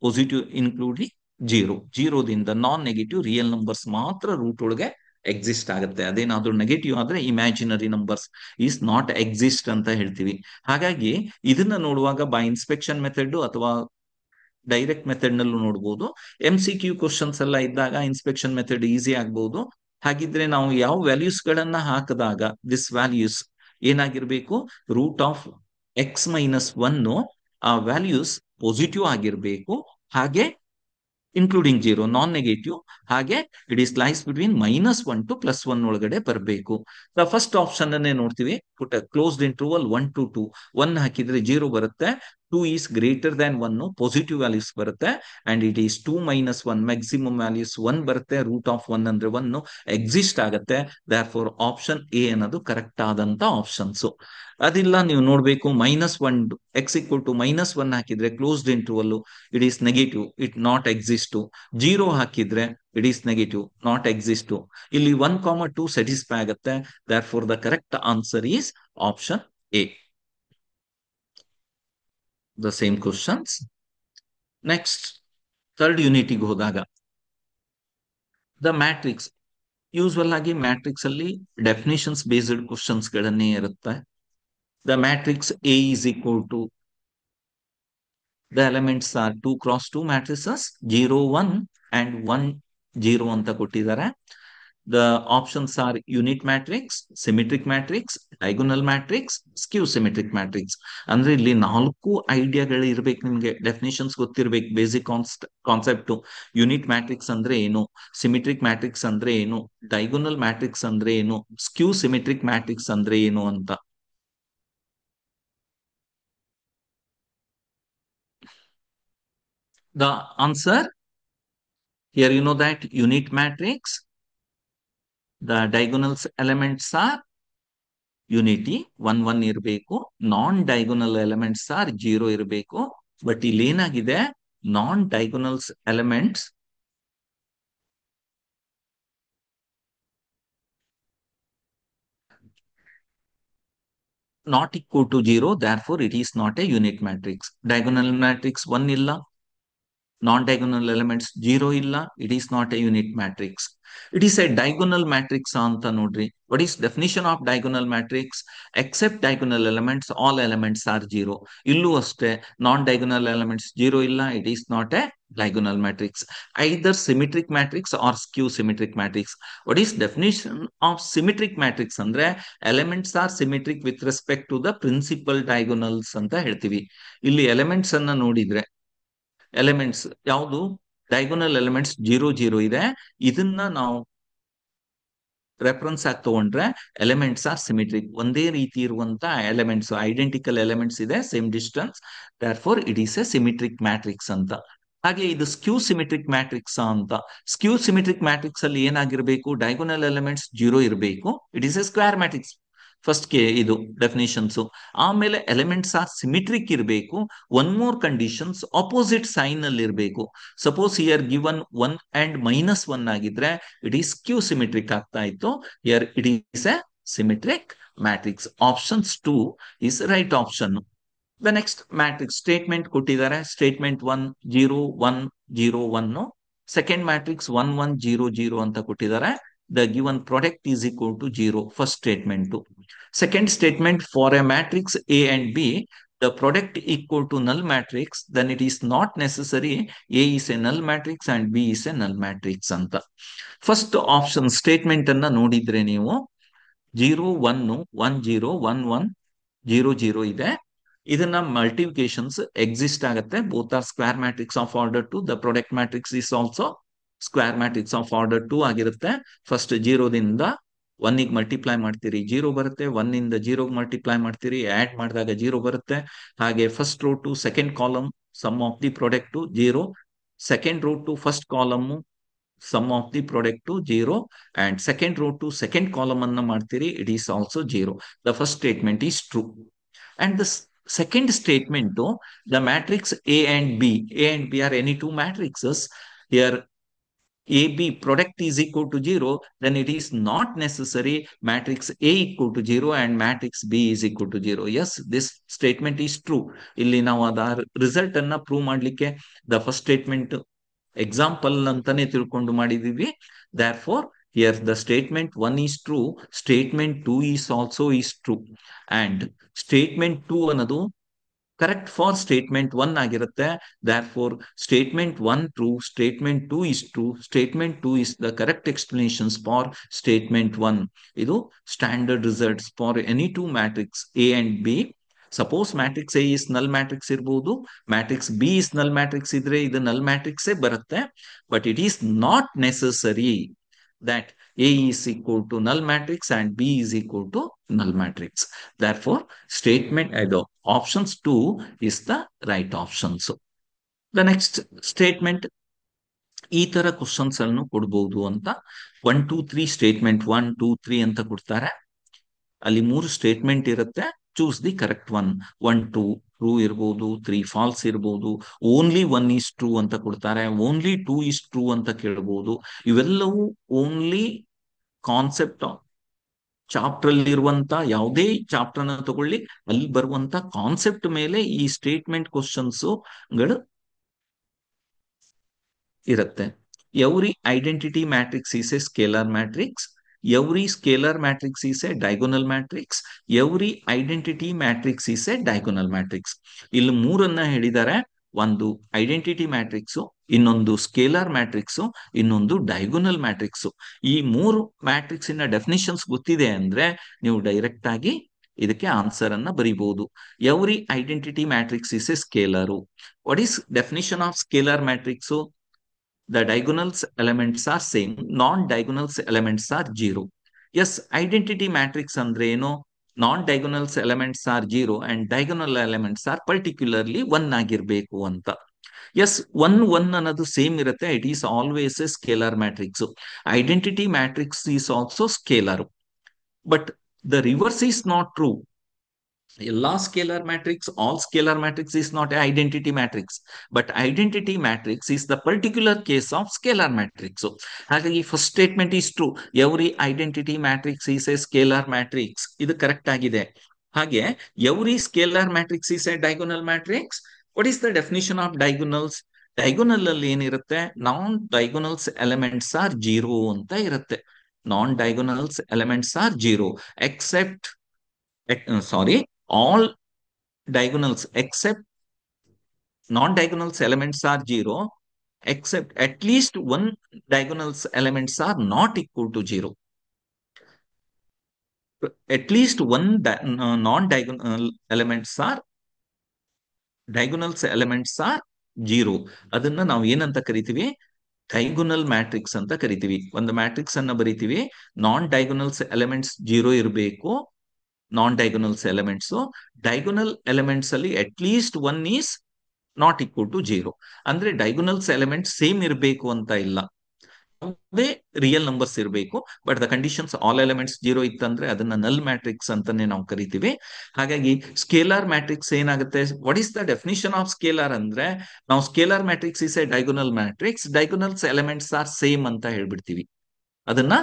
positive including 0. 0ದಿಂದ ನಾನ್ ನೆಗೆಟಿವ್ ರಿಯಲ್ ನಂಬರ್ಸ್ ಮಾತ್ರ ರೂಟ್ ಒಳಗೆ exist ಆಗುತ್ತೆ. ಅದೇನಾದ್ರೂ ನೆಗೆಟಿವ್ ಆದ್ರೆ imaginary numbers is not exist ಅಂತ ಹೇಳ್ತೀವಿ. ಹಾಗಾಗಿ ಇದನ್ನ ನೋಡುವಾಗ ಬೈ ಇನ್ಸ್ಪೆಕ್ಷನ್ ಮೆಥಡ್ ಅಥವಾ ಡೈರೆಕ್ಟ್ ಮೆಥಡ್ ನಲ್ಲೂ ನೋಡಬಹುದು. MCQ ಕ್ವಶನ್ಸ್ ಎಲ್ಲ ಇದ್ದಾಗ ಇನ್ಸ್ಪೆಕ್ಷನ್ ಮೆಥಡ್ ಈಸಿ ಆಗ್ಬಹುದು. ಹಾಗಿದ್ರೆ ನಾವು ಯಾವ ವ್ಯಾಲ್ಯೂಸ್ ಗಳನ್ನ ಹಾಕಿದಾಗ ದಿಸ್ ವ್ಯಾಲ್ಯೂಸ್ ಏನಾಗಿರ್ಬೇಕು? ರೂಟ್ ಆಫ್ x-1 ಆ ವ್ಯಾಲ್ಯೂಸ್ ಪಾಸಿಟಿವ್ ಆಗಿರ್ಬೇಕು, ಹಾಗೆ ಇನ್ಕ್ಲೂಡಿಂಗ್ 0 ನಾನ್ ನೆಗೆಟಿವ್, ಹಾಗೆ it is lies between -1 to +1 ಒಳಗಡೆ ಬರಬೇಕು. ಫಸ್ಟ್ ಆಪ್ಷನ್ ಅನ್ನೇ ನೋಡ್ತೀವಿ. ಪುಟ್ ಕ್ಲೋಸ್ಡ್ ಇಂಟರ್ವಲ್ 1 to 2. 1 ಹಾಕಿದ್ರೆ 0 ಬರುತ್ತೆ, 2 is greater than 1 positive values ಬರುತ್ತೆ, and it is 2 - 1 maximum values 1 ಬರುತ್ತೆ. ರೂಟ್ ಆಫ್ 1 ಅಂದ್ರೆ 1 ಎಕ್ಸಿಸ್ಟ್ ಆಗುತ್ತೆ. ದೇರ್ಫೋರ್ ಆಪ್ಷನ್ ಎ ಅನ್ನೋದು ಕರೆಕ್ಟ್ ಆದಂತ ಆಪ್ಷನ್ಸ್. ಅದಿಲ್ಲ ನೀವು ನೋಡ್ಬೇಕು, -1 x = -1 ಹಾಕಿದ್ರೆ closed interval it is negative, it not exist. 0 ಹಾಕಿದ್ರೆ it is negative, not exist. ಇಲ್ಲಿ 1, 2 ಸ್ಯಾಟಿಸ್ಫೈ ಆಗುತ್ತೆ. Therefore the correct answer is option A. The same questions. Next, third ಯೂನಿಟಿಗೆ ಹೋದಾಗ ದ ಮ್ಯಾಟ್ರಿಕ್ಸ್. ಯೂಸ್ವಲ್ ಆಗಿ ಮ್ಯಾಟ್ರಿಕ್ಸ್ ಅಲ್ಲಿ definitions based questions ಗಳನ್ನೇ ಇರುತ್ತೆ. The matrix A is equal to, the elements are 2 cross 2 matrices, 0 1 and 1 0 ಅಂತ ಕೊಟ್ಟಿದ್ದಾರೆ. The options are unit matrix, symmetric matrix, diagonal matrix, skew symmetric matrix. ಅಂದ್ರೆ ಇಲ್ಲಿ 4 ಐಡಿಯಾಗಳು ಇರ್ಬೇಕು ನಿಮ್ಗೆ, ಡೆಫಿನೇಷನ್ಸ್ ಗೊತ್ತಿರ್ಬೇಕು, ಬೇಸಿಕ್ ಕಾನ್ಸೆಪ್ಟ್. ಯೂನಿಟ್ ಮ್ಯಾಟ್ರಿಕ್ಸ್ ಅಂದ್ರೆ ಏನು, ಸಿಮಿಟ್ರಿಕ್ ಮ್ಯಾಟ್ರಿಕ್ಸ್ ಅಂದ್ರೆ ಏನು, ಡೈಗೋನಲ್ ಮ್ಯಾಟ್ರಿಕ್ಸ್ ಅಂದ್ರೆ ಏನು, ಸ್ಕ್ಯೂ ಸಿಮಿಟ್ರಿಕ್ ಮ್ಯಾಟ್ರಿಕ್ಸ್ ಅಂದ್ರೆ ಏನು ಅಂತ. The answer here, you know that unit matrix, the diagonal elements are unity 1 1 ಇರಬೇಕು, ನಾನ್ ಡೈಗೋನಲ್ ಎಲಿಮೆಂಟ್ಸ್ ಆರ್ 0 ಇರಬೇಕು. ಬಟ್ ಇಲ್ಲಿ ಏನಾಗಿದೆ, non diagonals elements not equal to 0, therefore it is not a unit matrix. Diagonal matrix 1 ಇಲ್ಲ, non-diagonal elements 0 ಇಲ್ಲ, it is not a unit matrix. It is a diagonal matrix ಅಂತ ನೋಡ್ರಿ. What is definition of diagonal matrix? Except diagonal elements, all elements are 0. ಇಲ್ಲೂ ಅಷ್ಟೇ, non-diagonal elements 0 ಇಲ್ಲ, it is not a diagonal matrix. Either symmetric matrix or skew symmetric matrix. What is definition of symmetric matrix? ಅಂದ್ರೆ elements are symmetric with respect to the principal diagonals ಅಂತ ಹೇಳ್ತೀವಿ. ಇಲ್ಲಿ elements ಅನ್ನ ನೋಡಿದ್ರೆ elements ಯಾವುದು diagonal elements 0 0 ಇದೆ. ಇದನ್ನ ನಾವು ರೆಫರೆನ್ಸ್ ಆಗಿ ತಗೊಂಡ್ರೆ ಎಲಿಮೆಂಟ್ಸ್ ಆರ್ ಸಿಮಿಟ್ರಿಕ್, ಒಂದೇ ರೀತಿ ಇರುವಂತ ಎಲಿಮೆಂಟ್ಸ್, ಐಡೆಂಟಿಕಲ್ ಎಲಿಮೆಂಟ್ಸ್ ಇದೆ, same distance, therefore it is a symmetric matrix ಅಂತ. ಹಾಗೆ ಇದು ಸ್ಕ್ಯೂ ಸಿಮಿಟ್ರಿಕ್ ಮ್ಯಾಟ್ರಿಕ್ಸ್ ಅಂತ. ಸ್ಕ್ಯೂ ಸಿಮಿಟ್ರಿಕ್ ಮ್ಯಾಟ್ರಿಕ್ಸ್ ಅಲ್ಲಿ ಏನಾಗಿರ್ಬೇಕು, ಡೈಗೋನಲ್ ಎಲಿಮೆಂಟ್ಸ್ 0 ಇರಬೇಕು, it is a square matrix. First ಗೆ ಇದು ಡೆಫಿನೇಷನ್ಸ್. ಆಮೇಲೆ ಎಲಿಮೆಂಟ್ಸ್ ಆರ್ ಸಿಮಿಟ್ರಿಕ್ ಇರಬೇಕು, one more conditions opposite sign ಅಲ್ಲಿ ಇರಬೇಕು. ಸಪೋಸ್ ಹಿಯರ್ ಗಿವನ್ 1 and -1 ಆಗಿದ್ರೆ ಇಟ್ ಈಸ್ ಕ್ಯೂ ಸಿಮಿಟ್ರಿಕ್ ಆಗ್ತಾ ಇತ್ತು. Here it is a symmetric matrix. Options 2 is right option. The next matrix statement ಕೊಟ್ಟಿದ್ದಾರೆ. Statement 1 0 1 0 1, second matrix 1 1 0 0 ಅಂತ ಕೊಟ್ಟಿದ್ದಾರೆ. The given product is equal to 0, first statement. Second statement, for a matrix A and B the product equal to null matrix, then it is not necessary A is a null matrix and B is a null matrix ಅಂತ. First option statement ಅನ್ನ ನೋಡಿದ್ರೆ ನೀವು 0 1 1 0 1 1 0 0 ಇದೆ. ಇದನ್ನ multiplications exist ಆಗುತ್ತೆ. Both are square matrix of order 2. The product matrix is also square matrix of order 2 ಆಗಿರುತ್ತೆ. First 0 ದಿಂದ 1 ಗೆ ಮಲ್ಟಿಪ್ಲೈ ಮಾಡ್ತೀರಿ 0 ಬರುತ್ತೆ, 1 ಇಂದ 0 ಮಲ್ಟಿಪ್ಲೈ ಮಾಡ್ತೀರಿ, ಆಡ್ ಮಾಡಿದಾಗ 0 ಬರುತ್ತೆ. ಹಾಗೆ first row to second column sum of the product 0, second row to first column sum of the product to 0, and second row to second column anna ಮಾಡ್ತೀರಿ, it is also 0. The first statement is true. And the second statement, though, the matrix A and B are any two matrices. Here AB product is equal to 0, then it is not necessary matrix A equal to 0 and matrix B is equal to 0. Yes, this statement is true. ಇಲ್ಲಿ ನಾವು ಅದರ result ಅನ್ನ prove ಮಾಡ್ಲಿಕ್ಕೆ the first statement example ಅಂತಾನೆ ತಿಳ್ಕೊಂಡು ಮಾಡಿದೀವಿ. Therefore here the statement 1 is true, statement 2 is also is true, and statement 2 ಅನ್ನೋದು correct for statement 1 ಆಗಿರುತ್ತೆ. Therefore statement 1 true, statement 2 is true, statement 2 is the correct explanations for statement 1. ಇದು standard results for any two matrix A and B. Suppose matrix A is null matrix ಇರಬಹುದು, matrix B is null matrix ಇದ್ರೆ ಇದು ನಲ್ matrix ಬರುತ್ತೆ. But it is not necessary that A is equal to null matrix and B is equal to null matrix. Therefore, statement either options 2 is the right option. So, the next statement, ಈ ತರ questions ಅನ್ನು ಕೊಡಬಹುದು ಅಂತ. 1 2 3 statement 1 2 3 ಅಂತ ಕೊಡ್ತಾರೆ. ಅಲ್ಲಿ 3 statement ಇರುತ್ತೆ. Choose the correct one. 1 2 true ಇರಬಹುದು, 3 ಫಾಲ್ಸ್ ಇರಬಹುದು, ಓನ್ಲಿ 1 is true ಅಂತ ಕೊಡ್ತಾರೆ, ಓನ್ಲಿ 2 is true ಅಂತ ಕೇಳಬಹುದು. ಇವೆಲ್ಲವೂ ಓನ್ಲಿ ಕಾನ್ಸೆಪ್ಟ್ ಚಾಪ್ಟರ್ ಅಲ್ಲಿ ಇರುವಂತ ಯಾವುದೇ ಚಾಪ್ಟರ್ ಅನ್ನ ತಗೊಳ್ಳಿ, ಅಲ್ಲಿ ಬರುವಂತ ಕಾನ್ಸೆಪ್ಟ್ ಮೇಲೆ ಈ ಸ್ಟೇಟ್ಮೆಂಟ್ ಕ್ವಶನ್ಸ್ ಗಳು ಇರುತ್ತೆ. Every identity matrix is a scalar matrix, every scalar matrix is a diagonal matrix, every identity matrix is a diagonal matrix. ಇಲ್ಲಿ ಮೂರನ್ನ ಹೇಳಿದ್ದಾರೆ. ಒಂದು ಐಡೆಂಟಿಟಿ ಮ್ಯಾಟ್ರಿಕ್ಸ್, ಇನ್ನೊಂದು ಸ್ಕೇಲರ್ ಮ್ಯಾಟ್ರಿಕ್ಸ್, ಇನ್ನೊಂದು ಡೈಗೋನಲ್ ಮ್ಯಾಟ್ರಿಕ್ಸ್. ಈ ಮೂರು ಮ್ಯಾಟ್ರಿಕ್ಸ್ ಇನ ಡೆಫಿನಿಷನ್ಸ್ ಗೊತ್ತಿದೆ ಅಂದ್ರೆ ನೀವು ಡೈರೆಕ್ಟ್ ಆಗಿ ಇದಕ್ಕೆ ಆನ್ಸರ್ ಅನ್ನ ಬರೀಬಹುದು. Every identity matrix is a scalar. What is definition of scalar matrix? The diagonals elements are same, non-diagonals elements are 0. Yes, identity matrix ಅಂದ್ರೆ ಏನು? Non-diagonals elements are 0 and diagonal elements are particularly 1 ಆಗಿರ್ಬೇಕು ಅಂತ. S, 1 1 ಅನ್ನೋದು same ಇರುತ್ತೆ. It is always a scalar matrix. Identity matrix is also scalar, but the reverse is not true. ಎಲ್ಲಾ scalar matrix, all scalar matrix is not a identity matrix, but identity matrix is the particular case of scalar matrix. ಹಾಗಾಗಿ first statement is true, every identity matrix is a scalar matrix, ಇದು correct ಆಗಿದೆ. ಹಾಗೆ every scalar matrix is a diagonal matrix. What is the definition of diagonals? Diagonal ಅಲ್ಲಿ ಏನಿರುತ್ತೆ? Non diagonals elements are 0 ಅಂತ ಇರುತ್ತೆ. Non diagonals elements are 0 except sorry all diagonals except non-diagonals elements are 0 except at least one diagonals elements are not equal to 0. At least one non-diagonal elements are diagonals elements are zero, ಅದನ್ನ ನಾವು ಏನಂತ ಕರಿತೀವಿ? Diagonal matrix ಅಂತ ಕರಿತೀವಿ. ಒಂದು matrix ಅನ್ನ ಬರಿತೀವಿ, ನಾನ್ diagonals elements zero ಇರಬೇಕು. Non diagonals elements, diagonal elements ಅಲ್ಲಿ at least one is not equal to zero. ಅಂದ್ರೆ ಡೈಗೊನಲ್ಸ್ ಎಲಿಮೆಂಟ್ ಸೇಮ್ ಇರಬೇಕು ಅಂತ ಇಲ್ಲ, ಅದೇ ರಿಯಲ್ ನಂಬರ್ಸ್ ಇರಬೇಕು. But the conditions all elements zero ಇತ್ತಂದ್ರೆ ಅದನ್ನ ನಲ್ ಮ್ಯಾಟ್ರಿಕ್ಸ್ ಅಂತಾನೆ ನಾವು ಕರಿತೀವಿ. ಹಾಗಾಗಿ ಸ್ಕೇಲಾರ್ ಮ್ಯಾಟ್ರಿಕ್ಸ್ ಏನಾಗುತ್ತೆ? What is the definition of scalar ಅಂದ್ರೆ, ನಾವು scalar matrix is a diagonal matrix, diagonals elements are same ಅಂತ ಹೇಳ್ಬಿಡ್ತೀವಿ. ಅದನ್ನ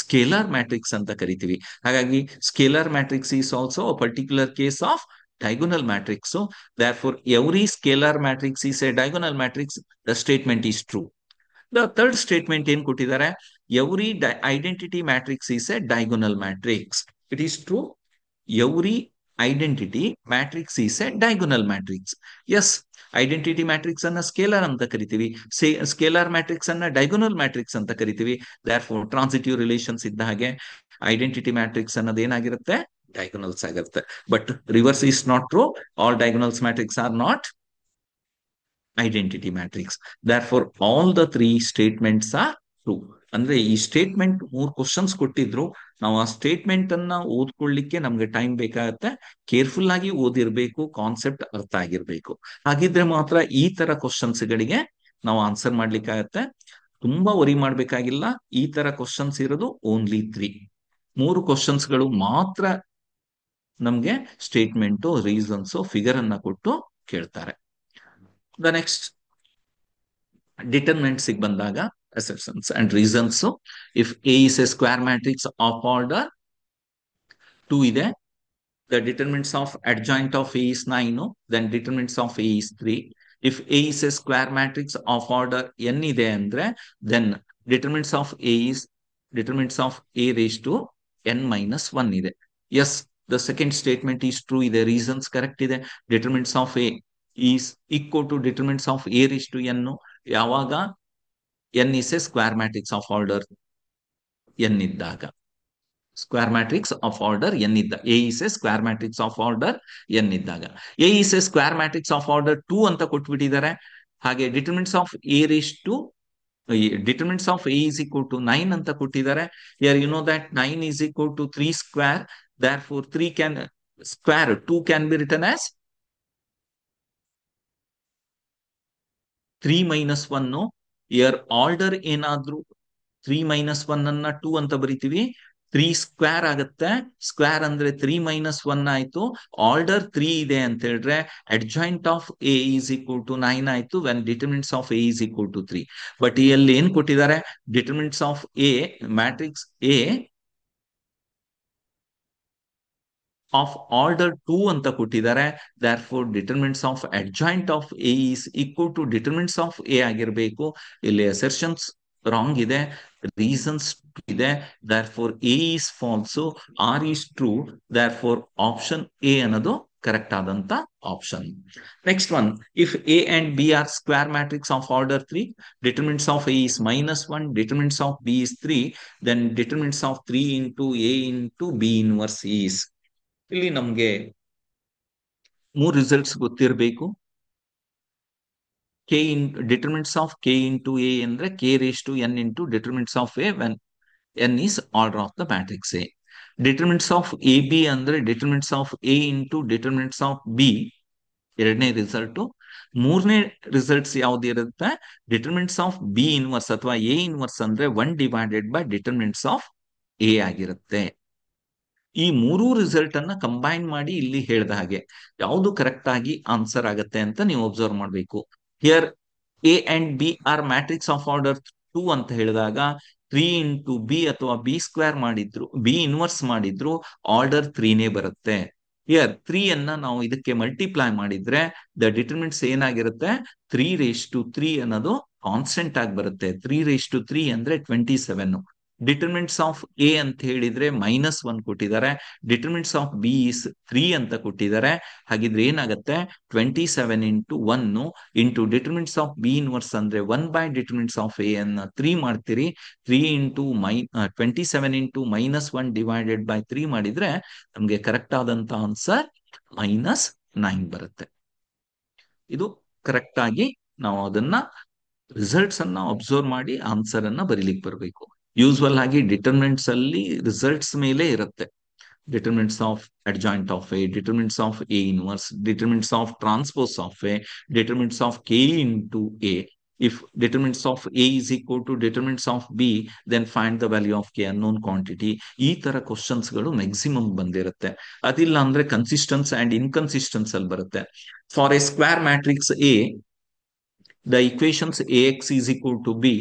ಸ್ಕೇಲಾರ್ ಮ್ಯಾಟ್ರಿಕ್ಸ್ ಅಂತ ಕರಿತೀವಿ. ಹಾಗಾಗಿ scalar matrix is also a particular case of diagonal matrix. So therefore every scalar matrix is a diagonal matrix. The statement is true. The third statement ಏನ್ ಕೊಟ್ಟಿದ್ದಾರೆ? Every identity matrix is a diagonal matrix. It is true. Every identity matrix is a diagonal matrix. Yes, identity matrix ಅನ್ನ scalar ಅಂತ ಕರಿತೀವಿ, scalar matrix ಅನ್ನ diagonal matrix ಅಂತ ಕರಿತೀವಿ. There four transitive relations ಇದ್ದ ಹಾಗೆ ಐಡೆಂಟಿಟಿ ಮ್ಯಾಟ್ರಿಕ್ಸ್ ಅನ್ನೋದು ಏನಾಗಿರುತ್ತೆ? ಡೈಗೊನಲ್ಸ್ ಆಗಿರುತ್ತೆ. But reverse is not true. All diagonals matrix are not identity matrix. therefore all the three statements are true. ಅಂದ್ರೆ ಈ ಸ್ಟೇಟ್ಮೆಂಟ್ 3 ಕ್ವಶನ್ಸ್ ಕೊಟ್ಟಿದ್ರು. ನಾವು ಆ ಸ್ಟೇಟ್ಮೆಂಟ್ ಅನ್ನ ಓದ್ಕೊಳ್ಳಿಕ್ಕೆ ನಮ್ಗೆ ಟೈಮ್ ಬೇಕಾಗತ್ತೆ. ಕೇರ್ಫುಲ್ ಆಗಿ ಓದಿರ್ಬೇಕು, ಕಾನ್ಸೆಪ್ಟ್ ಅರ್ಥ ಆಗಿರ್ಬೇಕು. ಹಾಗಿದ್ರೆ ಮಾತ್ರ ಈ ತರ ಕ್ವಶನ್ಸ್ ಗಳಿಗೆ ನಾವು ಆನ್ಸರ್ ಮಾಡ್ಲಿಕ್ಕಾಗತ್ತೆ. ತುಂಬಾ ವರಿ ಮಾಡ್ಬೇಕಾಗಿಲ್ಲ. ಈ ತರ ಕ್ವಶನ್ಸ್ ಇರೋದು ಓನ್ಲಿ 3 ಕ್ವಶನ್ಸ್ ಗಳು ಮಾತ್ರ ನಮ್ಗೆ ಸ್ಟೇಟ್ಮೆಂಟ್, ರೀಸನ್ಸ್, ಫಿಗರ್ ಅನ್ನ ಕೊಟ್ಟು ಕೇಳ್ತಾರೆ. ದ ನೆಕ್ಸ್ಟ್ ಡಿಟರ್ಮಿನೆಂಟ್ಸ್ ಬಂದಾಗ assertions and reasons. So if A is a square matrix of order 2 ಇದೆ, the determinants of adjoint of A is 9, then determinants of A is 3. If A is a square matrix of order n ಇದೆ ಅಂದ್ರೆ, then determinants of A is determinants of A raised to n minus 1 ಇದೆ. Yes, the second statement is true ಇದೆ, reasons correct ಇದೆ. Determinants of A is equal to determinants of A raised to n ಯಾವಾಗ n is a square matrix of order n ಇದ್ದಾಗ. Square matrix of order N ಇದ್ದ A is a square matrix of order N ಇದ್ದಾಗ. A is a square matrix of order 2 ಅಂತ ಕೊಟ್ಬಿಟ್ಟಿದ್ದಾರೆ. ಹಾಗೆ determinants of A raise to determinants of A is equal to 9 ಅಂತ ಕೊಟ್ಟಿದ್ದಾರೆ. Here you know that 9 is equal to 3 square. Therefore 3 can square 2 can be written as 3 minus 1. Here order ಏನಾದ್ರೂ 3 minus 1 ಅನ್ನ 2 ಅಂತ ಬರಿತೀವಿ. 3 square ಆಗುತ್ತೆ. Square ಅಂದ್ರೆ 3 minus 1 ಆಯ್ತು. Order 3 ಇದೆ ಅಂತ ಹೇಳಿದ್ರೆ adjoint of A is equal to 9 ಆಯ್ತು, when determinants of A is equal to 3. But ಇಲ್ಲಿ ಏನ್ ಕೊಟ್ಟಿದ್ದಾರೆ? Determinants of a matrix A of order 2 ಅಂತ ಕೊಟ್ಟಿದ್ದಾರೆ. therefore determinants of adjoint of A is equal to determinants of A ಆಗಿರಬೇಕು. ಇಲ್ಲಿ assertions wrong ಇದೆ, reasons ಇದೆ. therefore A is false, R is true. therefore option A ಅನ್ನೋದು correct ಆದಂತ option. Next one, if A and B are square matrix of order 3, determinants of A is -1, determinants of B is 3, then determinants of 3 into A into B inverse is. ಇಲ್ಲಿ ನಮ್ಗೆ 3 results ಗೊತ್ತಿರಬೇಕು. K in determinants of K into A ಅಂದ್ರೆ K raise to N into determinants of A when N is order of the matrix A. Determinants of A B ಅಂದ್ರೆ determinants of A into determinants of B, ಎರಡನೇ result. ಮೂರನೇ results ಯಾವ್ದು ಇರುತ್ತೆ? Determinants of B inverse ಅಥವಾ A inverse ಅಂದ್ರೆ 1 divided by determinants of A ಆಗಿರುತ್ತೆ. ಈ ಮೂರೂ ರಿಸಲ್ಟ್ ಅನ್ನ ಕಂಬೈನ್ ಮಾಡಿ ಇಲ್ಲಿ ಹೇಳಿದ ಹಾಗೆ ಯಾವುದು ಕರೆಕ್ಟ್ ಆಗಿ ಆನ್ಸರ್ ಆಗತ್ತೆ ಅಂತ ನೀವು ಅಬ್ಸರ್ವ್ ಮಾಡಬೇಕು. Here A and B are matrix of order 2 ಅಂತ ಹೇಳಿದಾಗ 3 ಇಂಟು ಬಿ ಅಥವಾ ಬಿ ಸ್ಕ್ವೇರ್ ಮಾಡಿದ್ರು, ಬಿ ಇನ್ವರ್ಸ್ ಮಾಡಿದ್ರು ಆರ್ಡರ್ 3ನೇ ಬರುತ್ತೆ. ಹಿಯರ್ 3 ಅನ್ನ ನಾವು ಇದಕ್ಕೆ ಮಲ್ಟಿಪ್ಲೈ ಮಾಡಿದ್ರೆ ದ ಡಿಟರ್ಮಿನೆಂಟ್ಸ್ ಏನಾಗಿರುತ್ತೆ? 3 ರೇಸ್ ಟು 3 ಅನ್ನೋದು ಕಾನ್ಸ್ಟೆಂಟ್ ಆಗಿ ಬರುತ್ತೆ. 3 ರೇಸ್ ಟು 3 ಅಂದ್ರೆ 27. ಡಿಟರ್ಮಿನೆಂಟ್ಸ್ ಆಫ್ ಎ ಅಂತ ಹೇಳಿದ್ರೆ -1 ಕೊಟ್ಟಿದ್ದಾರೆ. ಡಿಟರ್ಮಿನೆಂಟ್ಸ್ ಆಫ್ ಬಿ ಇಸ್ 3 ಅಂತ ಕೊಟ್ಟಿದ್ದಾರೆ. ಹಾಗಿದ್ರೆ ಏನಾಗುತ್ತೆ? 27 into 1 into determinants of B inverse ಅಂದ್ರೆ 1 ಬೈ ಡಿಟರ್ಮಿನೆಂಟ್ಸ್ ಆಫ್ ಎ ಅನ್ನ 3 ಮಾಡ್ತೀರಿ. 3 ಇಂಟು 27 ಇಂಟು -1 ಡಿವೈಡೆಡ್ ಬೈ 3 ಮಾಡಿದ್ರೆ ನಮ್ಗೆ ಕರೆಕ್ಟ್ ಆದಂತ ಆನ್ಸರ್ -9 ಬರುತ್ತೆ. ಇದು ಕರೆಕ್ಟ್ ಆಗಿ ನಾವು ಅದನ್ನ ರಿಸಲ್ಟ್ಸ್ ಅನ್ನ ಅಬ್ಸರ್ವ್ ಮಾಡಿ ಆನ್ಸರ್ ಅನ್ನ ಬರೀಲಿಕ್ಕೆ ಬರಬೇಕು. ಯೂಸ್ವಲ್ ಆಗಿ ಡಿಟರ್ಮಿನೆಂಟ್ಸ್ ಅಲ್ಲಿ ರಿಸಲ್ಟ್ಸ್ ಮೇಲೆ ಇರುತ್ತೆ. determinants of adjoint of A, determinants of A inverse, determinants of transpose of A, determinants of K into A. If determinants of A is equal to determinants of B, then find the value of K unknown quantity. ಈ ತರ questions ಗಳು maximum ಬಂದಿರುತ್ತೆ. ಅದಿಲ್ಲ ಅಂದ್ರೆ consistence and inconsistence ಅಲ್ಲಿ ಬರುತ್ತೆ. For a square matrix A, the equations AX is equal to B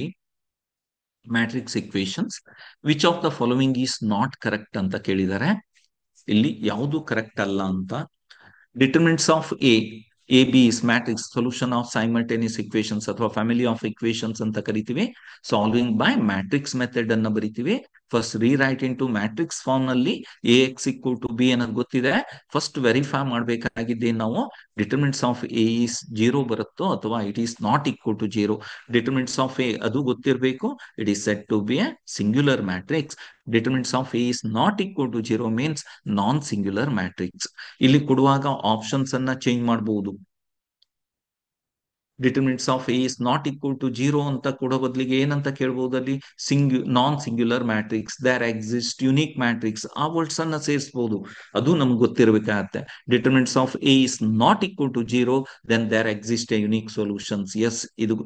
matrix equations, which of the following is not correct ಅಂತ ಕೇಳಿದ್ದಾರೆ. ಇಲ್ಲಿ ಯಾವುದು ಕರೆಕ್ಟ್ ಅಲ್ಲ ಅಂತ. Determinants of A B is matrix solution of simultaneous equations ಅಥವಾ family of equations ಅಂತ ಕರಿತೀವಿ. Solving by matrix method ಅನ್ನ ಬರಿತೀವಿ. First rewrite in to matrix form ನಲ್ಲಿ AX equal to B ಅನ್ನೋದು ಗೊತ್ತಿದೆ. ಫಸ್ಟ್ ವೆರಿಫೈ ಮಾಡಬೇಕಾಗಿದ್ದೆ ನಾವು ಡಿಟರ್ಮಿನೆಂಟ್ಸ್ ಆಫ್ ಎ ಇಸ್ 0 ಬರುತ್ತೋ ಅಥವಾ it is not equal to 0. Determinants of A ಅದು ಗೊತ್ತಿರಬೇಕು. It is set to be a singular matrix. Determinants of A is not equal to 0 means non singular matrix. ಇಲ್ಲಿ ಕೊಡುವಾಗ options ಅನ್ನ change ಮಾಡಬಹುದು. Determinants of A is not equal to 0 ಅಂತ ಕೊಡೋ ಬದಲಿಗೆ ಏನಂತ ಕೇಳಬಹುದು ಅಲ್ಲಿ, non singular matrix, there exist unique matrix, ಆ ವರ್ಡ್ಸ್ ಅನ್ನ ಸೇರಿಸಬಹುದು. ಅದು ನಮ್ಗೆ ಗೊತ್ತಿರಬೇಕಾಗತ್ತೆ. Determinants of A is not equal to 0, then there exist a unique solutions. Yes, ಇದು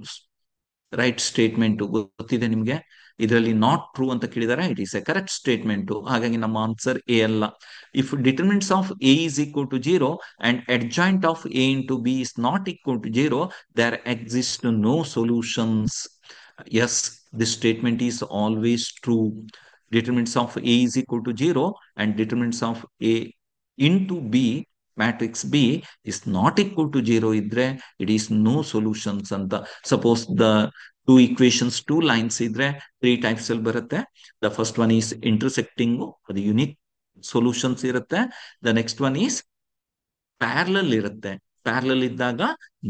ರೈಟ್ ಸ್ಟೇಟ್ಮೆಂಟ್ ಗೊತ್ತಿದೆ ನಿಮ್ಗೆ. ಇದರಲ್ಲಿ ನಾಟ್ ಟ್ರೂ ಅಂತ ಕೇಳಿದಾರೆ, it is a correct statement. ಹಾಗಾಗಿ ನಮ್ಮ ಆನ್ಸರ್ ಎ ಅಲ್ಲ. If determinants of A is equal to 0 and adjoint of A into B is not equal to 0, there exist no solutions. Yes, this statement is always true. Determinants of A is equal to 0 and determinants of A into B, matrix B, is not equal to 0 idre it is no solutions anta. Suppose the two equations, two lines idre three types al barutte. The first one is intersecting, the unique solutions irutte. The next one is parallel ಇರುತ್ತೆ. Parallel ಇದ್ದಾಗ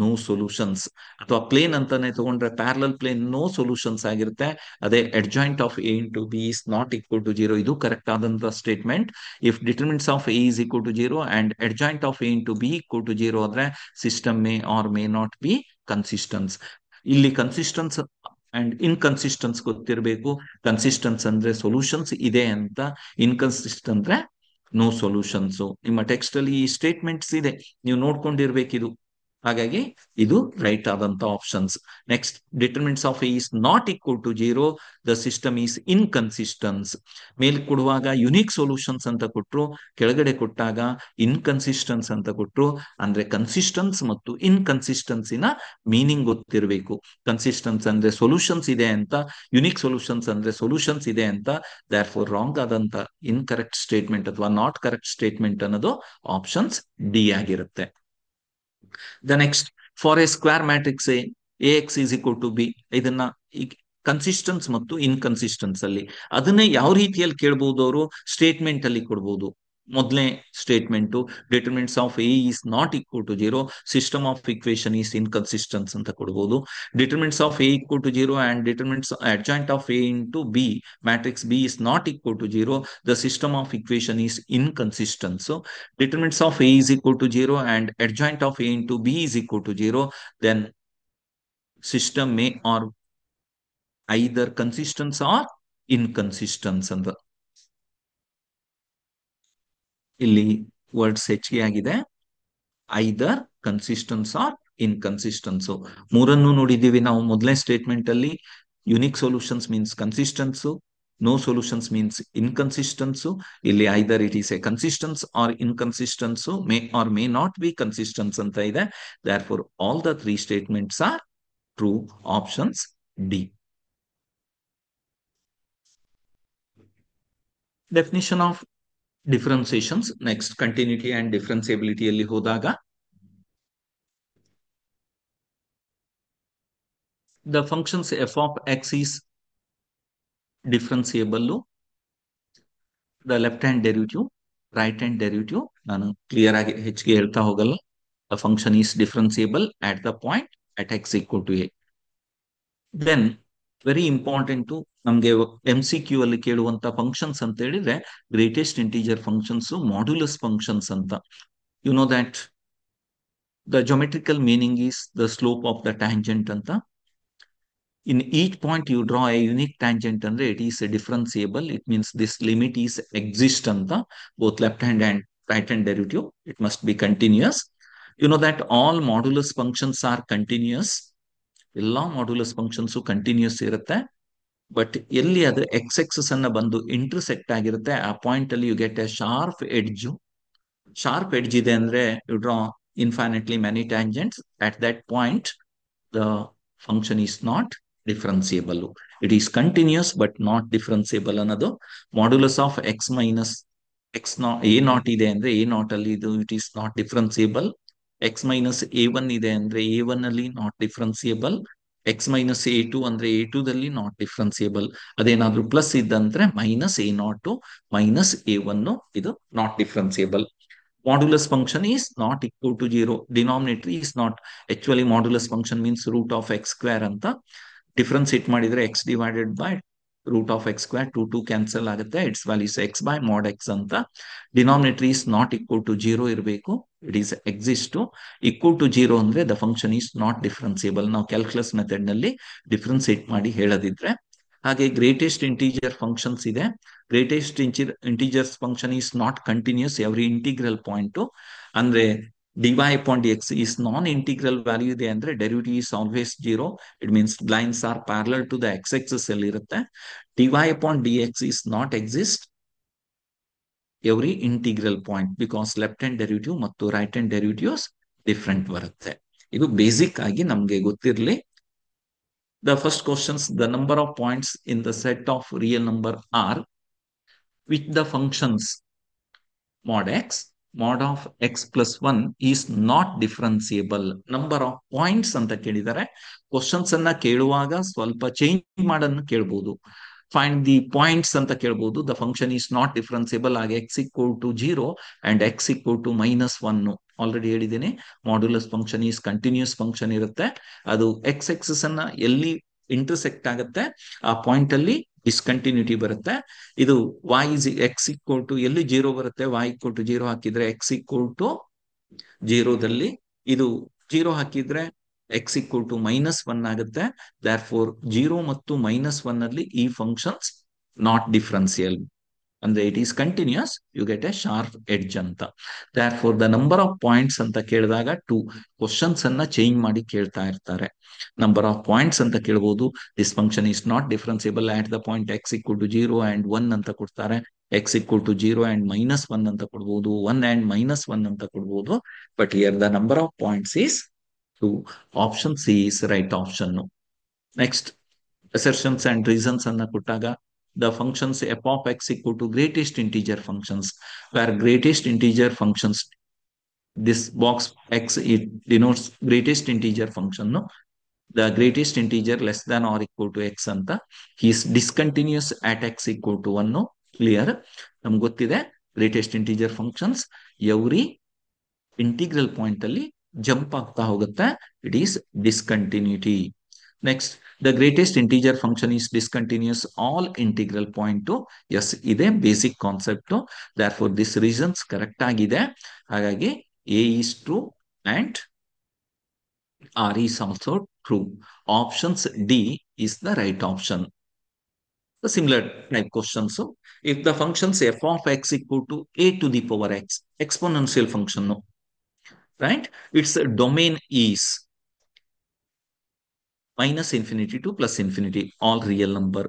no solutions. ಅಥವಾ plane ಅಂತಾನೆ ತಗೊಂಡ್ರೆ parallel plane no solutions ಆಗಿರುತ್ತೆ. ಅದೇ adjoint of A into B is not equal to 0, ಇದು correct ಆದಂತ statement. If determinants of A is equal to 0 and adjoint of A into B equal to 0 ಆದ್ರೆ system May or may not be consistence. ಇಲ್ಲಿ consistence and inconsistence ಗೊತ್ತಿರಬೇಕು. Consistence ಅಂದ್ರೆ solutions ಇದೆ ಅಂತ, inconsistent ಅಂದ್ರೆ no solutions. ನಿಮ್ಮ text ಅಲ್ಲಿ ಈ ಸ್ಟೇಟ್ಮೆಂಟ್ಸ್ ಇದೆ, ನೀವು ನೋಡ್ಕೊಂಡಿರ್ಬೇಕಿದು. ಹಾಗಾಗಿ ಇದು ರೈಟ್ ಆದಂತ options. Next, determinants of A is not equal to 0, the system is inconsistence. ಮೇಲ್ ಕೊಡುವಾಗ ಯುನಿಕ್ ಸೊಲ್ಯೂಷನ್ಸ್ ಅಂತ ಕೊಟ್ರು, ಕೆಳಗಡೆ ಕೊಟ್ಟಾಗ ಇನ್ಕನ್ಸಿಸ್ಟೆನ್ಸ್ ಅಂತ ಕೊಟ್ರು. ಅಂದ್ರೆ ಕನ್ಸಿಸ್ಟೆನ್ಸ್ ಮತ್ತು ಇನ್ಕನ್ಸಿಸ್ಟೆನ್ಸಿನ ಮೀನಿಂಗ್ ಗೊತ್ತಿರಬೇಕು. ಕನ್ಸಿಸ್ಟೆನ್ಸ್ ಅಂದ್ರೆ ಸೊಲ್ಯೂಷನ್ಸ್ ಇದೆ ಅಂತ, ಯುನಿಕ್ ಸೊಲ್ಯೂಷನ್ಸ್ ಅಂದ್ರೆ ಸೊಲ್ಯೂಷನ್ಸ್ ಇದೆ ಅಂತ. ದೇರ್ ಫೋರ್ ರಾಂಗ್ ಆದಂತ ಇನ್ಕರೆಕ್ಟ್ ಸ್ಟೇಟ್ಮೆಂಟ್ ಅಥವಾ ನಾಟ್ ಕರೆಕ್ಟ್ ಸ್ಟೇಟ್ಮೆಂಟ್ ಅನ್ನೋದು ಆಪ್ಷನ್ಸ್ ಡಿ ಆಗಿರುತ್ತೆ. The next, for a square matrix A AX is equal to B, ಇದನ್ನ ಕನ್ಸಿಸ್ಟೆನ್ಸ್ ಮತ್ತು ಇನ್ಕನ್ಸಿಸ್ಟೆನ್ಸ್ ಅಲ್ಲಿ ಅದನ್ನೇ ಯಾವ ರೀತಿಯಲ್ಲಿ ಕೇಳಬಹುದು ಅವರು, ಸ್ಟೇಟ್ಮೆಂಟ್ ಅಲ್ಲಿ ಕೊಡಬಹುದು. ಮೊದಲನೇ statement determinants of A is not equal to 0, system of equation is inconsistence ಅಂತ ಕೊಡಬಹುದು. Determinants of A equal to 0 and determinants adjoint of A into B, matrix B is not equal to 0, the system of equation is inconsistent. So determinants of A is equal to 0 and adjoint of A into B is equal to 0, then system may or either consistent or inconsistent ಅಂತ. ಇಲ್ಲಿ words ಹೆಚ್ಚಿಗೆ ಆಗಿದೆ. Either consistence or inconsistence. ಮೂರನ್ನು ನೋಡಿದ್ದೀವಿ ನಾವು ಮೊದಲನೇ statement ಅಲ್ಲಿ. Unique solutions means consistence, no solutions means inconsistence. ಇಲ್ಲಿ either it is a consistence or inconsistence, may or may not be consistence ಅಂತ ಇದೆ. Therefore all the three statements are true. Options D. Definition of differentiations. Next, continuity and differentiability ಅಲ್ಲಿ ಹೋದಾಗ the functions f of x is differentiable. The left hand derivative, right hand derivative ನಾನು clear ಆಗಿ ಹೆಚ್ಚಿಗೆ ಹೇಳ್ತಾ ಹೋಗಲ್ಲ. The function is differentiable at the point at x equal to a. Then very important ನಮ್ಗೆ MCQ ಅಲ್ಲಿ ಕೇಳುವಂತ functions ಅಂತ ಹೇಳಿದ್ರೆ greatest integer functions, modulus functions ಅಂತ. You know that The geometrical meaning is the slope of the tangent anta. In each point you draw a unique tangent andre it is a differentiable. It means this limit is exist anta, both left hand and right hand derivative. It must be continuous. You know that all modulus functions are continuous. ಎಲ್ಲಾ modulus functions continuous ಇರುತ್ತೆ. But ಎಲ್ಲಿ ಅದು X excess ಅನ್ನ ಬಂದು intersect ಆಗಿರುತ್ತೆ ಆ point ಅಲ್ಲಿ you get a sharp edge. Sharp edge ಇದೆ ಅಂದ್ರೆ you draw infinitely many tangents. At that point the function is not differentiable. It is continuous but not differentiable ಅನ್ನೋದು. Modulus of X minus X naught A naught ಇದೆ ಅಂದ್ರೆ A naught ಅಲ್ಲಿ ಇದು it is not differentiable. X minus A one ಇದೆ ಅಂದ್ರೆ A one ಅಲ್ಲಿ not differentiable. X minus A two ಅಂದ್ರೆ A two ದಲ್ಲಿ ನಾಟ್ ಡಿಫ್ರೆನ್ಸಿಯೇಬಲ್. ಅದೇನಾದ್ರೂ ಪ್ಲಸ್ ಇದ್ದಂದ್ರೆ minus A naught minus A one ಇದು not differentiable. Modulus function is not equal to 0. Denominator is not. Actually, modulus function means root of x square anta. Differentiate ಮಾಡಿದ್ರೆ x divided by root of x square 2 cancel ಆಗುತ್ತೆ. Its value is x by mod x ಅಂತ. Denominator is not equal to 0 ಇರಬೇಕು. It is exist to equal to 0 ಅಂದ್ರೆ the function is not differentiable. ನಾವು calculus method ನಲ್ಲಿ differentiate ಮಾಡಿ ಹೇಳದಿದ್ರೆ. ಹಾಗೆ greatest integer functions ಇದೆ. Greatest integers function is not continuous every integral point. ಅಂದ್ರೆ dy upon dx is non-integral value ಇದೆ ಅಂದ್ರೆ derivative is always 0. It means lines are parallel to the x-axis ಅಲ್ಲಿ ಇರುತ್ತೆ. dy upon dx is not exist every integral point because left hand derivative ಮತ್ತು right hand derivatives different ಬರುತ್ತೆ. ಇದು basic ಆಗಿ ನಮ್ಗೆ ಗೊತ್ತಿರಲಿ. The first questions, the number of points in the set of real number are which the functions mod x, mod of x plus 1 is not differentiable. Number of points ಅಂತ ಕೇಳಿದ್ದಾರೆ. Questions ಅನ್ನ ಕೇಳುವಾಗ ಸ್ವಲ್ಪ change ಮಾಡನ್ನು ಕೇಳಬಹುದು. Find the points ಅಂತ ಕೇಳಬಹುದು. The function is not differentiable ಆಗಿ X equal to 0 and X equal to minus 1. Already ಹೇಳಿದ್ದೀನಿ modulus function is continuous function ಇರುತ್ತೆ. ಅದು ಎಕ್ಸ್ ಎಕ್ಸಸ್ ಅನ್ನ ಎಲ್ಲಿ ಇಂಟರ್ಸೆಕ್ಟ್ ಆಗುತ್ತೆ ಆ ಪಾಯಿಂಟ್ ಅಲ್ಲಿ ಡಿಸ್ಕಂಟಿನ್ಯೂಟಿ ಬರುತ್ತೆ. ಇದು y is x equal to ಎಲ್ಲಿ 0 ಬರುತ್ತೆ y ಈಕ್ವಲ್ ಟು 0 ಹಾಕಿದ್ರೆ ಎಕ್ಸ್ ಈಕ್ವಲ್ ಟು 0ದಲ್ಲಿ ಇದು 0 ಹಾಕಿದ್ರೆ ಎಕ್ಸ್ ಈಕ್ವಲ್ ಟು ಮೈನಸ್ 1 ಆಗುತ್ತೆ. ದೇರ್ ಫೋರ್ 0 ಮತ್ತು ಮೈನಸ್ 1 ಅಲ್ಲಿ ಈ ಫಂಕ್ಷನ್ಸ್ ನಾಟ್ ಡಿಫ್ರೆನ್ಸಿಯಲ್ ಅಂದ್ರೆ it is continuous. You get a sharp edge ಅಂತ. Therefore the number of points ಅಂತ ಕೇಳಿದಾಗ ಕ್ವಶನ್ಸ್ ಅನ್ನ ಚೇಂಜ್ ಮಾಡಿ ಕೇಳ್ತಾ ಇರ್ತಾರೆ. ನಂಬರ್ ಆಫ್ ಪಾಯಿಂಟ್ಸ್ ಅಂತ ಕೇಳಬಹುದು. This function is not differentiable at the point X equal to 0 and 1 ಅಂತ ಕೊಡ್ತಾರೆ. X equal to 0 and minus 1 ಅಂತ ಕೊಡ್ಬೋದು. 1 ಅಂಡ್ ಮೈನಸ್ 1 ಅಂತ ಕೊಡ್ಬೋದು. But here the number of points is 2. Option C is right option. Next assertions and reasons ಅನ್ನ ಕೊಟ್ಟಾಗ the functions f of x equal to greatest integer functions, where greatest integer functions, this box x, it denotes greatest integer function. No, the greatest integer less than or equal to x anta. He is discontinuous at x equal to 1. No, clear. ನಮ್ಗೆ ಗೊತ್ತಿದೆ greatest integer functions every integral point ಅಲ್ಲಿ jump ಆಗ್ತಾ ಹೋಗುತ್ತೆ. It is discontinuity. Next, the greatest integer function is discontinuous all integral point to. Yes, ಇದೆ basic concept. Therefore, this reasons correct ಆಗಿದೆ. ಹಾಗಾಗಿ A is true and R is also true. Options D is the right option. The similar type question. So, if the functions f of x equal to a to the power x, exponential function, no, right? Its domain is minus infinity to plus infinity, all real number.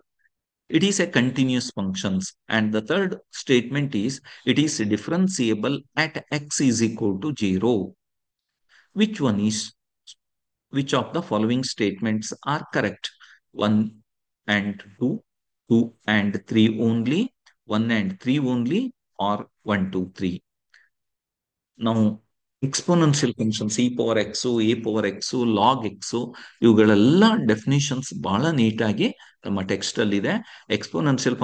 It is a continuous functions. And the third statement is it is differentiable at x is equal to 0. Which one is, which of the following statements are correct? 1 and 2, 2 and 3 only, 1 and 3 only, or 1, 2, 3. Now, exponential functions e power x a power x log x ಇವುಗಳೆಲ್ಲ definitions ಬಹಳ ನೀಟಾಗಿ ನಮ್ಮ text ಅಲ್ಲಿ ಇದೆ. Exponential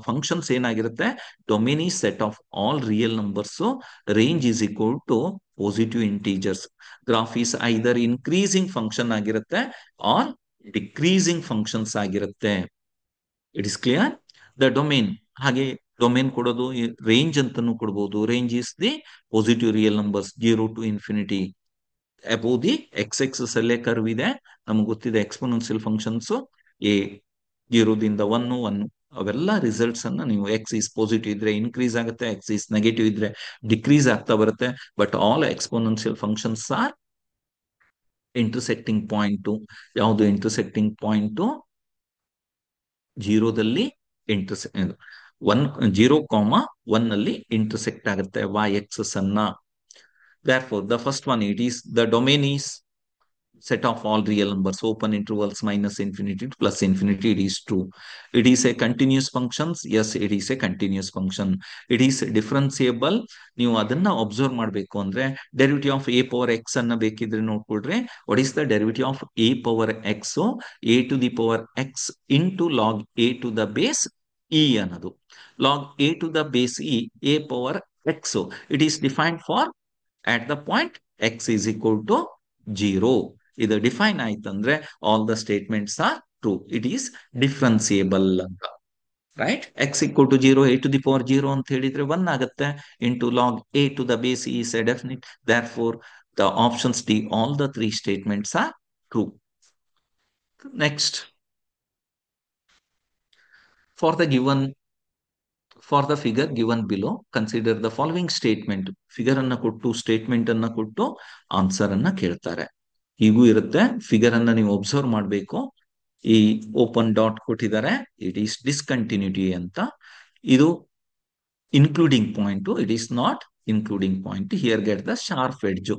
functions ಏನಾಗಿರುತ್ತೆ? Domain is set of all real numbers. Range is equal to positive integers. Graph is either increasing function ಆಗಿರುತ್ತೆ or decreasing functions ಆಗಿರುತ್ತೆ. It is clear. The domain, ಹಾಗೆ ಡೊಮೇನ್ ಕೊಡೋದು ರೇಂಜ್ ಅಂತಾನು ಕೊಡಬಹುದು. Range is the positive real numbers 0 to infinity. Above the X excess ಅಲ್ಲೇ curve ಇದೆ. ನಮ್ಗೆ ಗೊತ್ತಿದೆ ಎಕ್ಸ್ಪೋನೆನ್ಷಿಯಲ್ ಫಂಕ್ಷನ್ಸ್ ಎ 0 ದಿಂದ 1 ಅವೆಲ್ಲ ರಿಸಲ್ಟ್ಸ್ ಅನ್ನ ನೀವು ಎಕ್ಸ್ ಈಸ್ ಪಾಸಿಟಿವ್ ಇದ್ರೆ ಇನ್ಕ್ರೀಸ್ ಆಗುತ್ತೆ, ಎಕ್ಸ್ ಈಸ್ ನೆಗೆಟಿವ್ ಇದ್ರೆ ಡಿಕ್ರೀಸ್ ಆಗ್ತಾ ಬರುತ್ತೆ. But all exponential functions are intersecting point. ಯಾವುದು ಇಂಟರ್ಸೆಕ್ಟಿಂಗ್ ಪಾಯಿಂಟ್? ಜೀರೋದಲ್ಲಿ ಇಂಟರ್ಸೆಕ್ಟ್ 0,1 ಅಲ್ಲಿ ಇಂಟರ್ಸೆಕ್ಟ್ ಆಗುತ್ತೆ ವೈ ಎಕ್ಸಸ್ ಅನ್ನ. Therefore, the first one, it is the domain is set of all real numbers, open intervals minus infinity to plus infinity. It is true. It is a continuous functions. Yes, it is a continuous function. It is differentiable. ನೀವು ಅದನ್ನ observe ಮಾಡಬೇಕು ಅಂದ್ರೆ derivative of A power X ಅನ್ನ ಬೇಕಿದ್ರೆ ನೋಡ್ಕೊಳ್ರೆ, what is the derivative of A power X? A to the power X into log A to the base E ಅನ್ನೋದು. Log A to the base E A power X. It is defined for at the point x is equal to 0. ಇದು define ಆಯ್ತಂದ್ರೆ all the statements are true. It is differentiable ಅಂತ. Right? X equal to 0, A to the power 0 ಅಂತ ಹೇಳಿದ್ರೆ 1 ಆಗುತ್ತೆ. Into log A to the base is A definite. Therefore the options D, all the 3 statements are true. Next, for the given for the figure given below consider the following statement. Figure ಅನ್ನ ಕೊಟ್ಟು statement ಅನ್ನ ಕೊಟ್ಟು answer ಅನ್ನ ಕೇಳ್ತಾರೆ. ಹೀಗೂ ಇರುತ್ತೆ. Figure ಅನ್ನ ನೀವು ಒಬ್ಸರ್ವ್ ಮಾಡಬೇಕು. ಈ ಓಪನ್ ಡಾಟ್ ಕೊಟ್ಟಿದ್ದಾರೆ, ಇಟ್ ಈಸ್ ಡಿಸ್ಕಂಟಿನ್ಯೂಟಿ ಅಂತ. ಇದು including point, it is not including point. Here get the sharp edge.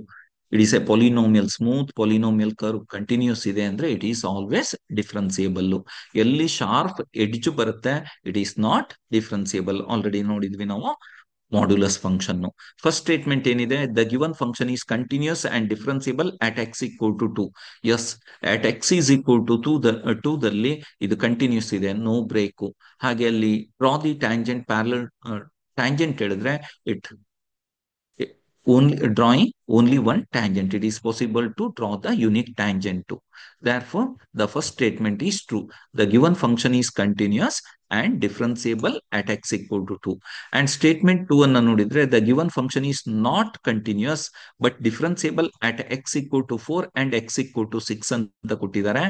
It is a polynomial, smooth polynomial curve continuous ಇದೆ ಅಂದ್ರೆ ಇಟ್ ಈಸ್ ಆಲ್ವೇಸ್ ಡಿಫ್ರೆನ್ಸಿಯೇಬಲ್. ಎಲ್ಲಿ ಶಾರ್ಪ್ ಎಡ್ಜ್ ಬರುತ್ತೆ it is not differentiable. Already ನೋಡಿದ್ವಿ ನಾವು modulus function. First statement ಏನಿದೆ? The given function is continuous and differentiable at X equal to 2. Yes, at X is equal to 2 ದಲ್ಲಿ ಇದು continuous ಇದೆ, no break. ಹಾಗೆ ಅಲ್ಲಿ draw the tangent parallel. Tangent ಹೇಳಿದ್ರೆ it only drawing only one tangent. It is possible to draw the unique tangent too. Therefore, the first statement is true. The given function is continuous and differentiable at x equal to 2. And statement 2 ಅನ್ನು ನೋಡಿದ್ರೆ, the given function is not continuous but differentiable at x equal to 4 and x equal to 6 ಅಂತ ಕೊಟ್ಟಿದ್ದಾರೆ.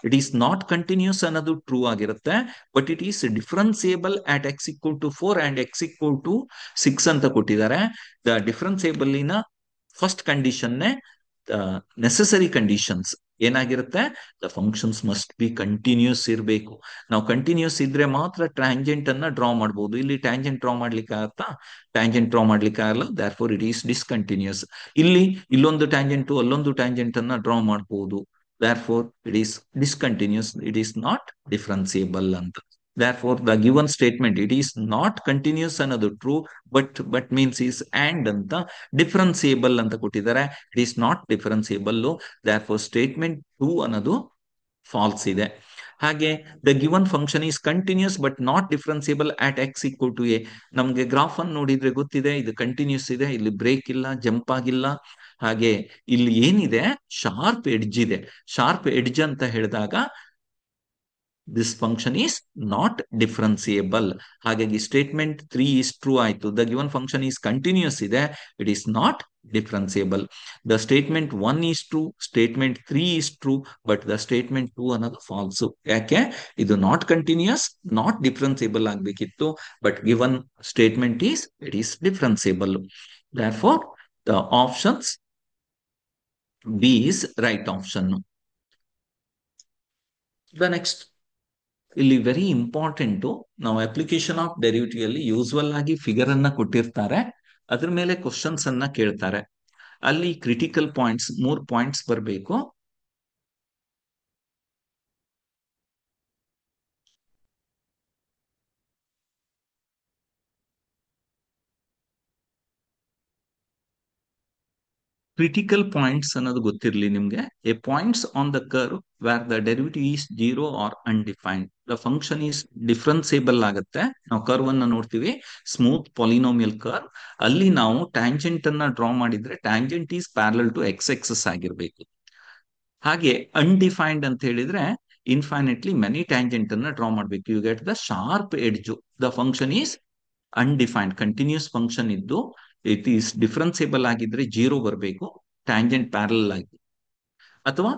It is not continuous ಅನ್ನೋದು true ಆಗಿರುತ್ತೆ, but it is differentiable at x equal to 4 and x equal to 6 ಅಂತ ಕೊಟ್ಟಿದ್ದಾರೆ. The differentiable in first condition necessary conditions ಏನಾಗಿರುತ್ತೆ? The functions must be continuous ಇರಬೇಕು. ನಾವು continuous ಇದ್ರೆ ಮಾತ್ರ ಟ್ಯಾಂಜೆಂಟ್ ಅನ್ನ ಡ್ರಾ ಮಾಡಬಹುದು. ಇಲ್ಲಿ ಟ್ಯಾಂಜೆಂಟ್ ಡ್ರಾ ಮಾಡ್ಲಿಕ್ಕೆ ಆಗತ್ತಾ? ಟ್ಯಾಂಜೆಂಟ್ ಡ್ರಾ ಮಾಡ್ಲಿಕ್ಕೆ ಆಗಲ್ಲ. Therefore it is discontinuous. ಇಲ್ಲೊಂದು ಟ್ಯಾಂಜೆಂಟ್ ಅಲ್ಲೊಂದು ಟ್ಯಾಂಜೆಂಟ್ ಅನ್ನ ಡ್ರಾ ಮಾಡಬಹುದು. Therefore it is discontinuous. It is not differentiable ಅಂತ. Therefore, the given statement, it is not continuous ಅನ್ನೋದು true, but means is and ಅಂತ. differentiable ಅಂತ ಕೊಟ್ಟಿದ್ದಾರೆ, it is not differentiable. Therefore, statement 2 ಅನ್ನೋದು false ಇದೆ. ಹಾಗೆ the given function is continuous but not differentiable at x equal to a. ನಮ್ಗೆ graph ಅನ್ನು ನೋಡಿದ್ರೆ ಗೊತ್ತಿದೆ, ಇದು ಕಂಟಿನ್ಯೂಸ್ ಇದೆ, ಇಲ್ಲಿ ಬ್ರೇಕ್ ಇಲ್ಲ, ಜಂಪ್ ಆಗಿಲ್ಲ. ಹಾಗೆ ಇಲ್ಲಿ ಏನಿದೆ? ಶಾರ್ಪ್ ಎಡ್ಜ್ ಇದೆ. ಶಾರ್ಪ್ ಎಡ್ಜ್ ಅಂತ ಹೇಳಿದಾಗ this function is not differentiable. ಹಾಗಾಗಿ ಸ್ಟೇಟ್ಮೆಂಟ್ 3 is true ಆಯ್ತು. The given function is continuous ಇದೆ, it is not differentiable. The statement 1 is true, statement 3 is true, but the statement 2 ಅನ್ನೋದು false. ಯಾಕೆ? ಇದು not continuous, not differentiable ಆಗಬೇಕಿತ್ತು, but given statement is, it is differentiable. Therefore, the options B is right option. The next, ಇಲ್ಲಿ very important. ನಾವು application of derivative ಅಲ್ಲಿ usual ಆಗಿ figure ಅನ್ನ ಕೊಟ್ಟಿರ್ತಾರೆ, ಅದ್ರ ಮೇಲೆ ಕ್ವಶನ್ಸ್ ಅನ್ನ ಕೇಳ್ತಾರೆ. ಅಲ್ಲಿ ಕ್ರಿಟಿಕಲ್ ಪಾಯಿಂಟ್ಸ್ 3 ಪಾಯಿಂಟ್ಸ್ ಬರಬೇಕು. ಕ್ರಿಟಿಕಲ್ ಪಾಯಿಂಟ್ಸ್ ಅನ್ನೋದು ಗೊತ್ತಿರಲಿ ನಿಮ್ಗೆ. A points on the curve where the derivative is 0 or undefined. The function is differentiable ಆಗುತ್ತೆ. ನಾವು ಕರ್ವ್ ಅನ್ನ ನೋಡ್ತೀವಿ, ಸ್ಮೂತ್ ಪಾಲಿನೋಮಿಯಲ್ ಕರ್ವ್. ಅಲ್ಲಿ ನಾವು ಟ್ಯಾಂಜೆಂಟ್ ಅನ್ನ ಡ್ರಾ ಮಾಡಿದ್ರೆ tangent is parallel to x axis ಆಗಿರ್ಬೇಕು. ಹಾಗೆ ಅನ್ಡಿಫೈನ್ಡ್ ಅಂತ ಹೇಳಿದ್ರೆ ಇನ್ಫೈನೆಟ್ಲಿ ಮೆನಿ ಟ್ಯಾಂಜೆಂಟ್ ಅನ್ನ ಡ್ರಾ ಮಾಡ್ಬೇಕು. You get the sharp edge. The function is undefined, continuous function ಇದ್ದು ಇಟ್ ಈಸ್ ಡಿಫ್ರೆನ್ಸಿಯಬಲ್ ಆಗಿದ್ರೆ 0 ಬರಬೇಕು. ಟ್ಯಾಂಜೆಂಟ್ ಪ್ಯಾರಲ್ ಆಗಿ, ಅಥವಾ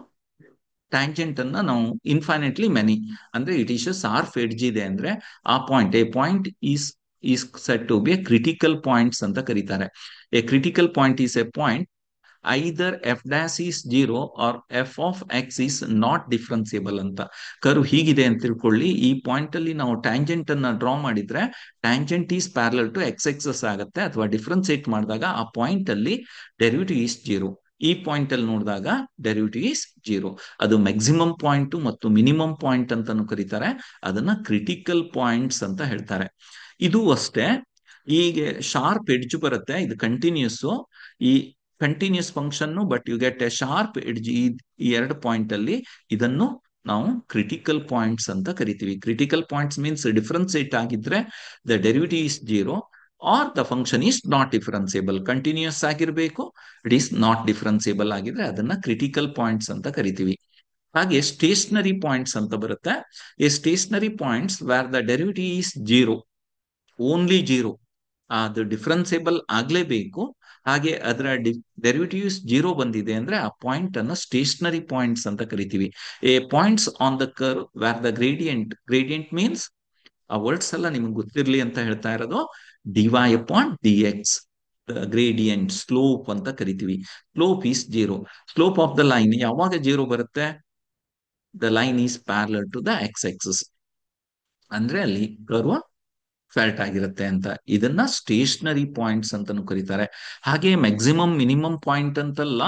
ಟ್ಯಾಂಜೆಂಟ್ ಅನ್ನ ನಾವು ಇನ್ಫೈನೈಟ್ಲಿ ಮೆನಿ, ಅಂದ್ರೆ ಇಟ್ ಈಸ್ ಶಾರ್ಪ್ ಎಡ್ಜ್ ಇದೆ ಅಂದ್ರೆ ಆ point, A point is set to be a critical points ಅಂತ ಕರೀತಾರೆ. A critical point is a point either F dash is zero or F of X is not differentiable ಅಂತ. Curve ಹೀಗಿದೆ ಅಂತ ತಿಳ್ಕೊಳ್ಳಿ, ಈ ಪಾಯಿಂಟ್ ಅಲ್ಲಿ ನಾವು ಟ್ಯಾಂಜೆಂಟ್ ಅನ್ನ ಡ್ರಾ ಮಾಡಿದ್ರೆ tangent is parallel to x axis ಆಗುತ್ತೆ, ಅಥವಾ ಡಿಫ್ರೆನ್ಸಿಯೇಟ್ ಮಾಡಿದಾಗ ಆ ಪಾಯಿಂಟ್ ಅಲ್ಲಿ ಡೆರಿವಿಟಿವ್ ಈಸ್ ಜೀರೋ. ಈ ಪಾಯಿಂಟ್ ಅಲ್ಲಿ ನೋಡಿದಾಗ ಡೆರಿವಿಟಿವ್ ಈಸ್ ಜೀರೋ. ಅದು ಮ್ಯಾಕ್ಸಿಮಮ್ ಪಾಯಿಂಟ್ ಮತ್ತು ಮಿನಿಮಮ್ ಪಾಯಿಂಟ್ ಅಂತಾನು ಕರೀತಾರೆ. ಅದನ್ನ ಕ್ರಿಟಿಕಲ್ ಪಾಯಿಂಟ್ಸ್ ಅಂತ ಹೇಳ್ತಾರೆ. ಇದು ಅಷ್ಟೇ, ಈಗ ಶಾರ್ಪ್ ಎಡ್ಜ್ ಬರುತ್ತೆ, ಇದು ಕಂಟಿನ್ಯೂಸ್. ಈ continuous function, but you get a sharp edge ಈ ಎರಡು ಪಾಯಿಂಟ್ ಅಲ್ಲಿ, ಇದನ್ನು ನಾವು ಕ್ರಿಟಿಕಲ್ ಪಾಯಿಂಟ್ಸ್ ಅಂತ ಕರಿತೀವಿ. ಕ್ರಿಟಿಕಲ್ ಪಾಯಿಂಟ್ಸ್ ಮೀನ್ಸ್ ಡಿಫ್ರೆನ್ಸಿಯೇಟ್ ಆಗಿದ್ರೆ the derivative is zero or the function is not differentiable. Continuous ಆಗಿರ್ಬೇಕು, ಇಟ್ ಈಸ್ ನಾಟ್ ಡಿಫ್ರೆನ್ಸಿಯಬಲ್ ಆಗಿದ್ರೆ ಅದನ್ನ ಕ್ರಿಟಿಕಲ್ ಪಾಯಿಂಟ್ಸ್ ಅಂತ ಕರಿತೀವಿ. ಹಾಗೆ ಸ್ಟೇಷನರಿ ಪಾಯಿಂಟ್ಸ್ ಅಂತ ಬರುತ್ತೆ. ಈ stationary points where the derivative is zero, only zero, ಅದು ಡಿಫ್ರೆನ್ಸಿಯಬಲ್ ಆಗ್ಲೇಬೇಕು. ಹಾಗೆ ಅದರ ಡೆರಿವಿಟಿವ್ಸ್ ಜೀರೋ ಬಂದಿದೆ ಅಂದ್ರೆ ಆ ಪಾಯಿಂಟ್ ಅನ್ನು ಸ್ಟೇಷನರಿ ಪಾಯಿಂಟ್ಸ್ ಅಂತ ಕರಿತೀವಿ. A points on the curve where the gradient means, ಆ ವರ್ಡ್ಸ್ ಎಲ್ಲ ನಿಮ್ಗೆ ಗೊತ್ತಿರ್ಲಿ ಅಂತ ಹೇಳ್ತಾ ಇರೋದು, dy upon d x, gradient, slope ಅಂತ ಕರಿತೀವಿ. Slope is zero. Slope of the line ಯಾವಾಗ ಜೀರೋ ಬರುತ್ತೆ? The line is parallel to the x axis, ಅಂದ್ರೆ ಅಲ್ಲಿ ಕರ್ವ್ ಫ್ಲಾಟ್ ಆಗಿರುತ್ತೆ ಅಂತ. ಇದನ್ನ ಸ್ಟೇಷನರಿ ಪಾಯಿಂಟ್ಸ್ ಅಂತಾನು ಕರೀತಾರೆ. ಹಾಗೆ ಮ್ಯಾಕ್ಸಿಮಮ್ ಮಿನಿಮಮ್ ಪಾಯಿಂಟ್ ಅಂತಲ್ಲ,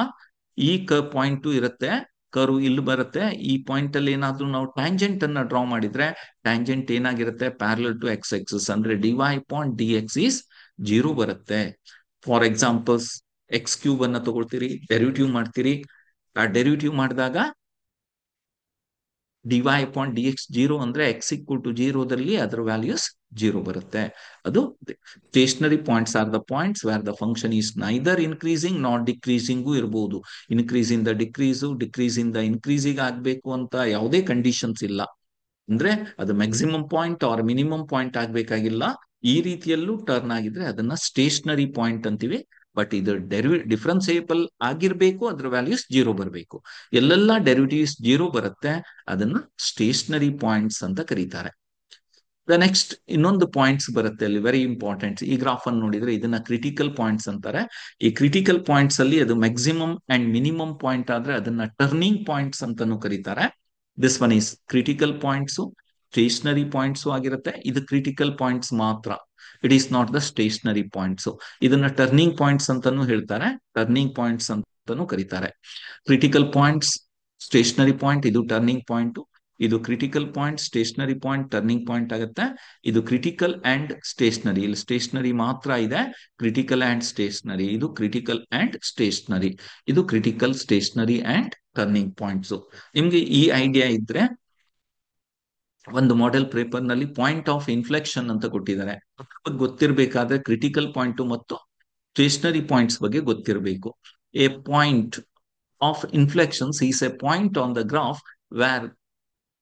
ಈ ಪಾಯಿಂಟ್ ಇರುತ್ತೆ, ಕರ್ವ್ ಇಲ್ಲಿ ಬರುತ್ತೆ. ಈ ಪಾಯಿಂಟ್ ಅಲ್ಲಿ ಏನಾದ್ರೂ ನಾವು ಟ್ಯಾಂಜೆಂಟ್ ಅನ್ನ ಡ್ರಾ ಮಾಡಿದ್ರೆ ಟ್ಯಾಂಜೆಂಟ್ ಏನಾಗಿರುತ್ತೆ? ಪ್ಯಾರಲಲ್ ಟು ಎಕ್ಸ್ ಎಕ್ಸಸ್, ಅಂದ್ರೆ d y upon d x is zero ಬರುತ್ತೆ. ಫಾರ್ ಎಕ್ಸಾಂಪಲ್ಸ್, ಎಕ್ಸ್ ಕ್ಯೂಬ್ ಅನ್ನ ತಗೊಳ್ತೀರಿ, ಡೆರಿವಿಟಿವ್ ಮಾಡ್ತೀರಿ. ಆ ಡೆರಿವಿಟಿವ್ ಮಾಡಿದಾಗ d y upon d x zero ಅಂದ್ರೆ ಎಕ್ಸ್ ಈಕ್ವಲ್ ಟು ಜೀರೋದಲ್ಲಿ ಅದರ ವ್ಯಾಲ್ಯೂಸ್ ಜೀರೋ ಬರುತ್ತೆ. ಅದು stationary points are the points where the function is neither increasing not decreasing ಇರಬಹುದು. ಇನ್ಕ್ರೀಸ್ ಇಂದ ಡಿಕ್ರೀಸು, ಡಿಕ್ರೀಸ್ ಇಂದ ಇನ್ಕ್ರೀಸಿಂಗ್ ಆಗ್ಬೇಕು ಅಂತ ಯಾವುದೇ ಕಂಡೀಷನ್ಸ್ ಇಲ್ಲ. ಅಂದ್ರೆ ಅದು maximum point or minimum point ಆಗ್ಬೇಕಾಗಿಲ್ಲ. ಈ ರೀತಿಯಲ್ಲೂ ಟರ್ನ್ ಆಗಿದ್ರೆ ಅದನ್ನ ಸ್ಟೇಷನರಿ ಪಾಯಿಂಟ್ ಅಂತೀವಿ. ಬಟ್ ಇದು ಡಿಫ್ರೆನ್ಸಿಯೇಬಲ್ ಆಗಿರ್ಬೇಕು, ಅದ್ರ ವ್ಯಾಲ್ಯೂಸ್ ಜೀರೋ ಬರಬೇಕು. ಎಲ್ಲೆಲ್ಲ ಡೆರಿವಿಟಿವ್ಸ್ ಜೀರೋ ಬರುತ್ತೆ ಅದನ್ನ ಸ್ಟೇಷನರಿ ಪಾಯಿಂಟ್ಸ್ ಅಂತ ಕರೀತಾರೆ. ದ ನೆಕ್ಸ್ಟ್ ಇನ್ನೊಂದು ಪಾಯಿಂಟ್ಸ್ ಬರುತ್ತೆ ಅಲ್ಲಿ, ವೆರಿ ಇಂಪಾರ್ಟೆಂಟ್. ಈ ಗ್ರಾಫ್ ಅನ್ನು ನೋಡಿದ್ರೆ ಇದನ್ನ ಕ್ರಿಟಿಕಲ್ ಪಾಯಿಂಟ್ಸ್ ಅಂತಾರೆ. ಈ ಕ್ರಿಟಿಕಲ್ ಪಾಯಿಂಟ್ಸ್ ಅಲ್ಲಿ ಅದು ಮ್ಯಾಕ್ಸಿಮಮ್ ಅಂಡ್ ಮಿನಿಮಮ್ ಪಾಯಿಂಟ್ ಆದ್ರೆ ಅದನ್ನ ಟರ್ನಿಂಗ್ ಪಾಯಿಂಟ್ಸ್ ಅಂತಾನು ಕರೀತಾರೆ. This one is critical points, stationary points ಆಗಿರುತ್ತೆ. ಇದು ಕ್ರಿಟಿಕಲ್ ಪಾಯಿಂಟ್ಸ್ ಮಾತ್ರ, it is not the stationary points. ಇದನ್ನ ಟರ್ನಿಂಗ್ ಪಾಯಿಂಟ್ಸ್ ಅಂತಾನು ಹೇಳ್ತಾರೆ, ಟರ್ನಿಂಗ್ ಪಾಯಿಂಟ್ಸ್ ಅಂತಾನು ಕರೀತಾರೆ. ಕ್ರಿಟಿಕಲ್ ಪಾಯಿಂಟ್ಸ್, ಸ್ಟೇಷನರಿ ಪಾಯಿಂಟ್, ಇದು ಟರ್ನಿಂಗ್ ಪಾಯಿಂಟ್. ಇದು critical point, stationary point, turning point ಆಗುತ್ತೆ. ಇದು ಕ್ರಿಟಿಕಲ್ ಅಂಡ್ ಸ್ಟೇಷನರಿ, ಇಲ್ಲಿ ಸ್ಟೇಷನರಿ ಮಾತ್ರ ಇದೆ, ಕ್ರಿಟಿಕಲ್ ಅಂಡ್ ಸ್ಟೇಷನರಿ. ಇದು ಕ್ರಿಟಿಕಲ್ ಅಂಡ್ ಸ್ಟೇಷನರಿ, ಇದು critical, stationary and turning points. ನಿಮ್ಗೆ ಈ ಐಡಿಯಾ ಇದ್ರೆ ಒಂದು ಮಾಡೆಲ್ ಪೇಪರ್ ನಲ್ಲಿ ಪಾಯಿಂಟ್ ಆಫ್ ಇನ್ಫ್ಲೆಕ್ಷನ್ ಅಂತ ಕೊಟ್ಟಿದ್ದಾರೆ, ಗೊತ್ತಿರಬೇಕಾದ್ರೆ ಕ್ರಿಟಿಕಲ್ ಪಾಯಿಂಟ್ ಮತ್ತು ಸ್ಟೇಷನರಿ ಪಾಯಿಂಟ್ಸ್ ಬಗ್ಗೆ ಗೊತ್ತಿರಬೇಕು. A point of inflections is a point on the graph where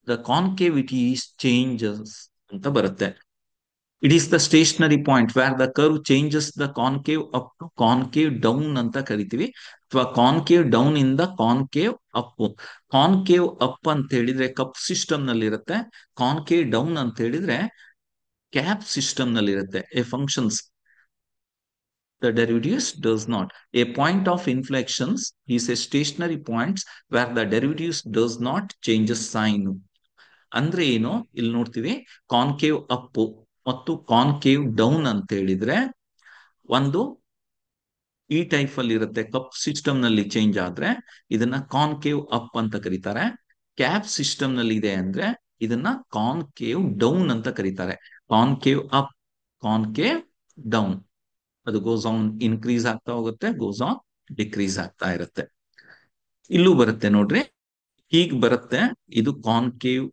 the concavity changes ಅಂತ ಬರುತ್ತೆ. It is the stationary point where the curve changes the concave up to concave down ಅಂತ ಕರಿತೀವಿ, ಅಥವಾ concave down ಇಂದ concave up. Concave up ಅಂತ ಹೇಳಿದ್ರೆ cup system ನಲ್ಲಿ ಇರುತ್ತೆ, ಕಾನ್ಕೇವ್ ಡೌನ್ ಅಂತ ಹೇಳಿದ್ರೆ ಕ್ಯಾಪ್ ಸಿಸ್ಟಮ್ ನಲ್ಲಿ ಇರುತ್ತೆ. A functions the derivatives does not. A point of inflections is a stationary point where the derivatives does not changes sign. ಅಂದ್ರೆ ಏನು? ಇಲ್ಲಿ ನೋಡ್ತೀವಿ, ಕಾನ್ಕೇವ್ ಅಪ್ ಮತ್ತು ಕಾನ್ಕೇವ್ ಡೌನ್ ಅಂತ ಹೇಳಿದ್ರೆ ಒಂದು ಈ ಟೈಪ್ ಅಲ್ಲಿ ಇರುತ್ತೆ. ಕಪ್ ಸಿಸ್ಟಮ್ ನಲ್ಲಿ ಚೇಂಜ್ ಆದ್ರೆ ಇದನ್ನ ಕಾನ್ಕೇವ್ ಅಪ್ ಅಂತ ಕರೀತಾರೆ. ಕ್ಯಾಪ್ ಸಿಸ್ಟಮ್ ನಲ್ಲಿ ಇದೆ ಅಂದ್ರೆ ಇದನ್ನ ಕಾನ್ಕೇವ್ ಡೌನ್ ಅಂತ ಕರೀತಾರೆ. ಕಾನ್ಕೇವ್ ಅಪ್, ಕಾನ್ಕೇವ್ ಡೌನ್, ಅದು ಗೋಸ್ ಆನ್ ಇನ್ಕ್ರೀಸ್ ಆಗ್ತಾ ಹೋಗುತ್ತೆ, ಗೋಸ್ ಆನ್ ಡಿಕ್ರೀಸ್ ಆಗ್ತಾ ಇರುತ್ತೆ. ಇಲ್ಲೂ ಬರುತ್ತೆ ನೋಡ್ರಿ, ಹೀಗ್ ಬರುತ್ತೆ. ಇದು ಕಾನ್ಕೇವ್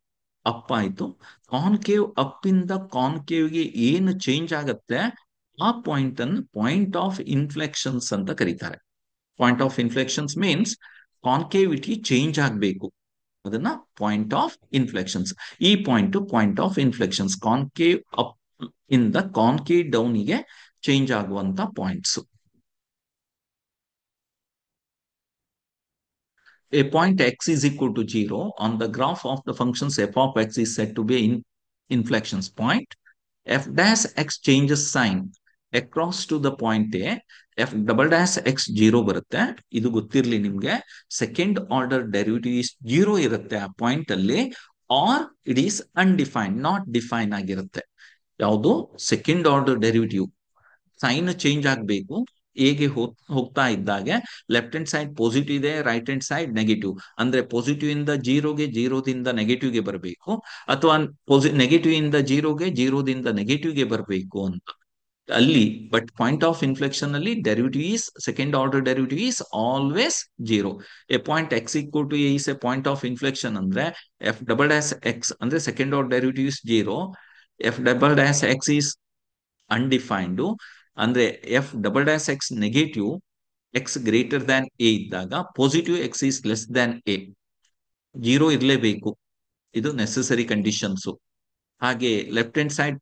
ಅಪ್ ಆಯ್ತು. ಕಾನ್ಕೇವ್ ಅಪ್ ಇಂದ ಕಾನ್ಕೇವ್ಗೆ ಏನು ಚೇಂಜ್ ಆಗತ್ತೆ ಆ ಪಾಯಿಂಟ್ ಅನ್ನು ಪಾಯಿಂಟ್ ಆಫ್ ಇನ್ಫ್ಲೆಕ್ಷನ್ಸ್ ಅಂತ ಕರೀತಾರೆ. Point of inflections means concavity change ಆಗಬೇಕು, ಅದನ್ನ ಪಾಯಿಂಟ್ ಆಫ್ ಇನ್ಫ್ಲೆಕ್ಷನ್ಸ್. ಈ point of inflections concave up ಇಂದ ಕಾನ್ಕೇವ್ ಡೌನ್ ಗೆ ಚೇಂಜ್ ಆಗುವಂತ points. a point x is equal to 0 on the graph of the functions f of x is said to be in inflection point. F dash x changes sign across to the point A. F double dash x 0 ಬರುತ್ತೆ. ಇದು ಗೊತ್ತಿರಲಿ ನಿಮ್ಗೆ. Second order derivative is 0 ಇರುತ್ತೆ ಆ point ಅಲ್ಲಿ, or it is undefined, not define ಆಗಿರುತ್ತೆ. ಯಾವುದು second order derivative sign change ಆಗಬೇಕು. ಹೇಗೆ ಹೋಗ್ತಾ ಇದ್ದಾಗೆ ಲೆಫ್ಟ್ ಹ್ಯಾಂಡ್ ಸೈಡ್ ಪಾಸಿಟಿವ್ ಇದೆ, ರೈಟ್ ಹ್ಯಾಂಡ್ ಸೈಡ್ ನೆಗೆಟಿವ್. ಅಂದ್ರೆ ಪಾಸಿಟಿವ್ ಇಂದ ಜೀರೋಗೆ, ಜೀರೋದಿಂದ ನೆಗೆಟಿವ್ಗೆ ಬರಬೇಕು, ಅಥವಾ ನೆಗೆಟಿವ್ ಇಂದ ಜೀರೋಗೆ, ಜೀರೋದಿಂದ ನೆಗೆಟಿವ್ಗೆ ಬರಬೇಕು ಅಂತ ಅಲ್ಲಿ. ಬಟ್ ಪಾಯಿಂಟ್ ಆಫ್ ಇನ್ಫ್ಲೆಕ್ಷನ್ ಅಲ್ಲಿ derivative is second order derivative is always zero. A point X equal to a is a point of inflection ಅಂದ್ರೆ ಎಫ್ ಡಬಲ್ ಡ್ಯಾಶ್ ಎಕ್ಸ್ ಅಂದ್ರೆ second order derivative is zero. F double dash x is undefined ಅಂದ್ರೆ f double dash x negative x greater than a ಇದ್ದಾಗ, positive x is less than a, zero ಇರಲೇಬೇಕು. ಇದು necessary conditions. ಹಾಗೆ left hand side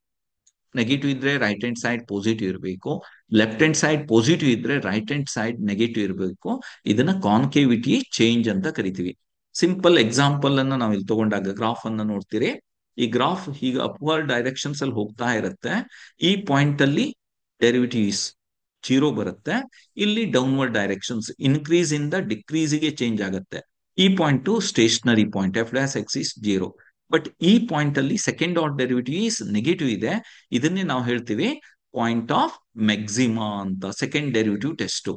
negative ಇದ್ರೆ right hand side positive ಇರಬೇಕು, left hand side positive ಇದ್ರೆ right hand side negative ಇರಬೇಕು. ಇದನ್ನ ಕಾನ್ಕೇವಿಟಿ change ಅಂತ ಕರಿತೀವಿ. ಸಿಂಪಲ್ ಎಕ್ಸಾಂಪಲ್ ಅನ್ನ ನಾವು ಇಲ್ಲಿ ತಗೊಂಡಾಗ ಗ್ರಾಫ್ ಅನ್ನ ನೋಡ್ತೀರಿ. ಈ ಗ್ರಾಫ್ ಹೀಗೆ ಅಪ್ವರ್ಡ್ ಡೈರೆಕ್ಷನ್ಸ್ ಅಲ್ಲಿ ಹೋಗ್ತಾ ಇರುತ್ತೆ. ಈ ಪಾಯಿಂಟ್ ಅಲ್ಲಿ ಡೆರಿವಿಟಿವ್ಸ್ ಜೀರೋ ಬರುತ್ತೆ. ಇಲ್ಲಿ ಡೌನ್ವರ್ಡ್ ಡೈರೆಕ್ಷನ್ಸ್ ಇನ್ಕ್ರೀಸ್ ಇಂದ ಡಿಕ್ರೀಸ್ ಗೆ ಚೇಂಜ್ ಆಗುತ್ತೆ. ಈ point stationary point f dash x is zero. But ಈ ಪಾಯಿಂಟ್ ಅಲ್ಲಿ ಸೆಕೆಂಡ್ ಆರ್ಡರ್ ಡೆರಿವಿಟಿವ್ ನೆಗೆಟಿವ್ ಇದೆ. ಇದನ್ನೇ ನಾವು ಹೇಳ್ತೀವಿ ಪಾಯಿಂಟ್ ಆಫ್ ಮ್ಯಾಕ್ಸಿಮಾ ಅಂತ. Second derivative test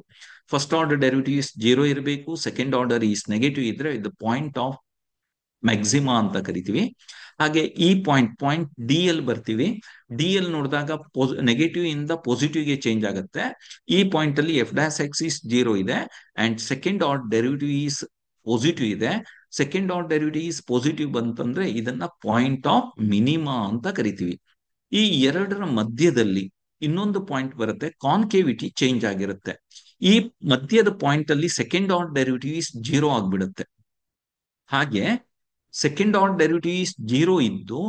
first order derivative zero ಇರಬೇಕು, ಸೆಕೆಂಡ್ ಆರ್ಡರ್ ಈಸ್ ನೆಗೆಟಿವ್ ಇದ್ರೆ ಇದು ಪಾಯಿಂಟ್ ಆಫ್ ಮ್ಯಾಕ್ಸಿಮಾ ಅಂತ ಕರಿತೀವಿ. ಹಾಗೆ ಈ ಪಾಯಿಂಟ್ ಡಿ ಎಲ್ ಬರ್ತೀವಿ. ಡಿ ಎಲ್ ನೋಡಿದಾಗ ನೆಗೆಟಿವ್ ಇಂದ ಪಾಸಿಟಿವ್ ಗೆ ಚೇಂಜ್ ಆಗುತ್ತೆ. ಈ ಪಾಯಿಂಟ್ ಅಲ್ಲಿ f dash x is zero ಇದೆ and second order derivative is positive ಇದೆ. Second order derivative is positive ಬಂತಂದ್ರೆ ಇದನ್ನ ಪಾಯಿಂಟ್ ಆಫ್ ಮಿನಿಮಾ ಅಂತ ಕರಿತೀವಿ. ಈ ಎರಡರ ಮಧ್ಯದಲ್ಲಿ ಇನ್ನೊಂದು ಪಾಯಿಂಟ್ ಬರುತ್ತೆ, ಕಾನ್ಕೇವಿಟಿ ಚೇಂಜ್ ಆಗಿರುತ್ತೆ. ಈ ಮಧ್ಯದ ಪಾಯಿಂಟ್ ಅಲ್ಲಿ second order derivative is zero ಆಗ್ಬಿಡುತ್ತೆ. ಹಾಗೆ second order derivative is zero ಇದ್ದು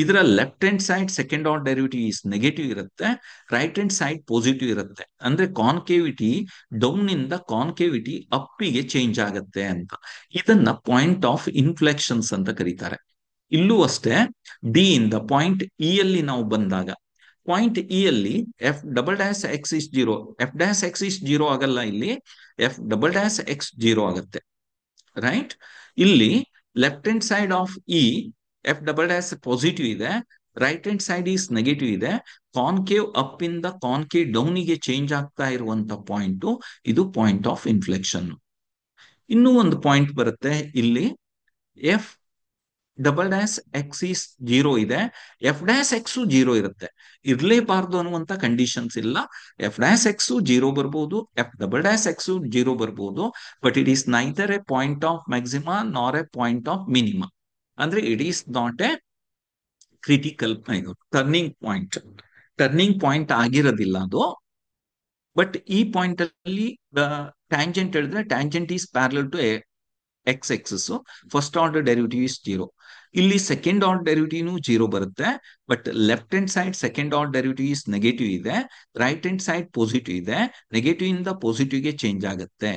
ಇದರ left hand side second order derivative is negative ಇರುತ್ತೆ, ರೈಟ್ ಹ್ಯಾಂಡ್ ಸೈಡ್ ಪಾಸಿಟಿವ್ ಇರುತ್ತೆ. ಅಂದ್ರೆ ಕಾನ್ಕೇವಿಟಿ ಡೌನ್ ಇಂದ ಕಾನ್ಕೇವಿಟಿ ಅಪ್ಪಿಗೆ ಚೇಂಜ್ ಆಗುತ್ತೆ ಅಂತ. ಇದನ್ನ ಪಾಯಿಂಟ್ ಆಫ್ ಇನ್ಫ್ಲೆಕ್ಷನ್ಸ್ ಅಂತ ಕರೀತಾರೆ. ಇಲ್ಲೂ ಅಷ್ಟೇ, ಡಿ ಇಂದ ಪಾಯಿಂಟ್ ಇ ಅಲ್ಲಿ ನಾವು ಬಂದಾಗ, ಪಾಯಿಂಟ್ ಇ ಅಲ್ಲಿ f double dash x is zero, f dash x is zero ಆಗಲ್ಲ, ಇಲ್ಲಿ f double dash x zero ಆಗುತ್ತೆ. ರೈಟ್, ಇಲ್ಲಿ left hand side of E f double dash positive ಇದೆ, right hand side is negative ಇದೆ. Concave up ಇಂದ concave down ಗೆ change ಆಗ್ತಾ ಇರುವಂತ ಪಾಯಿಂಟ್ ಇದು ಪಾಯಿಂಟ್ ಆಫ್ ಇನ್ಫ್ಲೆಕ್ಷನ್. ಇನ್ನೂ ಒಂದು ಪಾಯಿಂಟ್ ಬರುತ್ತೆ ಇಲ್ಲಿ, f double dash x is zero ಇದೆ, ಎಫ್ ಡ್ಯಾಶ್ ಎಕ್ಸ್ ಜೀರೋ ಇರುತ್ತೆ. ಇರ್ಲೇಬಾರ್ದು ಅನ್ನುವಂತ ಕಂಡೀಷನ್ಸ್ ಇಲ್ಲ. ಎಫ್ ಡ್ಯಾಶ್ ಎಕ್ಸ್ ಜೀರೋ ಬರ್ಬೋದು, f double dash x zero ಬರ್ಬೋದು. But it is neither a point of maxima nor a point of minima. ಅಂದ್ರೆ it is not a critical turning point. Turning point ಆಗಿರೋದಿಲ್ಲ ಅದು. But ಈ point ಅಲ್ಲಿ tangent ಹೇಳಿದ್ರೆ tangent is parallel to x axis, first order derivative is zero. ಇಲ್ಲಿ second order derivative zero ಬರುತ್ತೆ. But left hand side second order derivative is negative ಇದೆ, right hand side positive ಇದೆ. Negative ಇಂದ positive ಗೆ change ಆಗುತ್ತೆ.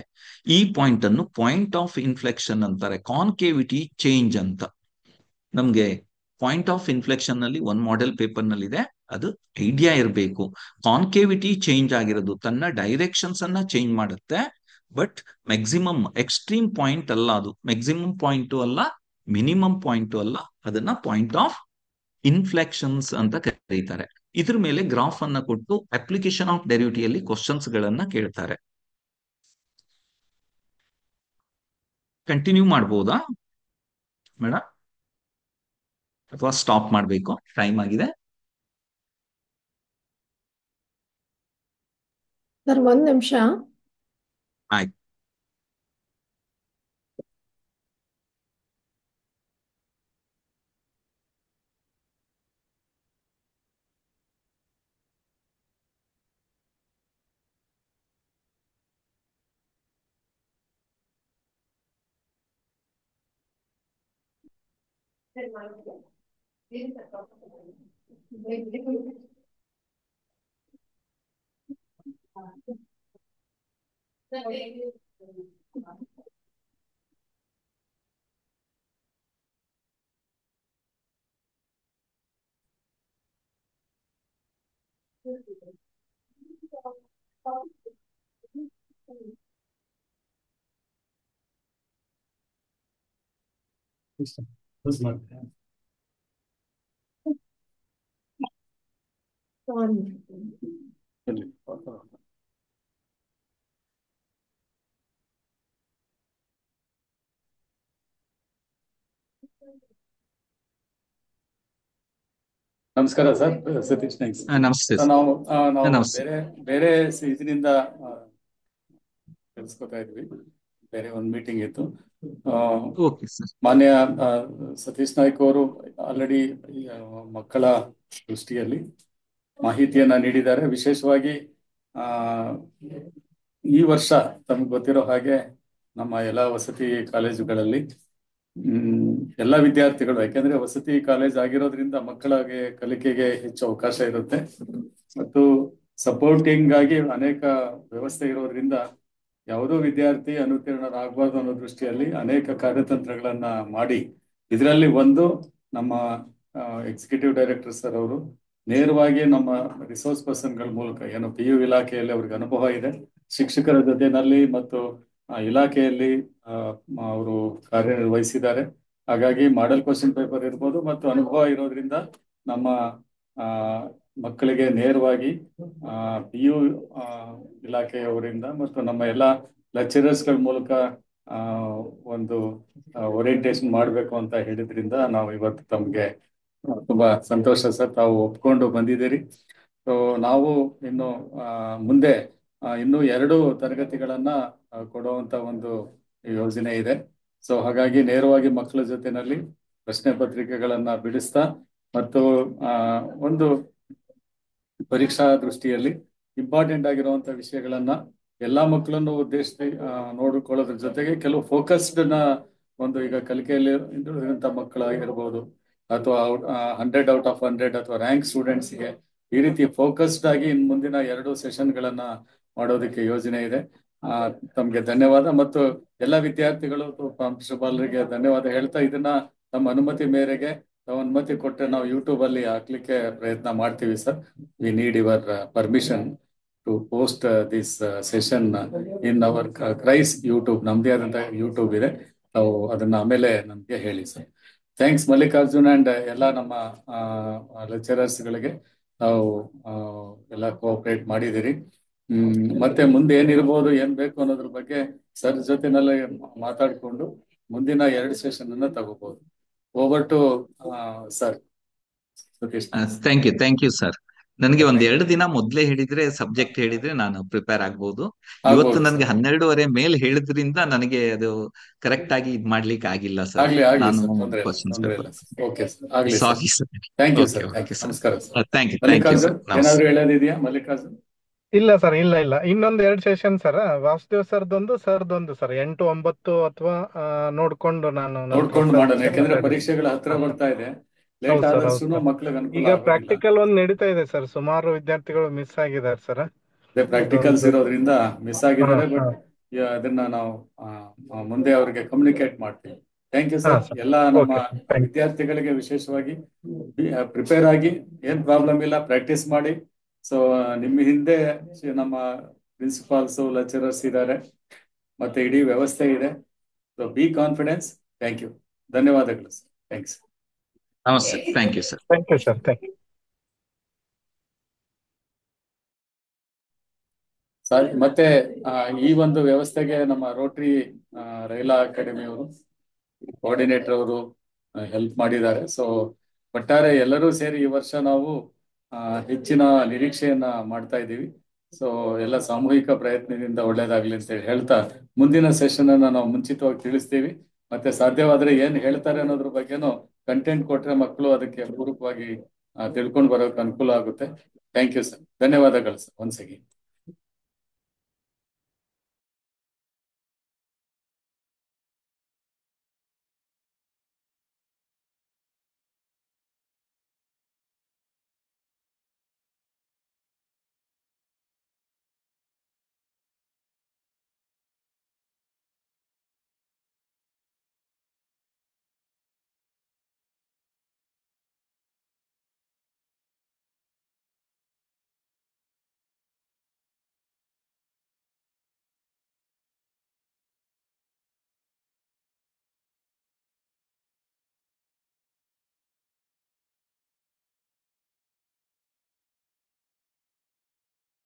ಈ point ಅನ್ನು point of inflection ಅಂತಾರೆ, ಕಾನ್ಕೇವಿಟಿ ಚೇಂಜ್ ಅಂತ. ನಮ್ಗೆ ಪಾಯಿಂಟ್ ಆಫ್ ಇನ್ಫ್ಲೆಕ್ಷನ್ ನಲ್ಲಿ ಒಂದು ಮಾಡೆಲ್ ಪೇಪರ್ ನಲ್ಲಿ ಇದೆ, ಅದು ಐಡಿಯಾ ಇರಬೇಕು. ಕಾನ್ಕೇವಿಟಿ ಚೇಂಜ್ ಆಗಿರೋದು ತನ್ನ ಡೈರೆಕ್ಷನ್ಸ್ ಅನ್ನ ಚೇಂಜ್ ಮಾಡುತ್ತೆ. ಬಟ್ ಮ್ಯಾಕ್ಸಿಮಮ್ ಎಕ್ಸ್ಟ್ರೀಮ್ ಪಾಯಿಂಟ್ ಅಲ್ಲ, ಅದು ಮ್ಯಾಕ್ಸಿಮಮ್ ಪಾಯಿಂಟ್ ಅಲ್ಲ, ಮಿನಿಮಮ್ ಪಾಯಿಂಟ್ ಅಲ್ಲ. ಅದನ್ನ ಪಾಯಿಂಟ್ ಆಫ್ ಇನ್ಫ್ಲೆಕ್ಷನ್ಸ್ ಅಂತ ಕರೀತಾರೆ. ಇದ್ರ ಮೇಲೆ ಗ್ರಾಫ್ ಅನ್ನ ಕೊಟ್ಟು ಅಪ್ಲಿಕೇಶನ್ ಆಫ್ ಡೆರಿವಿಟಿವ್ ಅಲ್ಲಿ ಕ್ವಶನ್ಸ್ ಗಳನ್ನ ಕೇಳ್ತಾರೆ. ಕಂಟಿನ್ಯೂ ಮಾಡ್ಬೋದಾ ಮೇಡಮ್, ಅಥವಾ ಸ್ಟಾಪ್ ಮಾಡಬೇಕು? ಟೈಮ್ ಆಗಿದೆ. ಸರ್, ಒಂದ್ ನಿಮಿಷ. ಆಯ್ತು. ನಮಸ್ಕಾರ ಸರ್, ಸತೀಶ್ ನಾಯ್ಕ್ ಸರ್. ನಮಸ್ತೆ ಸರ್, ನಾವು ನಮಸ್ತೆ. ಬೇರೆ ಬೇರೆ ಇದರಿಂದ ತಿಳಿಸ್ಕೊತಾ ಇದ್ವಿ. ಬೇರೆ ಒಂದು ಮೀಟಿಂಗ್ ಇತ್ತು. ಆ, ಓಕೆ ಸರ್. ಮಾನ್ಯ ಆ, ಸತೀಶ್ ನಾಯ್ಕ್ ಅವರು ಆಲ್ರೆಡಿ ಮಕ್ಕಳ ದೃಷ್ಟಿಯಲ್ಲಿ ಮಾಹಿತಿಯನ್ನ ನೀಡಿದ್ದಾರೆ. ವಿಶೇಷವಾಗಿ ಆ ಈ ವರ್ಷ ತಮ್ಗೆ ಗೊತ್ತಿರೋ ಹಾಗೆ ನಮ್ಮ ಎಲ್ಲ ವಸತಿ ಕಾಲೇಜುಗಳಲ್ಲಿ ಎಲ್ಲ ವಿದ್ಯಾರ್ಥಿಗಳು, ಯಾಕೆಂದ್ರೆ ವಸತಿ ಕಾಲೇಜ್ ಆಗಿರೋದ್ರಿಂದ ಮಕ್ಕಳಿಗೆ ಕಲಿಕೆಗೆ ಹೆಚ್ಚು ಅವಕಾಶ ಇರುತ್ತೆ ಮತ್ತು ಸಪೋರ್ಟಿಂಗ್ ಆಗಿ ಅನೇಕ ವ್ಯವಸ್ಥೆ ಇರೋದ್ರಿಂದ ಯಾವುದೋ ವಿದ್ಯಾರ್ಥಿ ಅನುತ್ತೀರ್ಣರಾಗಬಾರ್ದು ಅನ್ನೋ ದೃಷ್ಟಿಯಲ್ಲಿ ಅನೇಕ ಕಾರ್ಯತಂತ್ರಗಳನ್ನ ಮಾಡಿ, ಇದರಲ್ಲಿ ಒಂದು ನಮ್ಮ ಎಕ್ಸಿಕ್ಯೂಟಿವ್ ಡೈರೆಕ್ಟರ್ ಸರ್ ಅವರು ನೇರವಾಗಿ ನಮ್ಮ ರಿಸೋರ್ಸ್ ಪರ್ಸನ್ಗಳ ಮೂಲಕ, ಏನು PU ಇಲಾಖೆಯಲ್ಲಿ ಅವ್ರಿಗೆ ಅನುಭವ ಇದೆ, ಶಿಕ್ಷಕರ ಜೊತೆನಲ್ಲಿ ಮತ್ತು ಇಲಾಖೆಯಲ್ಲಿ ಅವರು ಕಾರ್ಯನಿರ್ವಹಿಸಿದ್ದಾರೆ. ಹಾಗಾಗಿ ಮಾಡೆಲ್ ಕ್ವಶನ್ ಪೇಪರ್ ಇರ್ಬೋದು ಮತ್ತು ಅನುಭವ ಇರೋದ್ರಿಂದ ನಮ್ಮ ಆ ಮಕ್ಕಳಿಗೆ ನೇರವಾಗಿ PU ಇಲಾಖೆಯವರಿಂದ ಮತ್ತು ನಮ್ಮ ಎಲ್ಲ ಲೆಕ್ಚರರ್ಸ್ಗಳ ಮೂಲಕ ಆ ಒಂದು ಓರಿಯಂಟೇಶನ್ ಮಾಡಬೇಕು ಅಂತ ಹೇಳಿದ್ರಿಂದ ನಾವು ಇವತ್ತು ತಮ್ಗೆ ತುಂಬಾ ಸಂತೋಷ ಸರ್, ತಾವು ಒಪ್ಕೊಂಡು ಬಂದಿದ್ದೀರಿ. ಸೊ ನಾವು ಇನ್ನು ಮುಂದೆ ಇನ್ನೂ 2 ತರಗತಿಗಳನ್ನ ಕೊಡುವಂತ ಒಂದು ಯೋಜನೆ ಇದೆ. ಸೊ ಹಾಗಾಗಿ ನೇರವಾಗಿ ಮಕ್ಕಳ ಜೊತೆನಲ್ಲಿ ಪ್ರಶ್ನೆ ಪತ್ರಿಕೆಗಳನ್ನ ಬಿಡಿಸ್ತಾ ಮತ್ತು ಒಂದು ಪರೀಕ್ಷಾ ದೃಷ್ಟಿಯಲ್ಲಿ ಇಂಪಾರ್ಟೆಂಟ್ ಆಗಿರುವಂತ ವಿಷಯಗಳನ್ನ ಎಲ್ಲಾ ಮಕ್ಕಳನ್ನು ಉದ್ದೇಶಿಸಿ ನೋಡಿಕೊಳ್ಳೋದ್ರ ಜೊತೆಗೆ ಕೆಲವು ಫೋಕಸ್ಡ್ ಒಂದು, ಈಗ ಕಲಿಕೆಯಲ್ಲಿ ಇರುವಂತ ಮಕ್ಕಳಾಗಿರ್ಬೋದು ಅಥವಾ 100 ಔಟ್ ಆಫ್ 100 ಅಥವಾ ರ್ಯಾಂಕ್ ಸ್ಟೂಡೆಂಟ್ಸ್ಗೆ ಈ ರೀತಿ ಫೋಕಸ್ಡ್ ಆಗಿ ಇನ್ನು ಮುಂದಿನ 2 ಸೆಷನ್ಗಳನ್ನ ಮಾಡೋದಕ್ಕೆ ಯೋಜನೆ ಇದೆ. ತಮ್ಗೆ ಧನ್ಯವಾದ ಮತ್ತು ಎಲ್ಲ ವಿದ್ಯಾರ್ಥಿಗಳು ಪ್ರಾಂಶುಪಾಲರಿಗೆ ಧನ್ಯವಾದ ಹೇಳ್ತಾ, ಇದನ್ನ ತಮ್ಮ ಅನುಮತಿ ಮೇರೆಗೆ, ತಾವು ಅನುಮತಿ ಕೊಟ್ಟರೆ ನಾವು ಯೂಟ್ಯೂಬ್ ಅಲ್ಲಿ ಹಾಕ್ಲಿಕ್ಕೆ ಪ್ರಯತ್ನ ಮಾಡ್ತೀವಿ sir. We need your permission to post this session in our ಕ್ರೈಸ್ ಯೂಟ್ಯೂಬ್. ನಮ್ದೇ ಆದಂತ ಯೂಟ್ಯೂಬ್ ಇದೆ, ತಾವು ಅದನ್ನ ಆಮೇಲೆ ನಮ್ಗೆ ಹೇಳಿ ಸರ್. ಥ್ಯಾಂಕ್ಸ್ ಮಲ್ಲಿಕಾರ್ಜುನ್ ಅಂಡ್ ಎಲ್ಲ ನಮ್ಮ ಲೆಕ್ಚರರ್ಸ್ ಗಳಿಗೆ ನಾವು ಎಲ್ಲ ಕೋಆಪರೇಟ್ ಮಾಡಿದಿರಿ. ಮತ್ತೆ ಮುಂದೆ ಏನಿರ್ಬೋದು, ಏನ್ ಬೇಕು ಅನ್ನೋದ್ರ ಬಗ್ಗೆ ಸರ್ ಜೊತೆನೆಲ್ಲ ಮಾತಾಡ್ಕೊಂಡು ಮುಂದಿನ 2 ಸೆಷನ್ ಅನ್ನ ತಗೋಬಹುದು. Over to sir Satish. Thank you sir. ನನಗೆ ಒಂದ್ ಥ್ಯಾಂಕ್ ಯು. 2 ದಿನ ಮೊದ್ಲೇ ಹೇಳಿದ್ರೆ, ಸಬ್ಜೆಕ್ಟ್ ಹೇಳಿದ್ರೆ ನಾನು ಪ್ರಿಪೇರ್ ಆಗ್ಬೋದು. ಇವತ್ತು ಆಗ್ಬೋದು ನನಗೆ ಸರ್. 12:30 ಮೇಲೆ ಹೇಳಿದ್ರಿಂದ ನನಗೆ ಅದು ಕರೆಕ್ಟ್ ಆಗಿ ಇದ್ ಮಾಡ್ಲಿಕ್ಕೆ ಆಗಿಲ್ಲ ಸರ್. ಆಗ್ಲಿ ನಾನು ಸರ್, ತೊಂದರೆ ಇಲ್ಲ, ಕ್ವಶನ್ಸ್ ತೊಂದರೆ ಪೇಪರ್. ಇಲ್ಲ ಸರ್. ಓಕೆ ಸರ್, ಆಗ್ಲಿ sir. Sorry sir. Thank you okay sir, thank okay you. Sir. ನಮಸ್ಕಾರ sir. Thank you Mallikarjun, sir. ನಮಸ್ತೆ. ಏನಾದ್ರು ಹೇಳೋದಿದೆಯಾ ಮಲ್ಲಿಕಾರ್ಜುನ್? ಇಲ್ಲ ಸರ್, ಇಲ್ಲ ಇಲ್ಲ, ಇನ್ನೊಂದು 2 ಸೆಷನ್ ಸರ್, ವಾಸುದೇವ್ ಸರ್ದೊಂದು ಸರ್ 8, 9 ಅಥವಾ ನೋಡ್ಕೊಂಡು ನಾನು ನನ್ನ ನೋಡ್ಕೊಂಡು ಮಾಡೋಣ, ಯಾಕಂದ್ರೆ preference ಪರೀಕ್ಷೆಗಳ ಹತ್ರ ಬರ್ತಾ ಇದೆ. ಲೇಟ್ ಹೌದು ಸರ್, ಹೌದು ಆದಷ್ಟು ಸರ್. ಮಕ್ಳಿಗೆ ಅನುಕೂಲ ಈಗ ಆಗೋದಿಲ್ಲ. ಪ್ರಾಕ್ಟಿಕಲ್ ಒಂದು ನಡೀತಾ ಇದೆ ಸರ್, ಸುಮಾರು ವಿದ್ಯಾರ್ಥಿಗಳು ಮಿಸ್ ಆಗಿದ್ದಾರೆ ಸರ್. ಅದೇ ಪ್ರಾಕ್ಟಿಕಲ್ಸ್ ಅದೊಂದು ಇರೋದ್ರಿಂದ ಮಿಸ್ ಹಾ ಆಗಿದ್ದಾರೆ, ಹಾ ಬಟ್ ಅದನ್ನ ನಾವು ಮುಂದೆ ಅವರಿಗೆ ಕಮ್ಯುನಿಕೇಟ್ ಮಾಡ್ತೀವಿ. ಥ್ಯಾಂಕ್ ಯು ಹಾ ಸರ್. ಸರ್. ಎಲ್ಲ ನಮ್ಮ ಓಕೆ, ಥ್ಯಾಂಕ್ ವಿದ್ಯಾರ್ಥಿಗಳಿಗೆ ವಿಶೇಷವಾಗಿ ಪ್ರಿಪೇರ್ ಆಗಿ, ಏನ್ ಪ್ರಾಬ್ಲಮ್ ಇಲ್ಲ, ಪ್ರಾಕ್ಟೀಸ್ ಮಾಡಿ. ಸೊ ನಿಮ್ಮ ಹಿಂದೆ ನಮ್ಮ ಪ್ರಿನ್ಸಿಪಾಲ್ಸ್, ಲೆಕ್ಚರರ್ಸ್ ಇದ್ದಾರೆ, ಮತ್ತೆ ಇಡೀ ವ್ಯವಸ್ಥೆ ಇದೆ. So be confidence. Thank you, ಧನ್ಯವಾದಗಳು ಸರ್. ಥ್ಯಾಂಕ್ಸ್. ನಮಸ್ತೆ. Thank you sir. You sir, thank you. ಸರಿ, ಮತ್ತೆ ಈ ಒಂದು ವ್ಯವಸ್ಥೆಗೆ ನಮ್ಮ ರೋಟರಿ ರೈಲಾ ಅಕಾಡೆಮಿಯವರು, ಕೋಆರ್ಡಿನೇಟರ್ ಅವರು ಹೆಲ್ಪ್ ಮಾಡಿದ್ದಾರೆ. ಸೊ ಒಟ್ಟಾರೆ ಎಲ್ಲರೂ ಸೇರಿ ಈ ವರ್ಷ ನಾವು ಹೆಚ್ಚಿನ ನಿರೀಕ್ಷೆಯನ್ನ ಮಾಡ್ತಾ ಇದ್ದೀವಿ. ಸೊ ಎಲ್ಲ ಸಾಮೂಹಿಕ ಪ್ರಯತ್ನದಿಂದ ಒಳ್ಳೇದಾಗ್ಲಿ ಅಂತ ಹೇಳಿ ಹೇಳ್ತಾ, ಮುಂದಿನ ಸೆಷನ್ ಅನ್ನ ನಾವು ಮುಂಚಿತವಾಗಿ ತಿಳಿಸ್ತೀವಿ. ಮತ್ತೆ ಸಾಧ್ಯವಾದ್ರೆ ಏನ್ ಹೇಳ್ತಾರೆ ಅನ್ನೋದ್ರ ಬಗ್ಗೆನೂ ಕಂಟೆಂಟ್ ಕೊಟ್ರೆ ಮಕ್ಕಳು ಅದಕ್ಕೆ ಪೂರಕವಾಗಿ ತಿಳ್ಕೊಂಡು ಬರೋಕೆ ಅನುಕೂಲ ಆಗುತ್ತೆ. ಥ್ಯಾಂಕ್ ಯು ಸರ್, ಧನ್ಯವಾದಗಳು ಸರ್ ಒನ್ಸ್ ಅಗೇನ್.